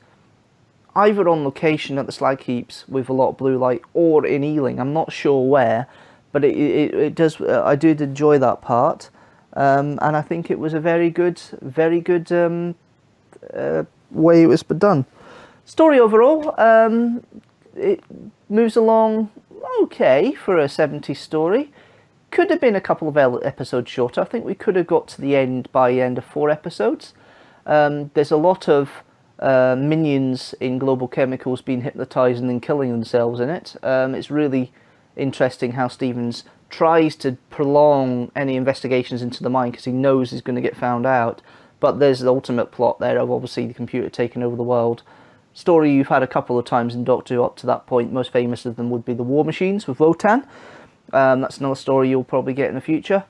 either on location at the slag heaps with a lot of blue light, or in Ealing. I'm not sure where, but it does. I did enjoy that part, and I think it was a very good way it was done. Story overall, it moves along okay for a 70s story. Could have been a couple of episodes shorter. I think we could have got to the end by the end of 4 episodes. There's a lot of minions in Global Chemicals being hypnotised and then killing themselves in it. It's really interesting how Stevens tries to prolong any investigations into the mine because he knows he's going to get found out. But there's the ultimate plot there of obviously the computer taking over the world. Story you've had a couple of times in Doctor Who up to that point. Most famous of them would be the War Machines with Wotan. That's another story you'll probably get in the future.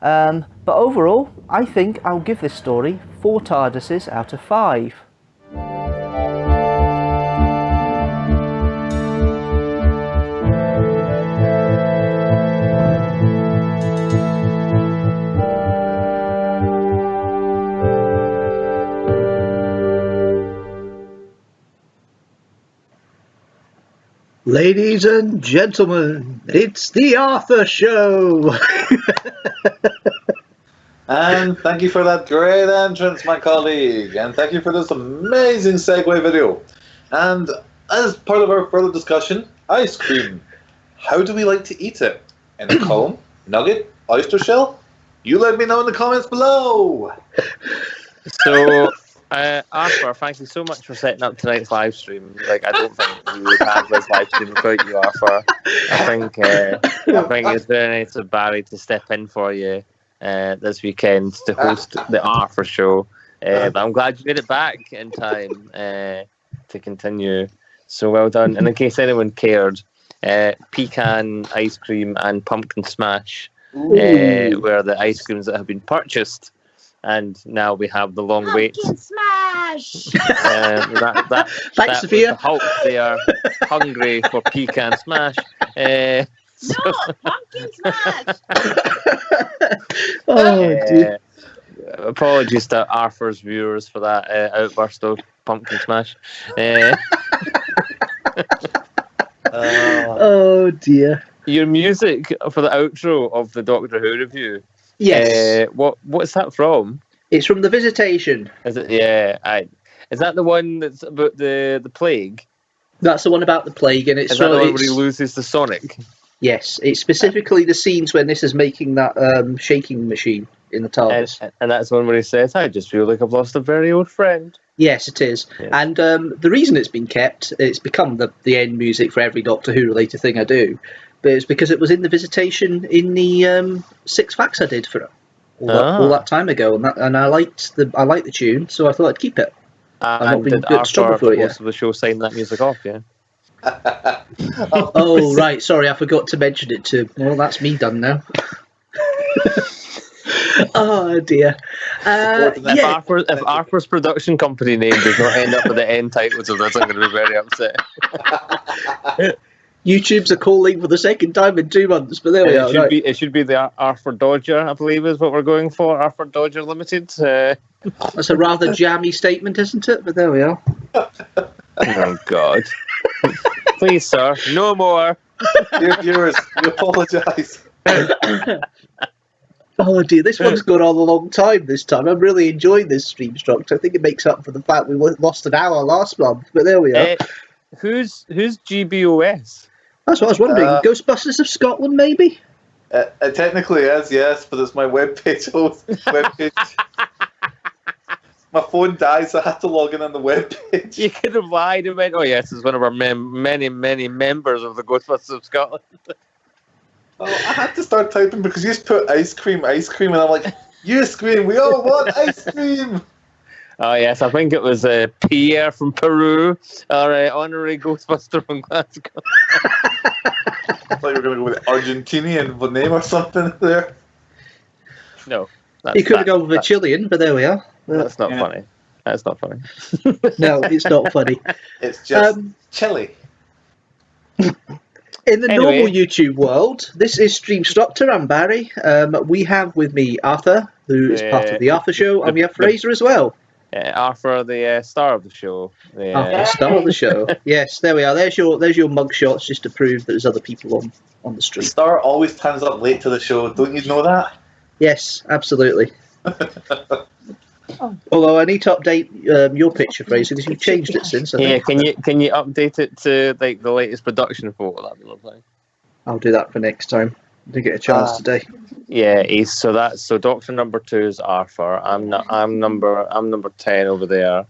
But overall, I think I'll give this story 4 TARDISes out of 5. Ladies and gentlemen, it's the Arthur Show! And thank you for that great entrance, my colleague. And thank you for this amazing segue video. And as part of our further discussion, ice cream. How do we like to eat it? In a cone, nugget, oyster shell? You let me know in the comments below. So, Arthur, thank you so much for setting up tonight's live stream. Like, I don't think we would have this live stream without you, Arthur. I think it's very nice of Barry to step in for you this weekend to host the Arthur Show. But I'm glad you made it back in time to continue. So well done. And in case anyone cared, pecan ice cream and pumpkin smash were the ice creams that have been purchased. And now we have the long wait. Pumpkin smash! Thanks, Sophia. The Hulk, they are hungry for pecan smash. No, pumpkin smash! Dear. Apologies to Arthur's viewers for that outburst of pumpkin smash. Oh dear. Your music for the outro of the Doctor Who review. Yes. What's that from? It's from The Visitation. Is it? Yeah. Is that the one that's about the plague? That's the one about the plague, and it's Is that the one where he loses the Sonic? Yes, it's specifically the scenes when this is making that shaking machine. in the TARDIS. And that's one where he says, "I just feel like I've lost a very old friend." Yes, it is. Yeah. And the reason it's been kept, it's become the end music for every Doctor Who related thing I do, but it's because it was in the Visitation in the 6 facts I did for it all that time ago, and I liked the tune, so I thought I'd keep it. And did Arthur, most of the show, sign that music off? Yeah. Oh, right. Sorry, I forgot to mention it too. Well, that's me done now. Oh dear. If Arthur's production company name does not end up with the end titles of this, I'm going to be very upset. YouTube's a calling for the second time in 2 months, but there we are. It should be the Arthur Dodger, I believe, is what we're going for. Arthur Dodger Limited. That's a rather jammy statement, isn't it? But there we are. Oh God! Please, sir, no more. Dear viewers, we apologise. Oh dear, this one's gone on a long time this time. I'm really enjoying this Streamstructor. I think it makes up for the fact we lost an hour last month, but there we are. Who's GBOS? That's what I was wondering. Ghostbusters of Scotland, maybe? It technically is, yes, but it's my webpage. My phone dies, so I had to log in on the webpage. You could have lied and went, "Oh yes, it's one of our many members of the Ghostbusters of Scotland." Oh, I had to start typing because you just put ice cream, and I'm like, you scream, we all want ice cream! Oh yes, I think it was Pierre from Peru, or honorary Ghostbuster from Glasgow. I thought you were going to go with Argentinian name or something there. No. You could have gone with a Chilean, but there we are. That's not funny. That's not funny. No, it's not funny. It's just chili. In the normal YouTube world, this is Streamstructor. I'm Barry. We have with me Arthur, who is part of the Arthur Show, and we have Fraser as well. Arthur, the star of the show. The star of the show. Yes, there we are. There's your mug shots, just to prove that there's other people on the street. The star always turns up late to the show. Don't you know that? Yes, absolutely. Although I need to update your picture, Fraser, because you've changed it since. I think. Can you update it to like the latest production photo? That'd be lovely. I'll do that for next time. I didn't get a chance today. Yeah, so Doctor number 2 is Arthur. I'm number 10 over there.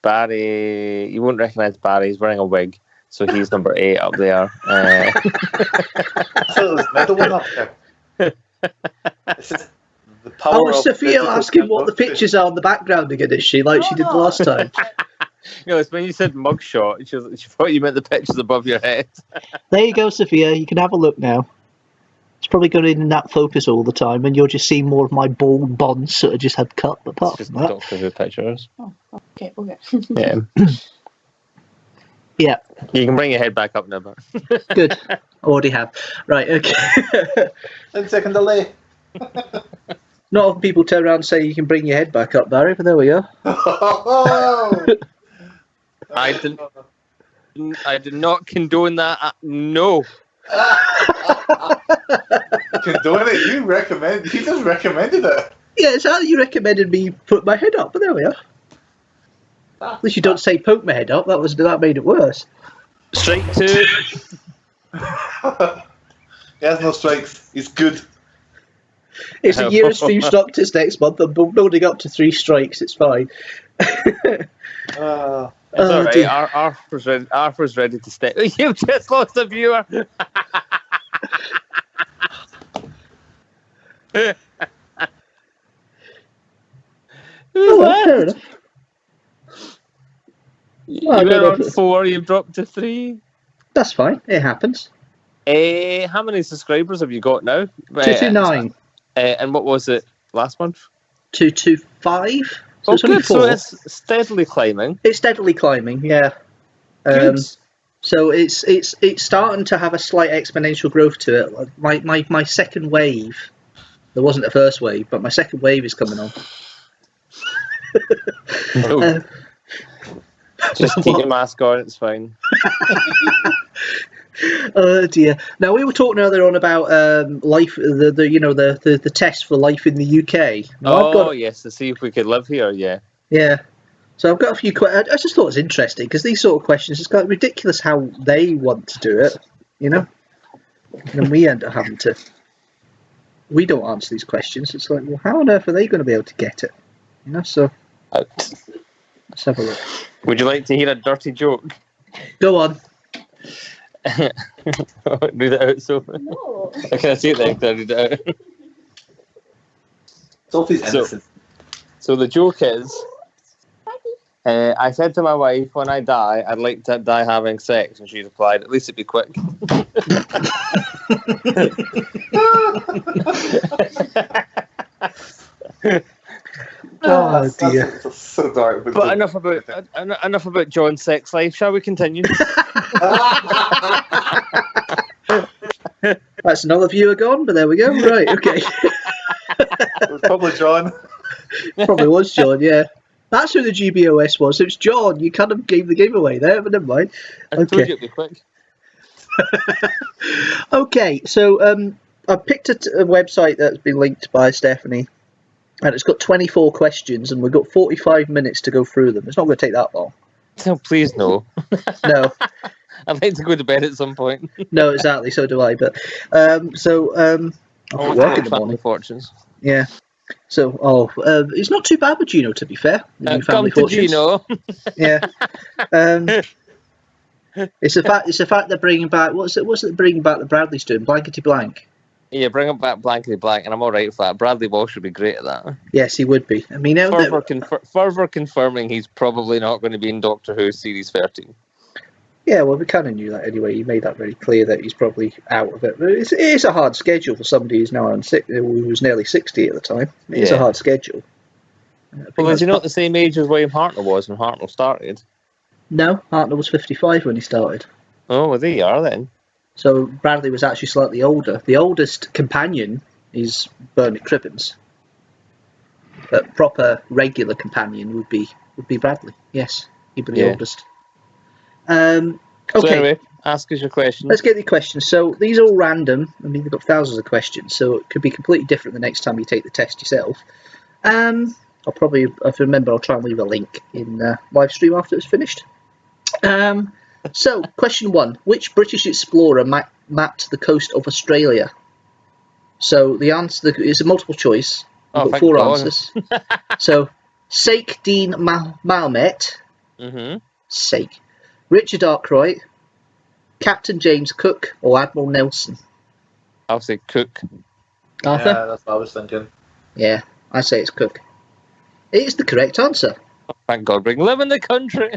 Barry, you won't recognise Barry. He's wearing a wig, so he's number 8 up there. So there's middle one up there. This is the power of Sophia asking what the pictures are in the background again, is she, like she did the last time? No, it's when you said mugshot, she thought you meant the pictures above your head. There you go, Sophia. You can have a look now. It's probably going in that focus all the time, and you'll just see more of my bald bonds that I just had cut. But apart It's just from that, Doctor Who pictures. Oh, okay. Yeah. Yeah. You can bring your head back up now, but Good. I already have. Right, okay. 10 second delay. Not often people turn around and say you can bring your head back up, Barry, but there we are. I did not condone that. No. Condone it? You just recommended it. Yeah, it's how you recommended me put my head up, but there we are. At least you don't say poke my head up. That made it worse. Strike 2. He has no strikes. He's good. It's a year of Streamstructors next month. I'm building up to 3 strikes. It's fine. It's all right. Dear. Arthur's ready to step. You've just lost a viewer. Fair enough. You were on 4. You've dropped to 3. That's fine. It happens. How many subscribers have you got now? 229. And what was it last month? 225. So it's only good. 4. So it's steadily climbing. It's steadily climbing. Yeah. Good. So it's starting to have a slight exponential growth to it. Like my second wave. There wasn't a first wave, but my second wave is coming on. Just keep your mask on. It's fine. Oh dear. Now we were talking earlier on about life, the test for life in the UK. Now, yes, to see if we could live here. Yeah. Yeah. So I've got a few questions. I just thought it was interesting because these sort of questions, it's kind of ridiculous how they want to do it, and we end up having to, we don't answer these questions. It's like, well, how on earth are they going to be able to get it? You know, so let's have a look. Would you like to hear a dirty joke? Go on. Read it out, Sophie. No. Can I see it then? Can I read it out? Sophie's innocent. So the joke is, I said to my wife, when I die, I'd like to die having sex, and she replied, at least it'd be quick. Oh dear. That's so dark. But enough about John's sex life. Shall we continue? That's another viewer gone, but there we go. Right, okay. It was probably John. Probably was John, yeah. That's who the GBOS was. It was John. You kind of gave the game away there, but never mind. I told you Okay. it'd be quick. Okay, so I picked a website that's been linked by Stephanie, and it's got 24 questions, and we've got 45 minutes to go through them. It's not going to take that long. No, please no. No, I'd like to go to bed at some point. no, exactly. So do I. But I'll be work in the morning. Fortunes. Yeah. So, it's not too bad with Gino, to be fair. The new Come Family to Fortunes. Gino. Yeah. It's the fact they're bringing back what's it they're bringing back the Bradley's doing, Blankety Blank. Yeah, bring him back blankety blank, and I'm all right for that. Bradley Walsh would be great at that. Yes, he would be. I mean, now Further confirming he's probably not going to be in Doctor Who Series 13. yeah, well, we kind of knew that anyway. He made that very clear that he's probably out of it. But it is a hard schedule for somebody who's now who was nearly 60 at the time. It's a hard schedule. Well, is he not the same age as William Hartnell was when Hartnell started? No, Hartnell was 55 when he started. Oh, well, there you are then. So Bradley was actually slightly older. The oldest companion is Bernard Cribbins. But proper regular companion would be Bradley. Yes, he'd be the oldest. Okay. So anyway, ask us your question. Let's get the questions. So these are all random. I mean, they've got thousands of questions, so it could be completely different the next time you take the test yourself. I'll probably, if I remember, I'll try and leave a link in live stream after it's finished. So, question 1. Which British explorer mapped the coast of Australia? So, the answer is a multiple choice. We've got 4 answers. So, Sheikh Dean Mahomet. Sheikh. Richard Arkwright. Captain James Cook or Admiral Nelson? I'll say Cook. Arthur? Yeah, that's what I was thinking. Yeah, I say it's Cook. It is the correct answer. Thank God, we can live in the country.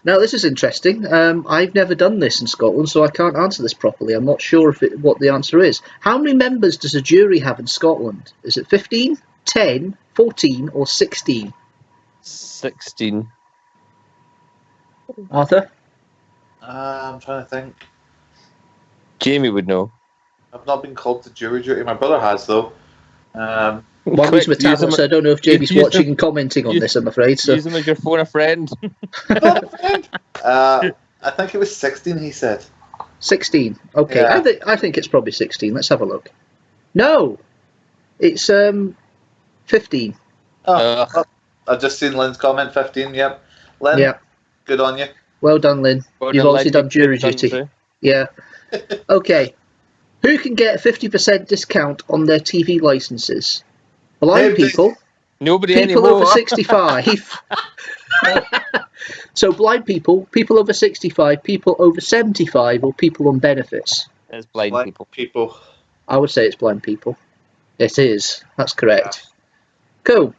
Now, this is interesting. I've never done this in Scotland, so I can't answer this properly. I'm not sure what the answer is. How many members does a jury have in Scotland? Is it 15, 10, 14, or 16? 16. Arthur? I'm trying to think. Jamie would know. I've not been called to jury duty. My brother has, though. Well, he's with tablet, so I don't know if Jamie's watching and commenting on this, I'm afraid. So. Use him as your phone a friend. I think it was 16, he said. 16. Okay, Yeah. I think it's probably 16. Let's have a look. No, it's 15. I've just seen Lynn's comment, 15, yep. Lynn, Yeah, good on you. well done, Lynn. You've obviously done jury duty. Yeah. Okay. Who can get a 50% discount on their TV licenses? Blind Nobody. people, Nobody people anymore. over 65. So blind people over 65, people over 75, or people on benefits? It's blind people. I would say it's blind people. It is. That's correct. Cool.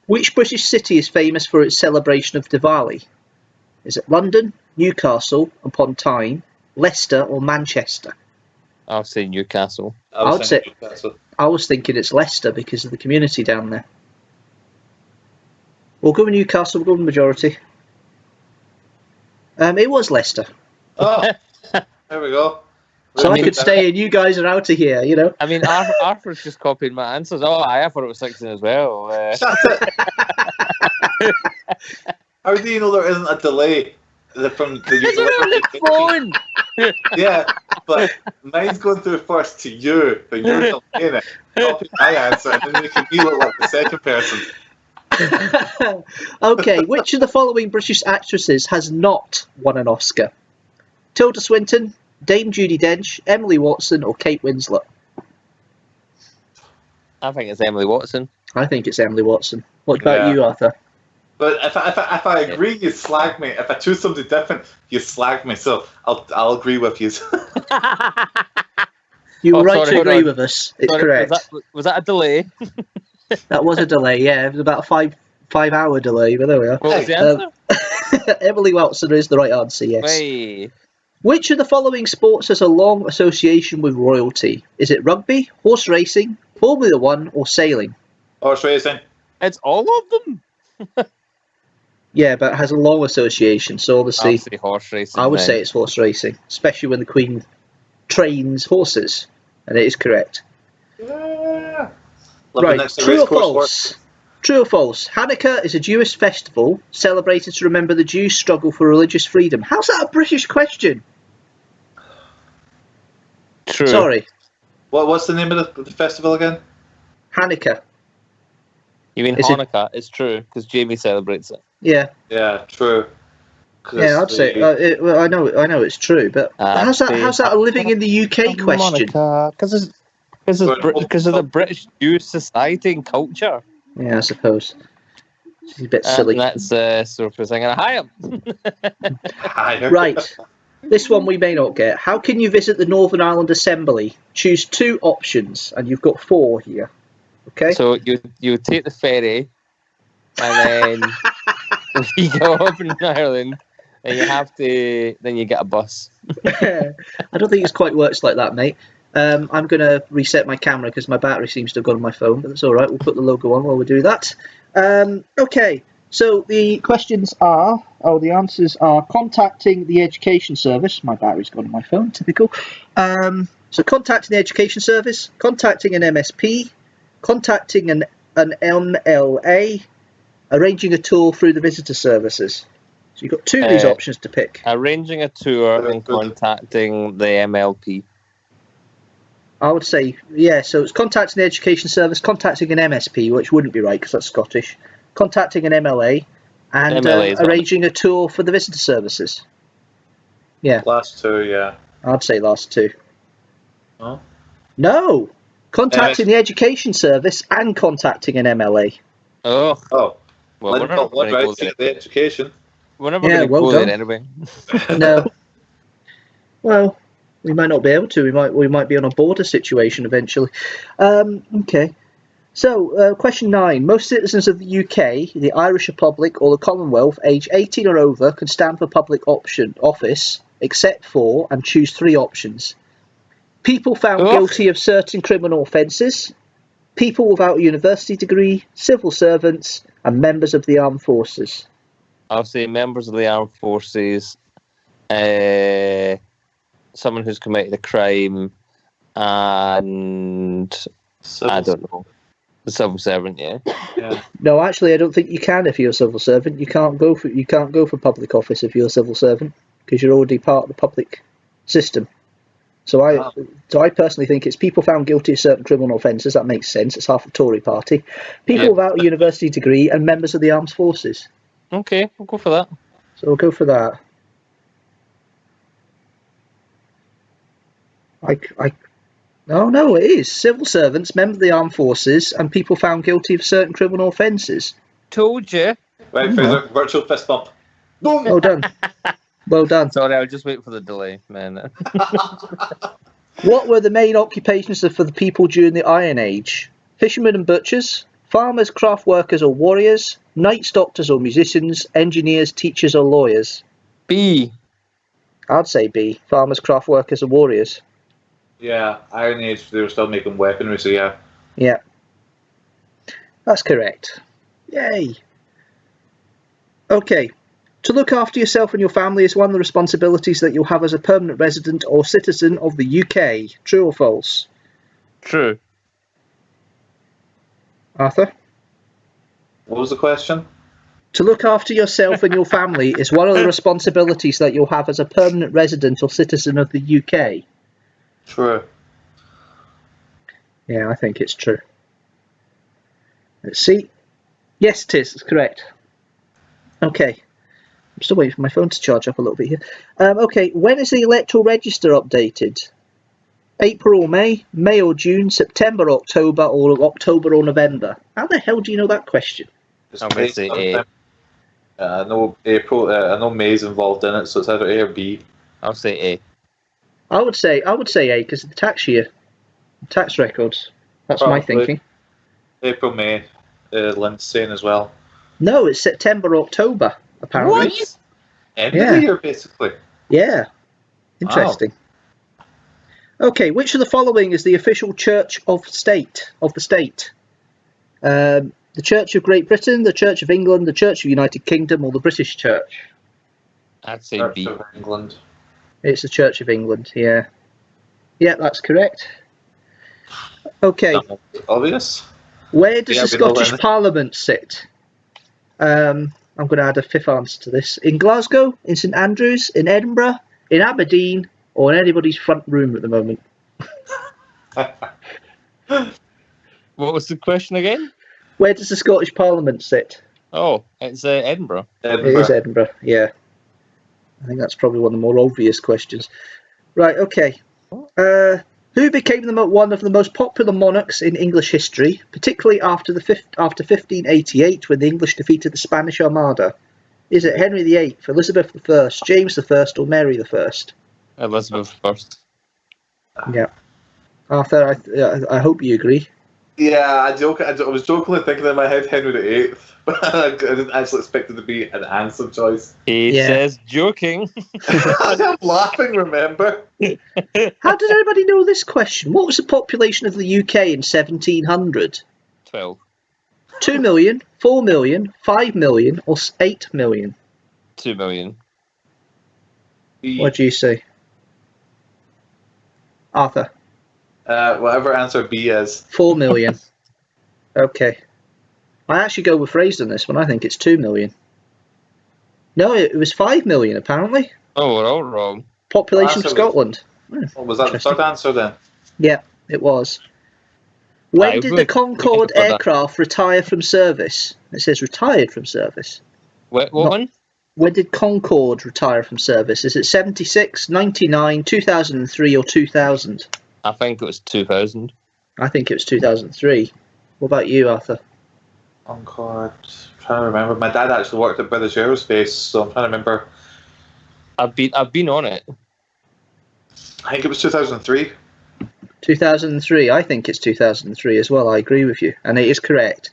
Which British city is famous for its celebration of Diwali? Is it London, Newcastle upon Tyne, Leicester, or Manchester? I'll say Newcastle. I was thinking it's Leicester because of the community down there. We'll go with Newcastle, we'll go with majority. It was Leicester. Oh, there we go. So I could stay and you guys are out of here, you know. I mean, Arthur's just copied my answers. Oh, I thought it was 16 as well. Shut it. How do you know there isn't a delay from the phone. Yeah, but mine's going through first to you, but you're delaying it. Copy my answer, and then making me look like the second person. Okay, which of the following British actresses has not won an Oscar? Tilda Swinton, Dame Judi Dench, Emily Watson, or Kate Winslet? I think it's Emily Watson. I think it's Emily Watson. What about Yeah. you, Arthur? But if I agree, you slag me. If I choose something different, you slag me. So I'll agree with you. You were Oh, right sorry, to hold agree on. with us. It's Sorry, correct. Was that a delay? That was a delay, yeah. It was about a 5-hour delay, but there we are. What was the answer? Emily Watson is the right answer, yes. Hey. Which of the following sports has a long association with royalty? Is it rugby, horse racing, Formula 1, or sailing? Horse racing. It's all of them. Yeah, but it has a long association, so I'll obviously say horse racing. I would then. say it's horse racing, especially when the Queen trains horses, and it is correct. Yeah. Right, true or false? True or false? Hanukkah is a Jewish festival celebrated to remember the Jews' struggle for religious freedom. How's that a British question? True. Sorry, What's the name of the festival again? Hanukkah. You mean Is it- Hanukkah? It's true because Jamie celebrates it. Yeah, Yeah, true. 'Cause yeah, I'd say. Well, I know it's true, but how's that a living in the UK question? Because of the British Jewish society and culture. Yeah, I suppose. She's a bit silly. And that's sort of thing. And hi, Higher. Right. This one we may not get. How can you visit the Northern Ireland Assembly? Choose 2 options, and you've got 4 here. Okay. So you take the ferry, and then you go up in Ireland, and then you get a bus. I don't think it quite works like that, mate. I'm going to reset my camera because my battery seems to have gone on my phone, but that's all right. We'll put the logo on while we do that. Okay. So the answers are contacting the education service. My battery's gone on my phone, typical. So contacting the education service, contacting an MSP, contacting an MLA, arranging a tour through the visitor services. So you've got 2 of these options to pick. Arranging a tour and contacting the MLP. I would say, yeah, so it's contacting the education service, contacting an MSP, which wouldn't be right because that's Scottish, contacting an MLA, and arranging a tour for the visitor services. Yeah. Last 2, yeah. I'd say last 2. Oh. No! Contacting the education service and contacting an MLA. Oh. Oh. Well, One right to the education. We're never going to go there anyway. No. Well, we might not be able to. We might be on a border situation eventually. Okay. So, question 9. Most citizens of the UK, the Irish Republic, or the Commonwealth, age 18 or over, can stand for public office, except for, and choose 3 options. People found guilty of certain criminal offences, people without a university degree, civil servants, and members of the armed forces. I'll say members of the armed forces, someone who's committed a crime, and I don't know, the civil servant. Yeah. No, actually, I don't think you can if you're a civil servant. You can't go for public office if you're a civil servant because you're already part of the public system. So I personally think it's people found guilty of certain criminal offences. That makes sense. It's half the Tory party. People without a university degree and members of the armed forces. Okay, we'll go for that. So we'll go for that. No, it is. Civil servants, members of the armed forces, and people found guilty of certain criminal offences. Told you. Right, Fraser, virtual fist bump. Boom! Well done. Well done. Sorry, I'll just wait for the delay, man. What were the main occupations for the people during the Iron Age? Fishermen and butchers, farmers, craft workers or warriors, knights, doctors or musicians, engineers, teachers or lawyers? B. I'd say B. Farmers, craft workers or warriors. Yeah, Iron Age, they were still making weaponry, so yeah. Yeah. That's correct. Yay. Okay. To look after yourself and your family is one of the responsibilities that you'll have as a permanent resident or citizen of the UK. True or false? True. Arthur? What was the question? To look after yourself and your family is one of the responsibilities that you'll have as a permanent resident or citizen of the UK. True. Yeah, I think it's true. Let's see. Yes, it is. It's correct. Okay. I'm still waiting for my phone to charge up a little bit here. Okay, when is the electoral register updated? April or May, May or June, September, October, or October or November? How the hell do you know that question? It's I'm going to say A. I know April. I know May's involved in it, so it's either A or B. I'll say A. I would say A because of the tax year, tax records. That's my Probably. thinking. April, May. Lynn's saying as well. No, it's September, October, apparently. What? End of Yeah. the year, basically. Yeah. Interesting. Okay, which of the following is the official church of the state? The Church of Great Britain, the Church of England, the Church of United Kingdom, or the British Church? I'd say Church B. of England. It's the Church of England, yeah. Yeah, that's correct. Okay, Obvious. where does Yeah, the we know Scottish when. Parliament sit? I'm going to add a fifth answer to this. In Glasgow, in St Andrews, in Edinburgh, in Aberdeen, or in anybody's front room at the moment? What was the question again? Where does the Scottish Parliament sit? Oh, it's Edinburgh. It is Edinburgh, yeah. I think that's probably one of the more obvious questions. Right, okay. Who became one of the most popular monarchs in English history, particularly after 1588 when the English defeated the Spanish Armada? Is it Henry VIII, Elizabeth I, James I, or Mary I? Elizabeth first. Yeah. Arthur, I hope you agree. Yeah, I was jokingly thinking in my head Henry VIII, but I didn't actually expect it to be an answer choice. He Yeah. says joking. I'm laughing, remember? How did anybody know this question? What was the population of the UK in 1700? 12. 2 million, 4 million, 5 million, or 8 million? 2 million. What do you say? Arthur? Whatever answer B is. 4 million. Okay. I actually go with Fraser on this one. I think it's 2 million. No, it was 5 million, apparently. Oh, we're all wrong. Population of Answer Scotland. Was that the third answer then? Yeah, it was. When I did would the Concorde think about that. aircraft retire from service? It says retired from service. What Not- one? When did Concorde retire from service? Is it 76, 99, 2003, or 2000? I think it was 2000. I think it was 2003. What about you, Arthur? Concorde. I'm trying to remember. My dad actually worked at British Aerospace, so I'm trying to remember. I've been on it. I think it was 2003. 2003. I think it's 2003 as well. I agree with you, and it is correct.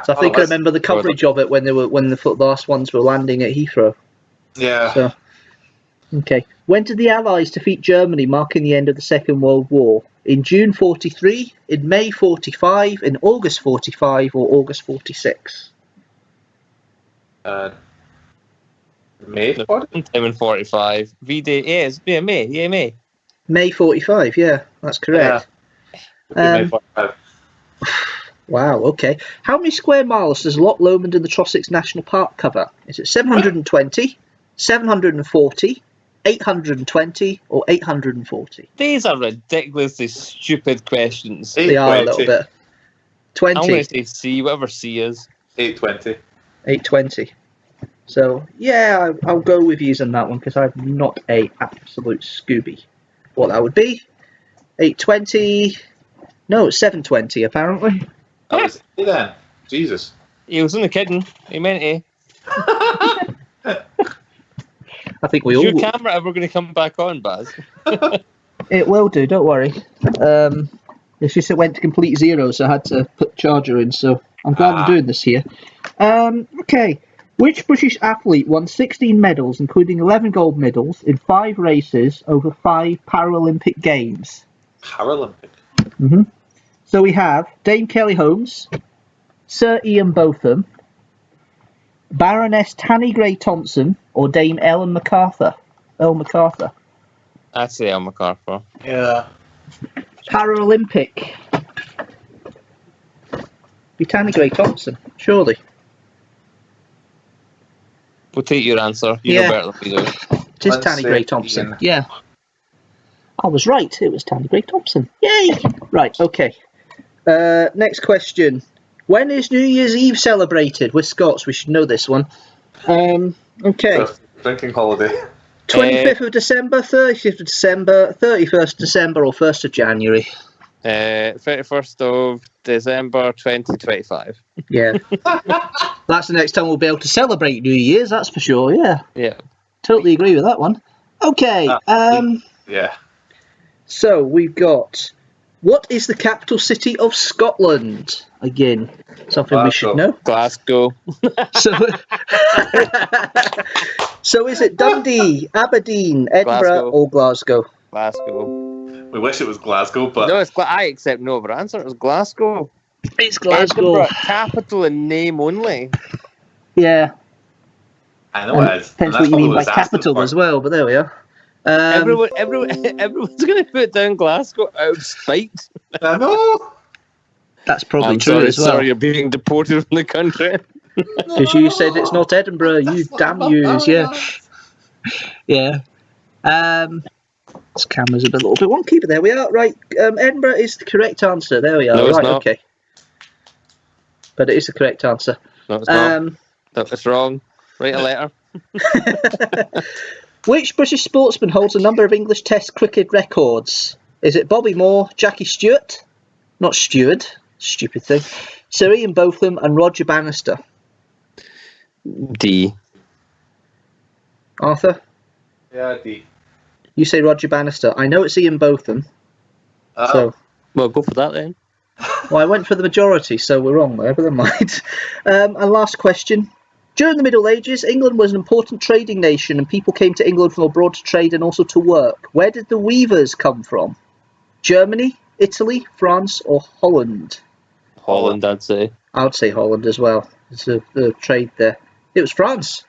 So I think I remember the coverage of it when the last ones were landing at Heathrow. Yeah. So, okay. When did the Allies defeat Germany, marking the end of the Second World War? In June 43, in May 45, in August 45, or August 46? May. Sometime in 45. V-Day. Yeah, it's May. Yeah, May. May 45. Yeah, that's correct. May 45. Wow. Okay. How many square miles does Loch Lomond in the Trossachs National Park cover? Is it 720, 740, 820, or 840? These are ridiculously stupid questions. They are a little bit. I'm going 20. to say C, whatever C is. 820. 820. So, yeah, I'll go with you on that one because I'm not a absolute Scooby. What that would be? 820. No, it's 720 apparently. That was it then. Jesus. He was only kidding. He meant it. I think we Is all. your camera ever going to come back on, Baz? It will do. Don't worry. It's just it went to complete zero, so I had to put the charger in. So I'm glad I'm doing this here. Okay. Which British athlete won 16 medals, including 11 gold medals, in 5 races over 5 Paralympic Games? Paralympic. Mm-hmm. So we have Dame Kelly Holmes, Sir Ian Botham, Baroness Tanny Gray Thompson, or Dame Ellen MacArthur. I'd say El MacArthur. Yeah. Paralympic. Be Tanny Gray Thompson, surely. We'll take your answer. You Yeah. know better than we do. It is Let's Tanny say Gray Thompson. Ian. Yeah. I was right. It was Tanny Gray Thompson. Yay! Right, okay. Next question. When is New Year's Eve celebrated? With Scots, we should know this one. Okay. So, drinking holiday. 25th of December, 30th of December, 31st of December, or 1st of January. 31st of December 2025. Yeah. That's the next time we'll be able to celebrate New Year's, that's for sure, yeah. Yeah. Totally agree with that one. Okay, Yeah. so we've got, what is the capital city of Scotland? Again, something we should know. Glasgow. So, so is it Dundee, Aberdeen, Edinburgh, Glasgow. or Glasgow? Glasgow. We wish it was Glasgow, but No, it's I accept no other answer. It was Glasgow. It's Glasgow. Edinburgh, capital and name only. Yeah. I know it is. Depends what you mean by capital as well, but there we are. Everyone's going to put down Glasgow out of spite. I know. That's probably I'm true sorry, as well. Sorry, you're being deported from the country. Because you said it's not Edinburgh, you damn yous, yeah. Yeah. This camera's a little bit wonky, but there we are. Right, Edinburgh is the correct answer. There we are. No, it's right, not. Okay. But it is the correct answer. No, it's not. No, it's wrong. Write a letter. Which British sportsman holds a number of English Test cricket records? Is it Bobby Moore, Jackie Stewart, not Stewart, stupid thing, Sir Ian Botham, and Roger Bannister? D. Arthur, Yeah, D. you say Roger Bannister. I know it's Ian Botham, so Well, go for that then. well, I went for the majority, so we're wrong there, but never mind. And last question. During the Middle Ages, England was an important trading nation and people came to England from abroad to trade and also to work. Where did the weavers come from? Germany, Italy, France, or Holland? Holland, I'd say. I would say Holland as well. It's a trade there. It was France.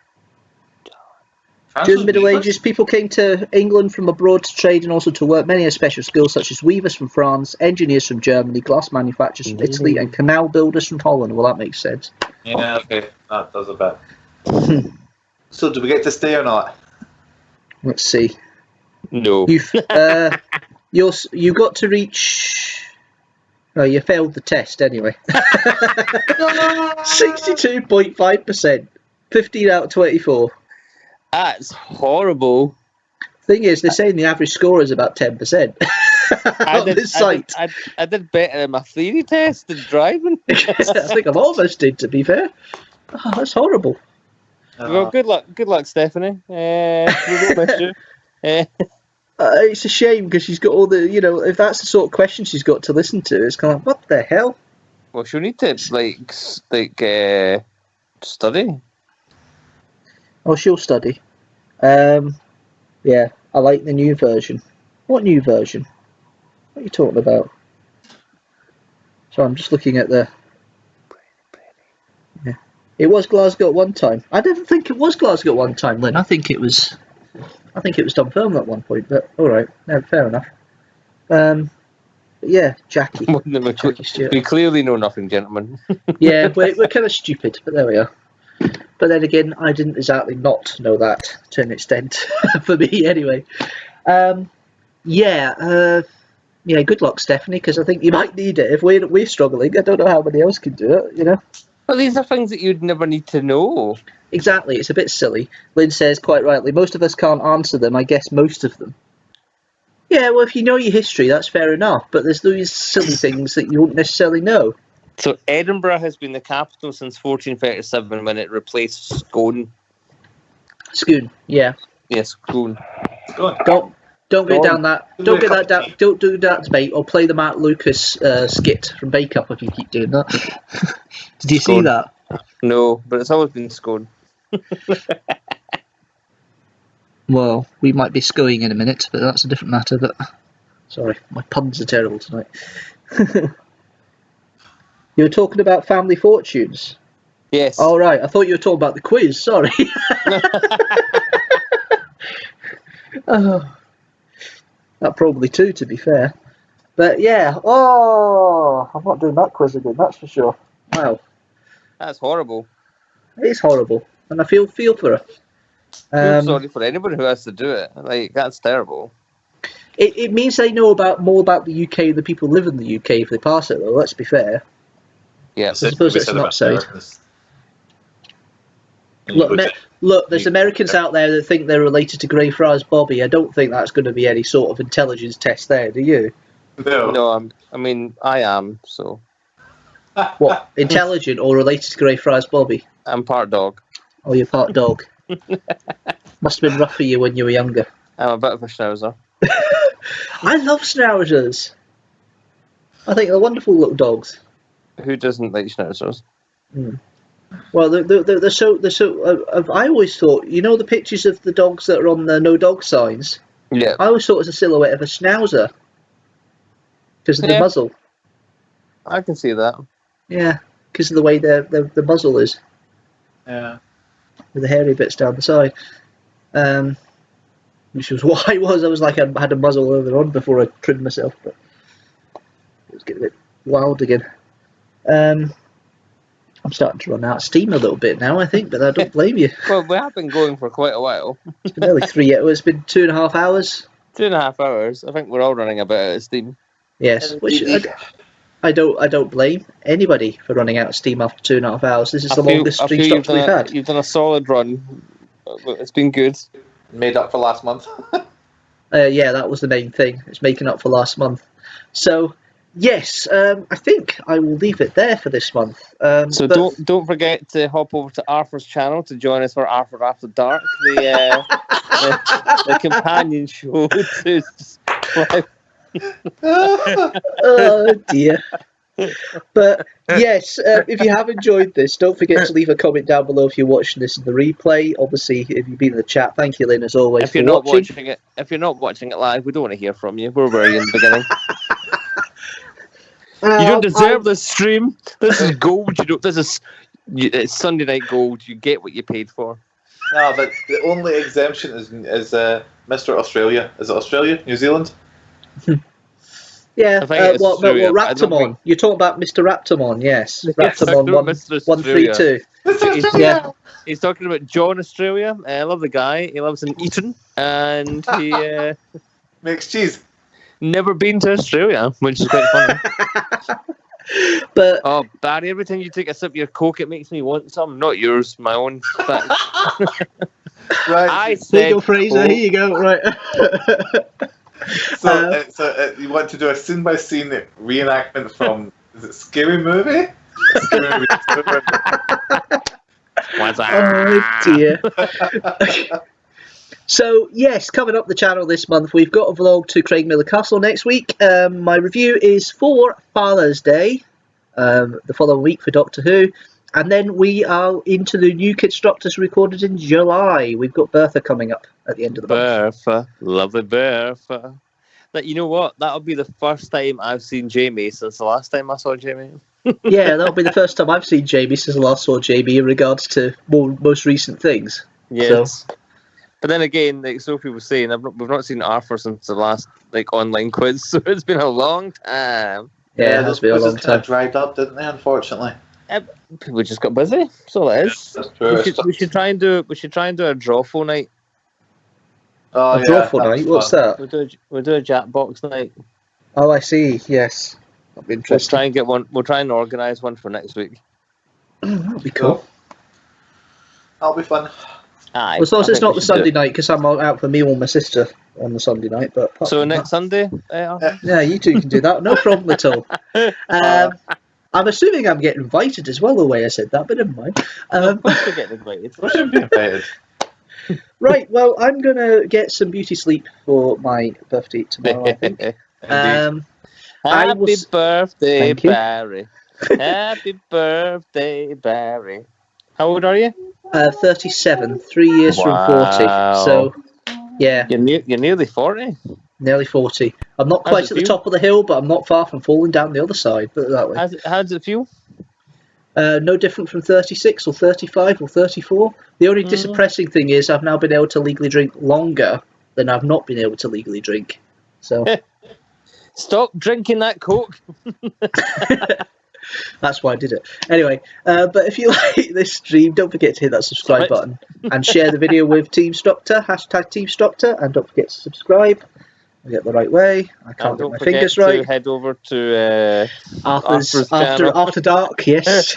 During the Middle Ages, people came to England from abroad to trade and also to work. Many had special skills, such as weavers from France, engineers from Germany, glass manufacturers from Italy, and canal builders from Holland. Well, that makes sense. Yeah, okay. That does a bit. So, do we get to stay or not? Let's see. No. You got to reach. Oh, you failed the test anyway. 62.5%. 15 out of 24. That's horrible. Thing is, they're saying the average score is about 10% on this site. I did better in my theory test than driving. I think I've almost did, to be fair. Oh, that's horrible. Well, good luck, Stephanie. We won't miss you. It's a shame because she's got all the, if that's the sort of question she's got to listen to, it's kind of like, what the hell? Well, she'll need to study. Oh, she'll study. Yeah, I like the new version. What new version? What are you talking about? So I'm just looking at the. Yeah, it was Glasgow at one time. I didn't think it was Glasgow at one time, Lynn. I think it was done firm at one point. But all right, no, fair enough. But yeah, Jackie. Jackie Stewart. We clearly know nothing, gentlemen. Yeah, we're kind of stupid, but there we are. But then again, I didn't exactly not know that to an extent, for me anyway. Yeah, good luck, Stephanie, because I think you might need it. If we're struggling, I don't know how many else can do it, Well, these are things that you'd never need to know. Exactly, it's a bit silly. Lynn says quite rightly, most of us can't answer them, I guess most of them. Yeah, well, if you know your history, that's fair enough, but there's these silly things that you won't necessarily know. So Edinburgh has been the capital since 1437 when it replaced Scone. Scone, yeah. Yes, Scone. Don't go down that. Don't get that down. Don't do that debate or play the Matt Lucas skit from Bake Up if you keep doing that. Did you see that? No, but it's always been Scone. Well, we might be scoing in a minute, but that's a different matter. But sorry, my puns are terrible tonight. You were talking about family fortunes? Yes. Oh, right. I thought you were talking about the quiz. Sorry. Oh, that probably too, to be fair. But yeah. Oh, I'm not doing that quiz again, that's for sure. Wow. That's horrible. It is horrible. And I feel for her. I'm sorry for anybody who has to do it. That's terrible. It means they know more about the UK than the people who live in the UK if they pass it, though, let's be fair. Yeah, I suppose it's not safe. Look, Look, there's Americans out there that think they're related to Greyfriars Bobby. I don't think that's going to be any sort of intelligence test there, do you? No. No, I am. So What, intelligent or related to Greyfriars Bobby? I'm part dog. Oh, you're part dog. Must have been rough for you when you were younger. I'm a bit of a schnauzer. I love schnauzers. I think they're wonderful little dogs. Who doesn't like schnauzers? Well, they're so. I always thought, you know, the pictures of the dogs that are on the no dog signs. Yeah. I always thought it was a silhouette of a schnauzer because of the Yeah. muzzle. I can see that. Yeah, because of the way the muzzle is Yeah. with the hairy bits down the side. Which was why I was like I had a muzzle earlier on before I trimmed myself, but it was getting a bit wild again. I'm starting to run out of steam a little bit now, I think, but I don't blame you. Well, we have been going for quite a while. It's been nearly 3 hours. It's been 2.5 hours. 2.5 hours. I think we're all running a bit out of steam. Yes, which I don't blame anybody for running out of steam after 2.5 hours. This is the longest Streamstructor we've had. You've done a solid run. It's been good. Made up for last month. Yeah, that was the main thing. It's making up for last month. So, yes, I think I will leave it there for this month. So don't forget to hop over to Arthur's channel to join us for Arthur After Dark, the companion show to Oh dear. But yes, if you have enjoyed this, don't forget to leave a comment down below if you're watching this in the replay. Obviously, if you've been in the chat, thank you, Lynn, as always. If you're not watching it live, we don't want to hear from you. We're worried in the beginning. You don't deserve this stream. This is gold. It's Sunday night gold. You get what you paid for. No, but the only exemption is Mr. Australia. Is it Australia? New Zealand? Yeah, I think it's Australia, but I don't Raptormon. think- You're talking about Mr. Raptormon, yes. Yes, I know Raptormon Mr. 132. Yeah. He's talking about John Australia. I love the guy. He lives in Eton, and he Makes cheese. never been to Australia, which is quite funny. But Oh, Barry, every time you take a sip of your Coke, it makes me want some. Not yours, my own. But Right. I there you said go, Fraser. Coke. Here you go. Right. So you want to do a scene-by-scene reenactment from, is it Scary Movie? Scary Movie 2. What's Oh dear. So yes, coming up the channel this month, we've got a vlog to Craig Miller Castle next week. My review is for Father's Day, the following week for Doctor Who, and then we are into the new Kidstructors recorded in July. We've got Bertha coming up at the end of the month. Bertha, lovely Bertha. That, you know what? That'll be the first time I've seen Jamie since the last time I saw Jamie. Yeah, that'll be the first time I've seen Jamie since I last saw Jamie in regards to most recent things. Yes. But then again, like Sophie was saying, we've not seen Arthur since the last online quiz, so it's been a long time. Yeah, it has been a long Kind time. of dried up, didn't they? Unfortunately. People just got busy. That's all it is. That's true. We should try and do a drawful night. Oh, A drawful night? What's that? We'll do a Jackbox night. Oh, I see. Yes, that'll be We'll interesting. try and get one. We'll try and organise one for next week. That'll be cool. That'll be fun. Aye. Well, as long as I it's think not we the should do Sunday it. night, because I'm out for a meal with my sister on the Sunday night. But apart So from next Sunday. that, yeah, you two can do that. No problem at all. I'm assuming I'm getting invited as well. The way I said that, but never mind. Of course we're getting invited. We should be invited. Right. Well, I'm gonna get some beauty sleep for my birthday tomorrow. I think. I Happy was- birthday, Thank you. Barry. Happy birthday, Barry. How old are you? 37, 3 years Wow. from 40. So, yeah, You're nearly 40. nearly 40. I'm not How's quite it at the feel? top of the hill, but I'm not far from falling down the other side. Put it that way. How does it feel? No different from 36 or 35 or 34. The only depressing thing is I've now been able to legally drink longer than I've not been able to legally drink. So Stop drinking that Coke. that's why I did it. Anyway, but if you like this stream, don't forget to hit that subscribe Right. button and share the video with Teamstructor, #Teamstructor, and don't forget to subscribe. I get the right way. I can't And get don't my forget fingers to right. head over to Arthur's channel. After dark, yes.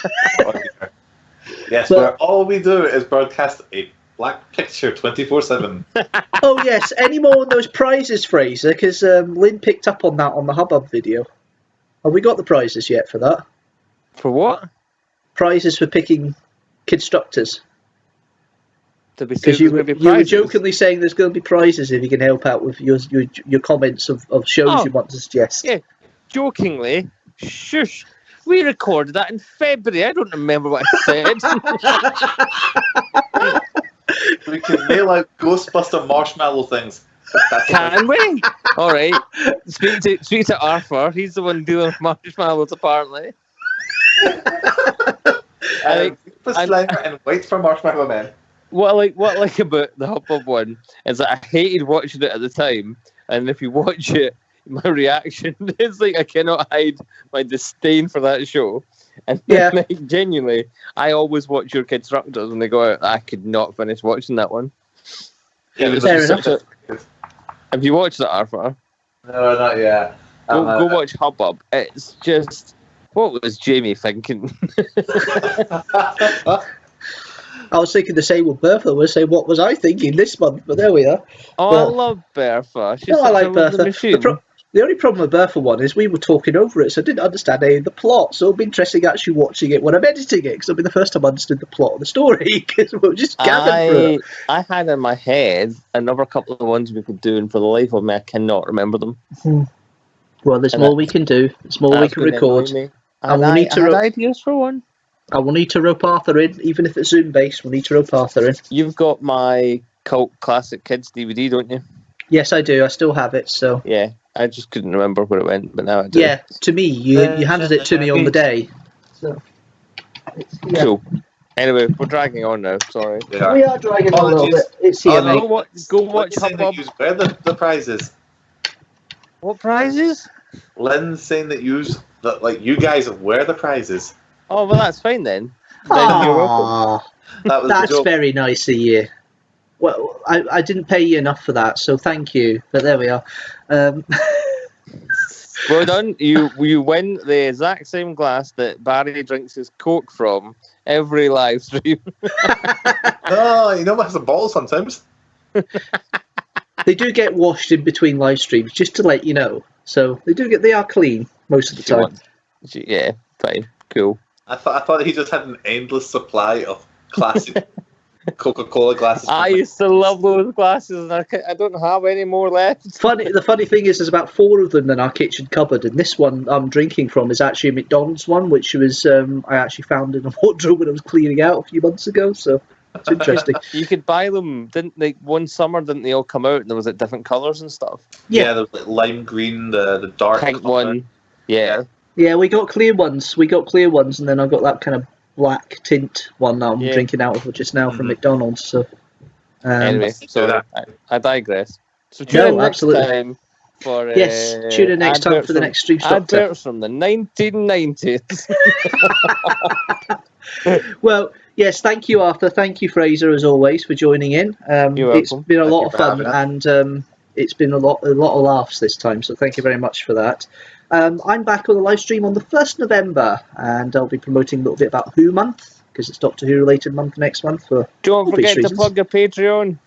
Yes, Well- where all we do is broadcast a black picture 24/7. Oh yes, any more on those prizes, Fraser? Because Lynn picked up on that on the Hubbub video. Have we got the prizes yet for that? For what? Prizes for picking Kidstructors. Did we say Because there's you going to were be prizes? jokingly saying there's going to be prizes if you can help out with your comments of shows Oh. you want to suggest. Yeah, jokingly. Shush. We recorded that in February. I don't remember what I said. We can mail out Ghostbuster marshmallow things. Can we? All right. Speak to Arthur. He's the one dealing with marshmallows, apparently. For Slimer and wait for Marshmallow Man. What I like about the Hubbub one is that I hated watching it at the time, and if you watch it, my reaction is like I cannot hide my disdain for that show. And like, genuinely, I always watch your Kidstructors when they go out. I could not finish watching that one. Yeah, It was fair such enough. Have you watched that, Arthur? No, not yet. Go watch Hubbub. It's just, what was Jamie thinking? I was thinking the same with Bertha. Was saying what was I thinking this month, but there we are. Oh, But- I love Bertha. She's No, I such like a lovely Bertha. machine. The only problem with Bertha one is we were talking over it, so I didn't understand any of the plot. So it'll be interesting actually watching it when I'm editing it, because it'll be the first time I understood the plot of the story, because we were just gathered through it. I had in my head another couple of ones we could do, and for the life of me, I cannot remember them. Well, there's And more we can do. There's more we That's can gonna record. annoy me. I And will I need to had ro- ideas for one. I will need to rope Arthur in, even if it's Zoom based. We'll need to rope Arthur in. You've got my Cult Classic Kids DVD, don't you? Yes, I do. I still have it. So Yeah, I just couldn't remember where it went, but now I do. yeah, to me, you handed it to me on the day. So yeah. Cool. Anyway, we're dragging on now. Sorry. Yeah. We are dragging on a little bit. It's here, Oh, no. mate. Go watch Lynn's saying that Hubbub. you where the prizes. What prizes? Lynn's saying that you guys wear the prizes. Oh, well, that's fine then. Then you're welcome. Aw, That was the that's joke. very nice of you. Well, I didn't pay you enough for that, so thank you. But there we are. Well done. You win the exact same glass that Barry drinks his Coke from every live stream. No, you know what has a bottle sometimes. They do get washed in between live streams, just to let you know. So they are clean most of the time. Yeah, fine. Cool. I thought he just had an endless supply of classic Coca-Cola glasses. I used to love those glasses, and I don't have any more left. The funny thing is, there's about 4 of them in our kitchen cupboard, and this one I'm drinking from is actually a McDonald's one, which was I actually found in a wardrobe when I was cleaning out a few months ago. So it's interesting. You could buy them, didn't they? One summer, didn't they all come out, and there was like different colours and stuff? Yeah, the lime green, the dark Pink colour. one. Yeah. Yeah, we got clear ones. And then I got that kind of black tint one that I'm drinking out of just now from McDonald's. So Anyway, so I digress. So tune in next time for yes, tune in next time for the next Streamstructor. Adverts from the 1990s. Well, yes, thank you, Arthur. Thank you, Fraser, as always, for joining in. You're it's welcome. been a Thank lot you of for fun, having and it's been a lot of laughs this time. So thank you very much for that. I'm back on the live stream on the 1st November, and I'll be promoting a little bit about Who Month, because it's Doctor Who related month next month for Don't obvious forget to reasons. plug your Patreon.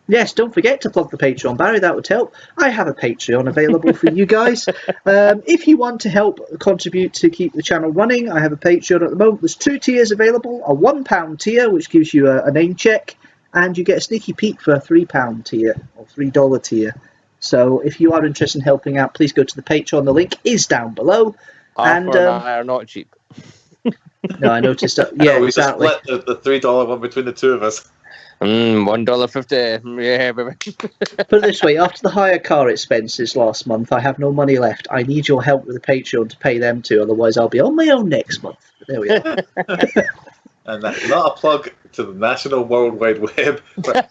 Yes, don't forget to plug the Patreon, Barry. That would help. I have a Patreon available for you guys. If you want to help contribute to keep the channel running, I have a Patreon at the moment. There's 2 tiers available. A £1 tier, which gives you a name check, and you get a sneaky peek for a £3 tier or $3 tier. So if you are interested in helping out, please go to the Patreon. The link is down below. Arthur and I are not cheap. No, I noticed that. Yeah, we exactly. just split the $3 one between the two of us. $1.50. Yeah, baby. Put it this way, after the hire car expenses last month, I have no money left. I need your help with the Patreon to pay them too, otherwise I'll be on my own next month. But there we are. And that's not a plug to the National World Wide Web. But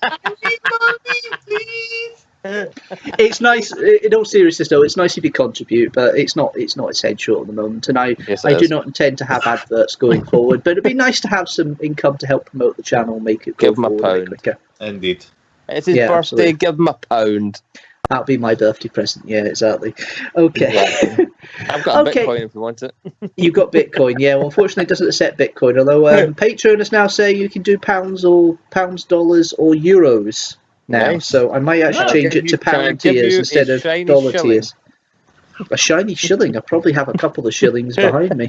It's nice, in all seriousness though, it's nice if you contribute, but it's not essential at the moment, and I do not intend to have adverts going forward, but it'd be nice to have some income to help promote the channel, make it go Give 'em a forward a bit pound. quicker. indeed. It's his Yeah, birthday, absolutely. give him £1. That'll be my birthday present, yeah, exactly. Okay. Exactly. I've got a Okay. Bitcoin if you want it. You've got Bitcoin, yeah. Well, unfortunately, it doesn't accept Bitcoin. Although Patreon is now saying you can do pounds, dollars, or euros now. Nice. So I might actually I'll change give it to you- can I pound give tiers you instead a of shiny dollar shilling? tiers. A shiny shilling. I probably have a couple of shillings behind me.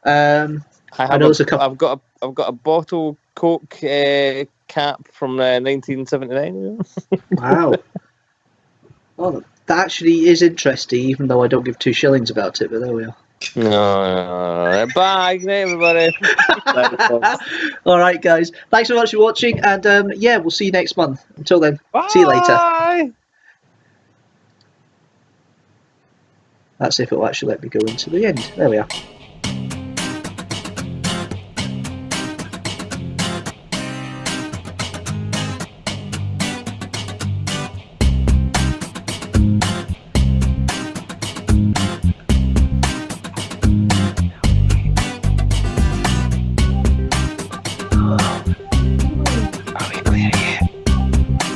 I have know there's a couple- I've got a bottle Coke cap from 1979. Wow. Well, that actually is interesting, even though I don't give 2 shillings about it. But there we are. No. Bye, everybody. All right, guys. Thanks so much for watching, and yeah, we'll see you next month. Until then, see you later. Bye. That's if it will actually let me go into the end. There we are.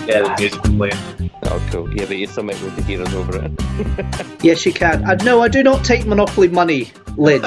Yeah, the music's playing. Oh, cool. Yeah, but you still might be able to hear us over it. Yes, you can. And no, I do not take Monopoly money, Lynn.